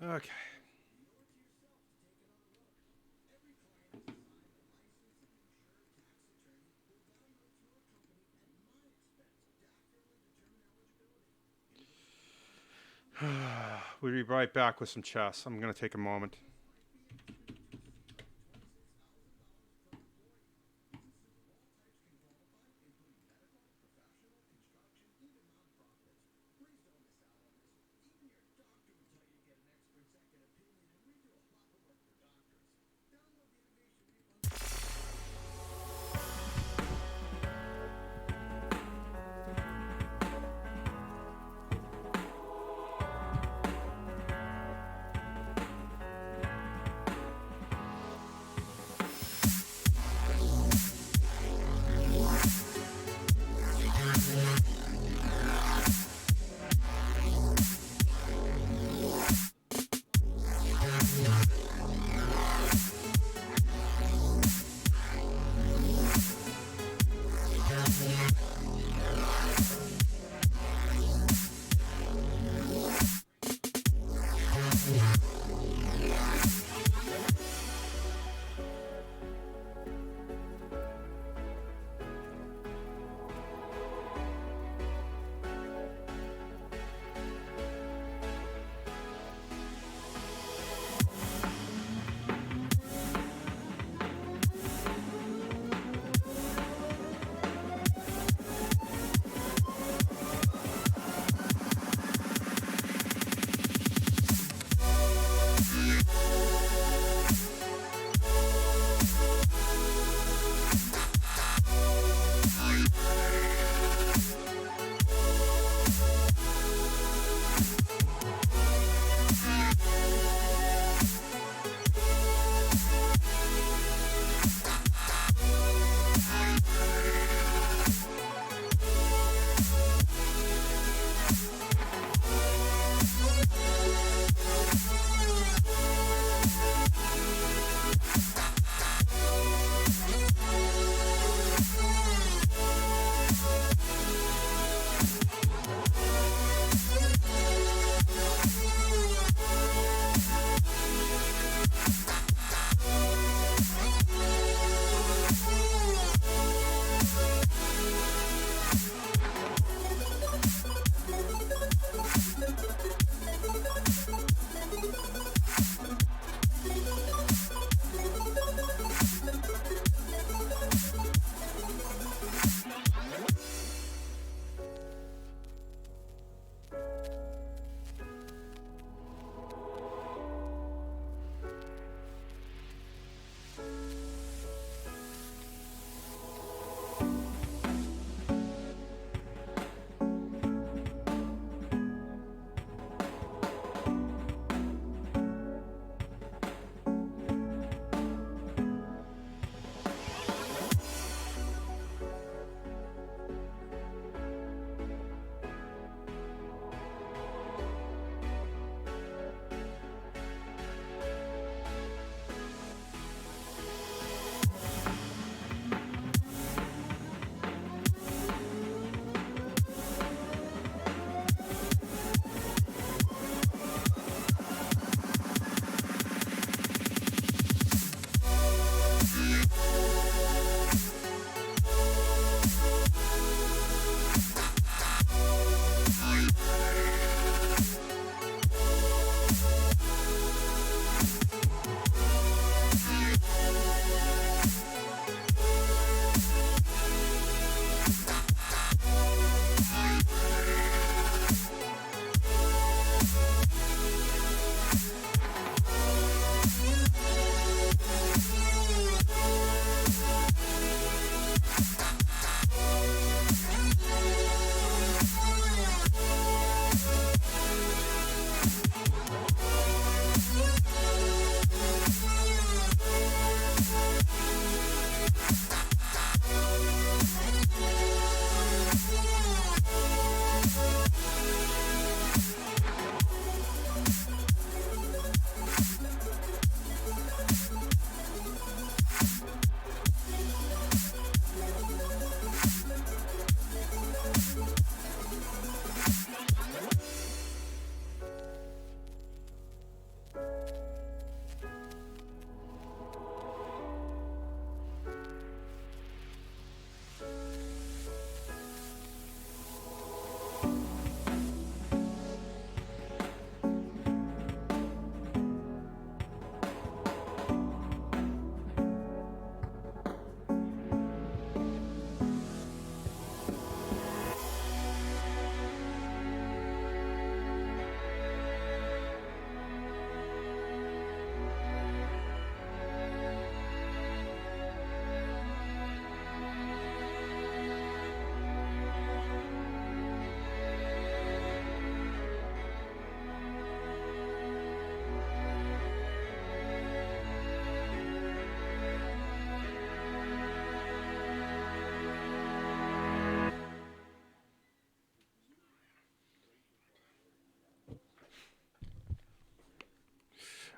Okay. We'll be right back with some chess. I'm going to take a moment.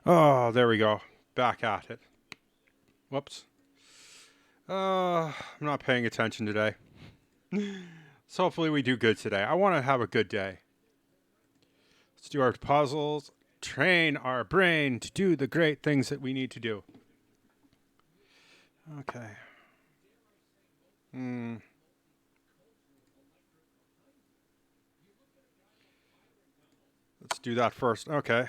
Oh, there we go. Back at it. Whoops. I'm not paying attention today. So hopefully we do good today. I want to have a good day. Let's do our puzzles. Train our brain to do the great things that we need to do. Okay. Let's do that first. Okay.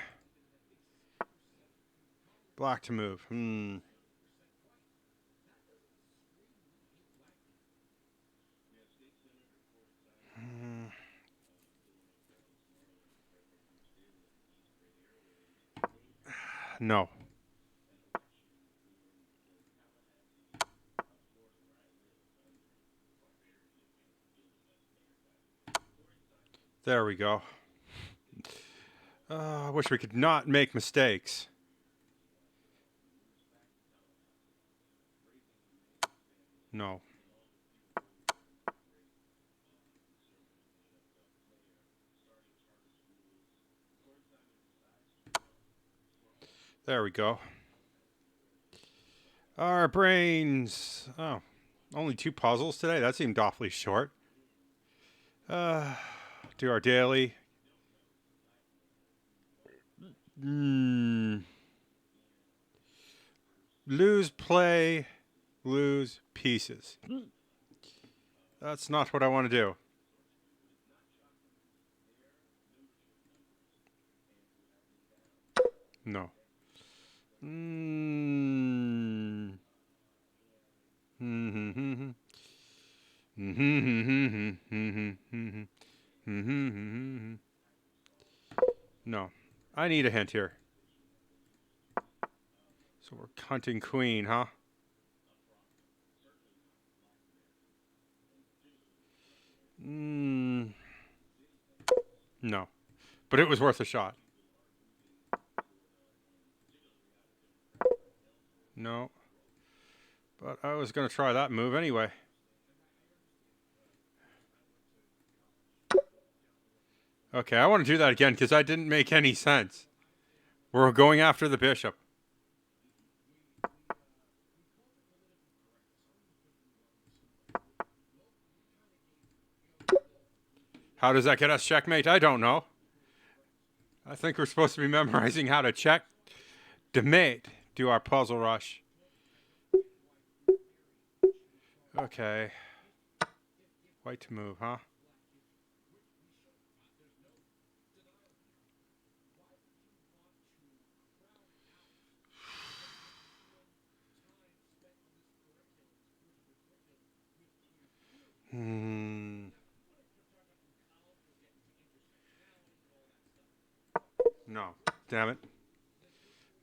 Black to move. No. There we go. I wish we could not make mistakes. No. There we go. Our brains. Oh, only 2 puzzles today? That seemed awfully short. Do our daily. Lose, play, lose, pieces. That's not what I want to do. No. No. I need a hint here. So we're hunting queen, huh? No. But it was worth a shot. No. But I was going to try that move anyway. Okay, I want to do that again because that didn't make any sense. We're going after the bishop. How does that get us checkmate? I don't know. I think we're supposed to be memorizing how to check to mate. Do our puzzle rush. Okay. White to move, huh? No. Damn it.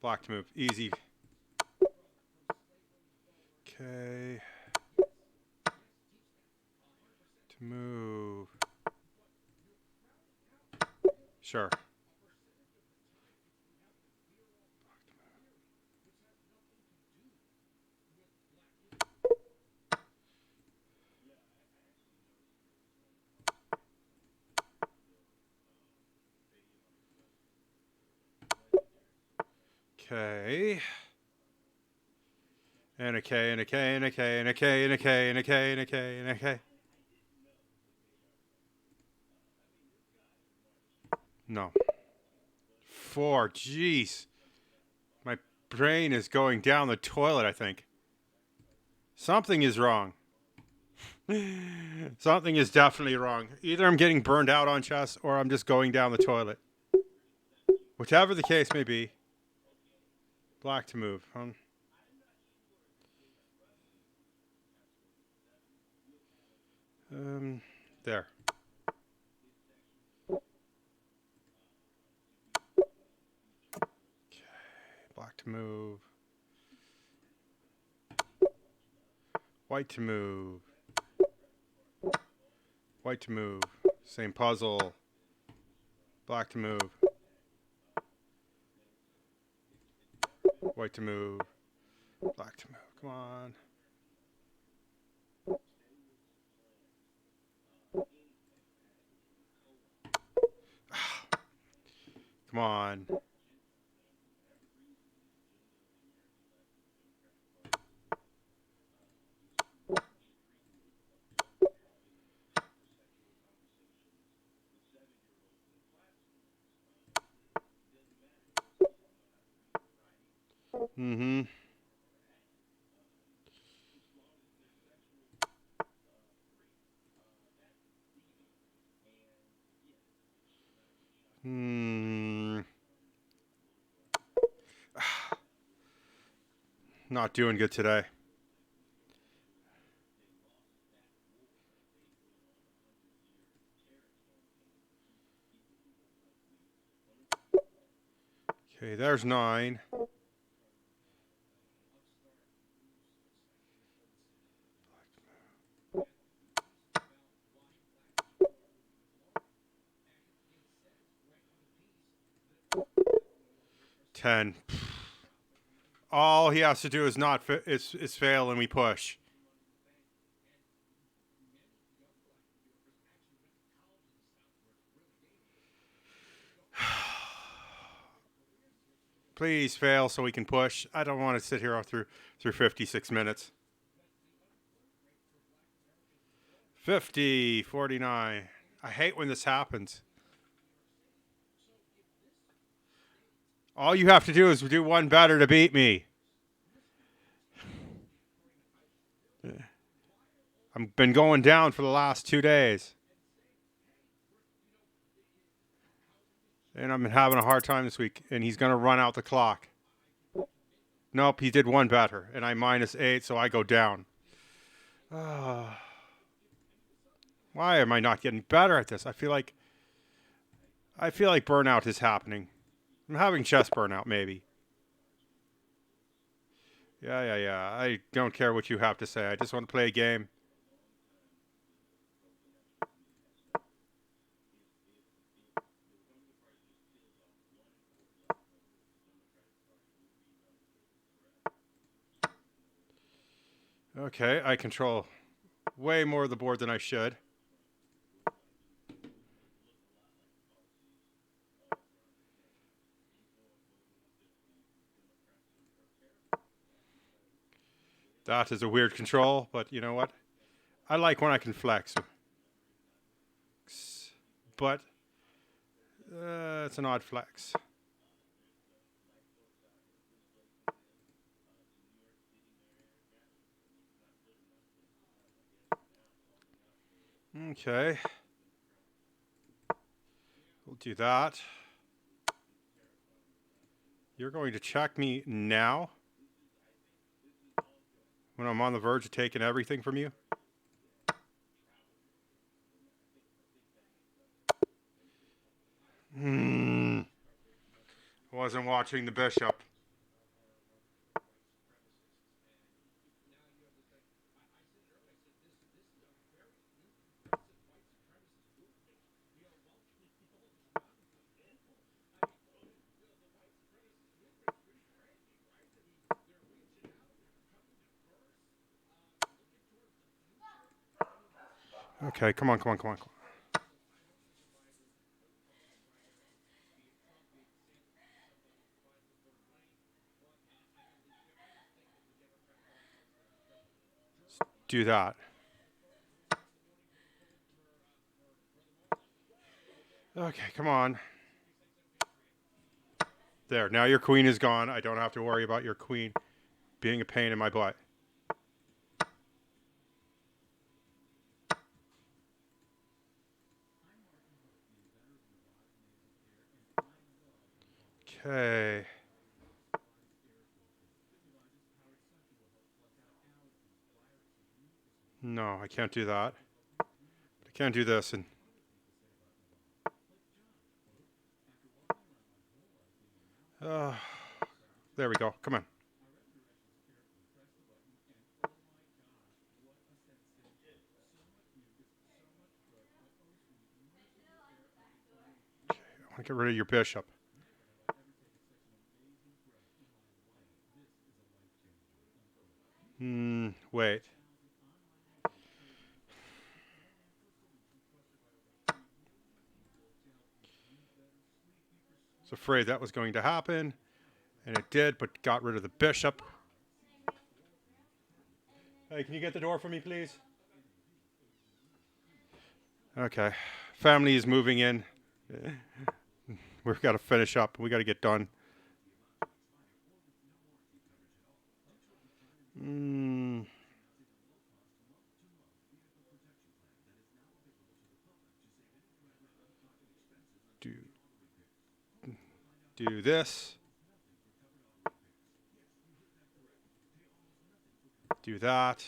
Black to move. Easy. Okay. To move. Sure. Okay. And a K, and a K, and a K, and a K, and a K, and a K, and a K, and a K. No. 4. Jeez. My brain is going down the toilet, I think. Something is wrong. Something is definitely wrong. Either I'm getting burned out on chess or I'm just going down the toilet. Whichever the case may be. Black to move. There. Okay. Black to move. White to move. White to move. Same puzzle. Black to move. White to move. Black to move. Come on. Come on. Mm-hmm. Hmm. Not doing good today. Okay, there's 9. 10. All he has to do is not is fail, and we push. Please fail so we can push. I don't want to sit here all through 56 minutes. 50, 49. I hate when this happens. All you have to do is do one better to beat me. I've been going down for the last 2 days. And I'm having a hard time this week. And he's going to run out the clock. Nope, he did one better. And I -8, so I go down. Why am I not getting better at this? I feel like burnout is happening. I'm having chest burnout, maybe. Yeah. I don't care what you have to say. I just want to play a game. Okay, I control way more of the board than I should. That is a weird control, but you know what? I like when I can flex. But it's an odd flex. Okay. We'll do that. You're going to check me now when I'm on the verge of taking everything from you? Wasn't watching the bishop. Okay, come on. Do that. Okay, come on. There, now your queen is gone. I don't have to worry about your queen being a pain in my butt. Okay. No, I can't do that. I can't do this. And there we go. Come on. Okay, I want to get rid of your bishop. Wait. I was afraid that was going to happen, and it did, but got rid of the bishop. Hey, can you get the door for me, please? Okay. Family is moving in. We've got to finish up. We got to get done. Mm. Do this. Do that.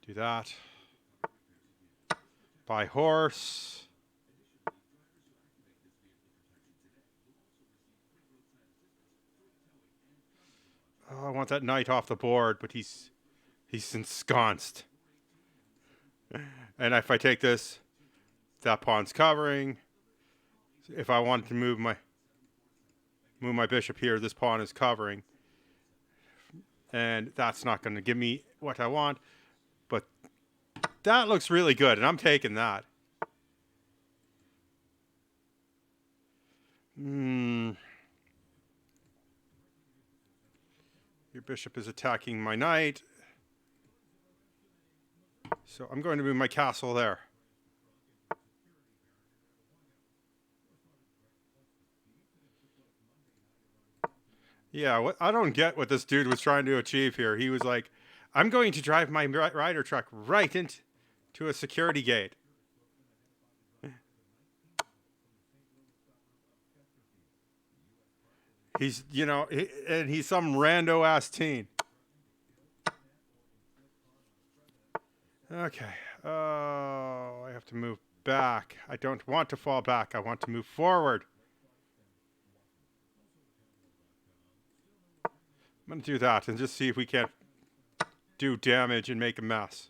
Do that. Buy horse. Oh, I want that knight off the board, but he's ensconced. And if I take this, that pawn's covering. If I wanted to move my bishop here, this pawn is covering. And that's not going to give me what I want. But that looks really good, and I'm taking that. Your bishop is attacking my knight. So I'm going to move my castle there. Yeah, I don't get what this dude was trying to achieve here. He was like, I'm going to drive my rider truck right into a security gate. He's, and he's some rando ass teen. Okay. Oh, I have to move back. I don't want to fall back. I want to move forward. I'm going to do that and just see if we can't do damage and make a mess.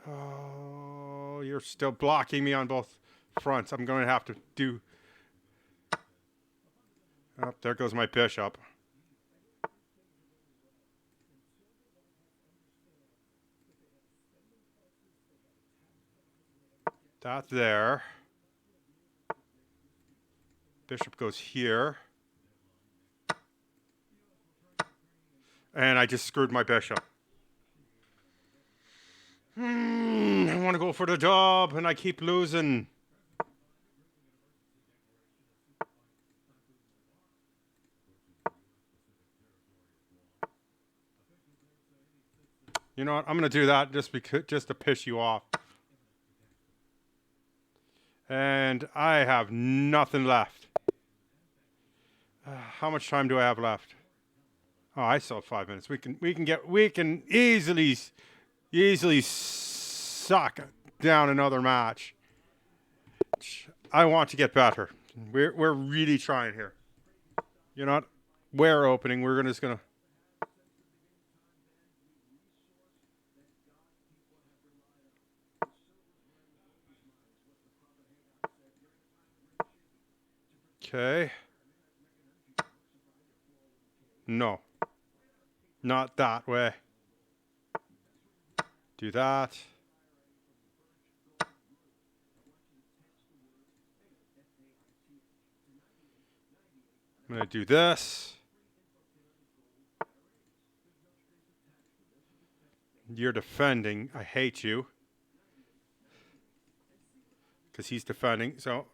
Oh, you're still blocking me on both fronts. I'm going to have to do... Oh, there goes my bishop. That there. Bishop goes here. And I just screwed my bishop. I want to go for the job, and I keep losing. You know what? I'm going to do that just to piss you off. And I have nothing left. How much time do I have left? Oh, I still have 5 minutes. We can easily suck down another match. I want to get better. We're really trying here. You know what? We're opening. We're just gonna. Okay. No. Not that way. Do that. I'm going to do this. You're defending. I hate you. Because he's defending. So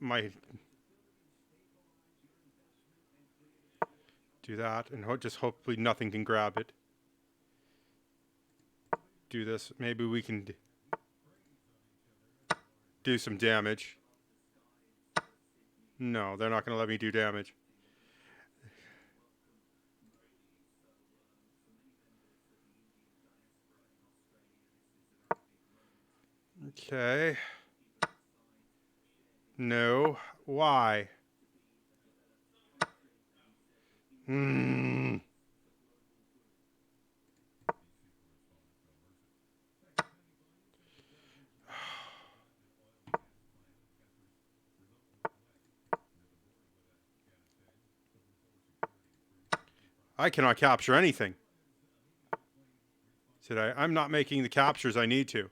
do that. And just hopefully nothing can grab it. Do this. Maybe we can do some damage. No, they're not going to let me do damage. Okay. No. Why? I cannot capture anything. I'm not making the captures I need to.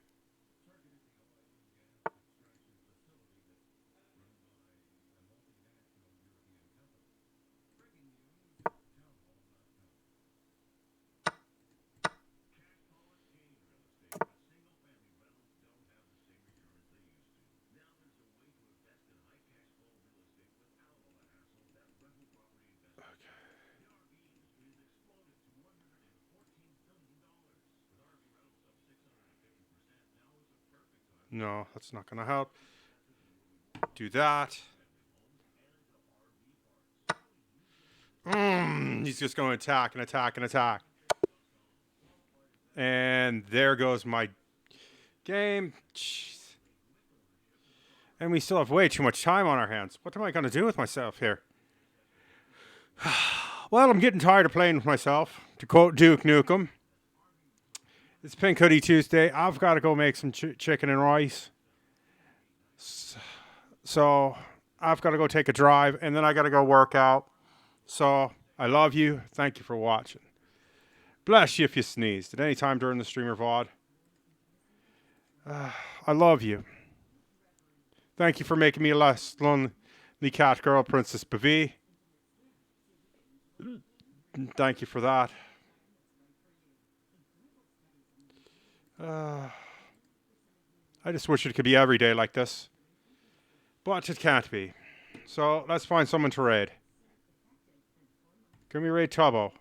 No, that's not going to help. Do that. He's just going to attack and attack and attack. And there goes my game. Jeez. And we still have way too much time on our hands. What am I going to do with myself here? Well, I'm getting tired of playing with myself. To quote Duke Nukem, it's Pink Hoodie Tuesday. I've got to go make some chicken and rice. So I've got to go take a drive, and then I got to go work out. So I love you. Thank you for watching. Bless you if you sneezed at any time during the stream or VOD. I love you. Thank you for making me a less lonely cat girl, Princess Bavi. Thank you for that. I just wish it could be every day like this. But it can't be. So let's find someone to raid. Can we raid Tubbo?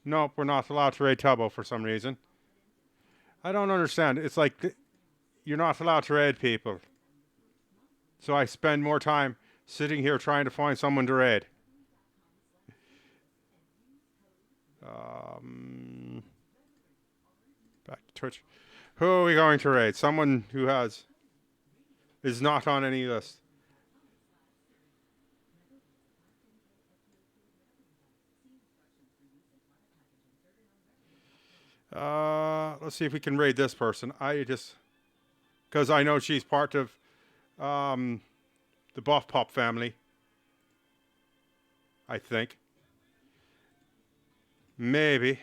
Nope, we're not allowed to raid Tubbo for some reason. I don't understand. It's like you're not allowed to raid people. So I spend more time sitting here trying to find someone to raid. Back to Twitch. Who are we going to raid? Someone who is not on any list. Let's see if we can raid this person. Because I know she's part of the Buff Pop family. I think. Maybe.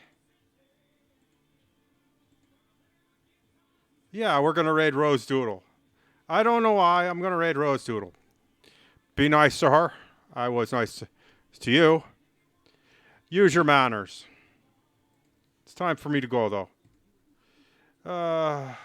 Yeah, we're going to raid Rose Doodle. I don't know why. I'm going to raid Rose Doodle. Be nice to her. I was nice to you. Use your manners. It's time for me to go, though.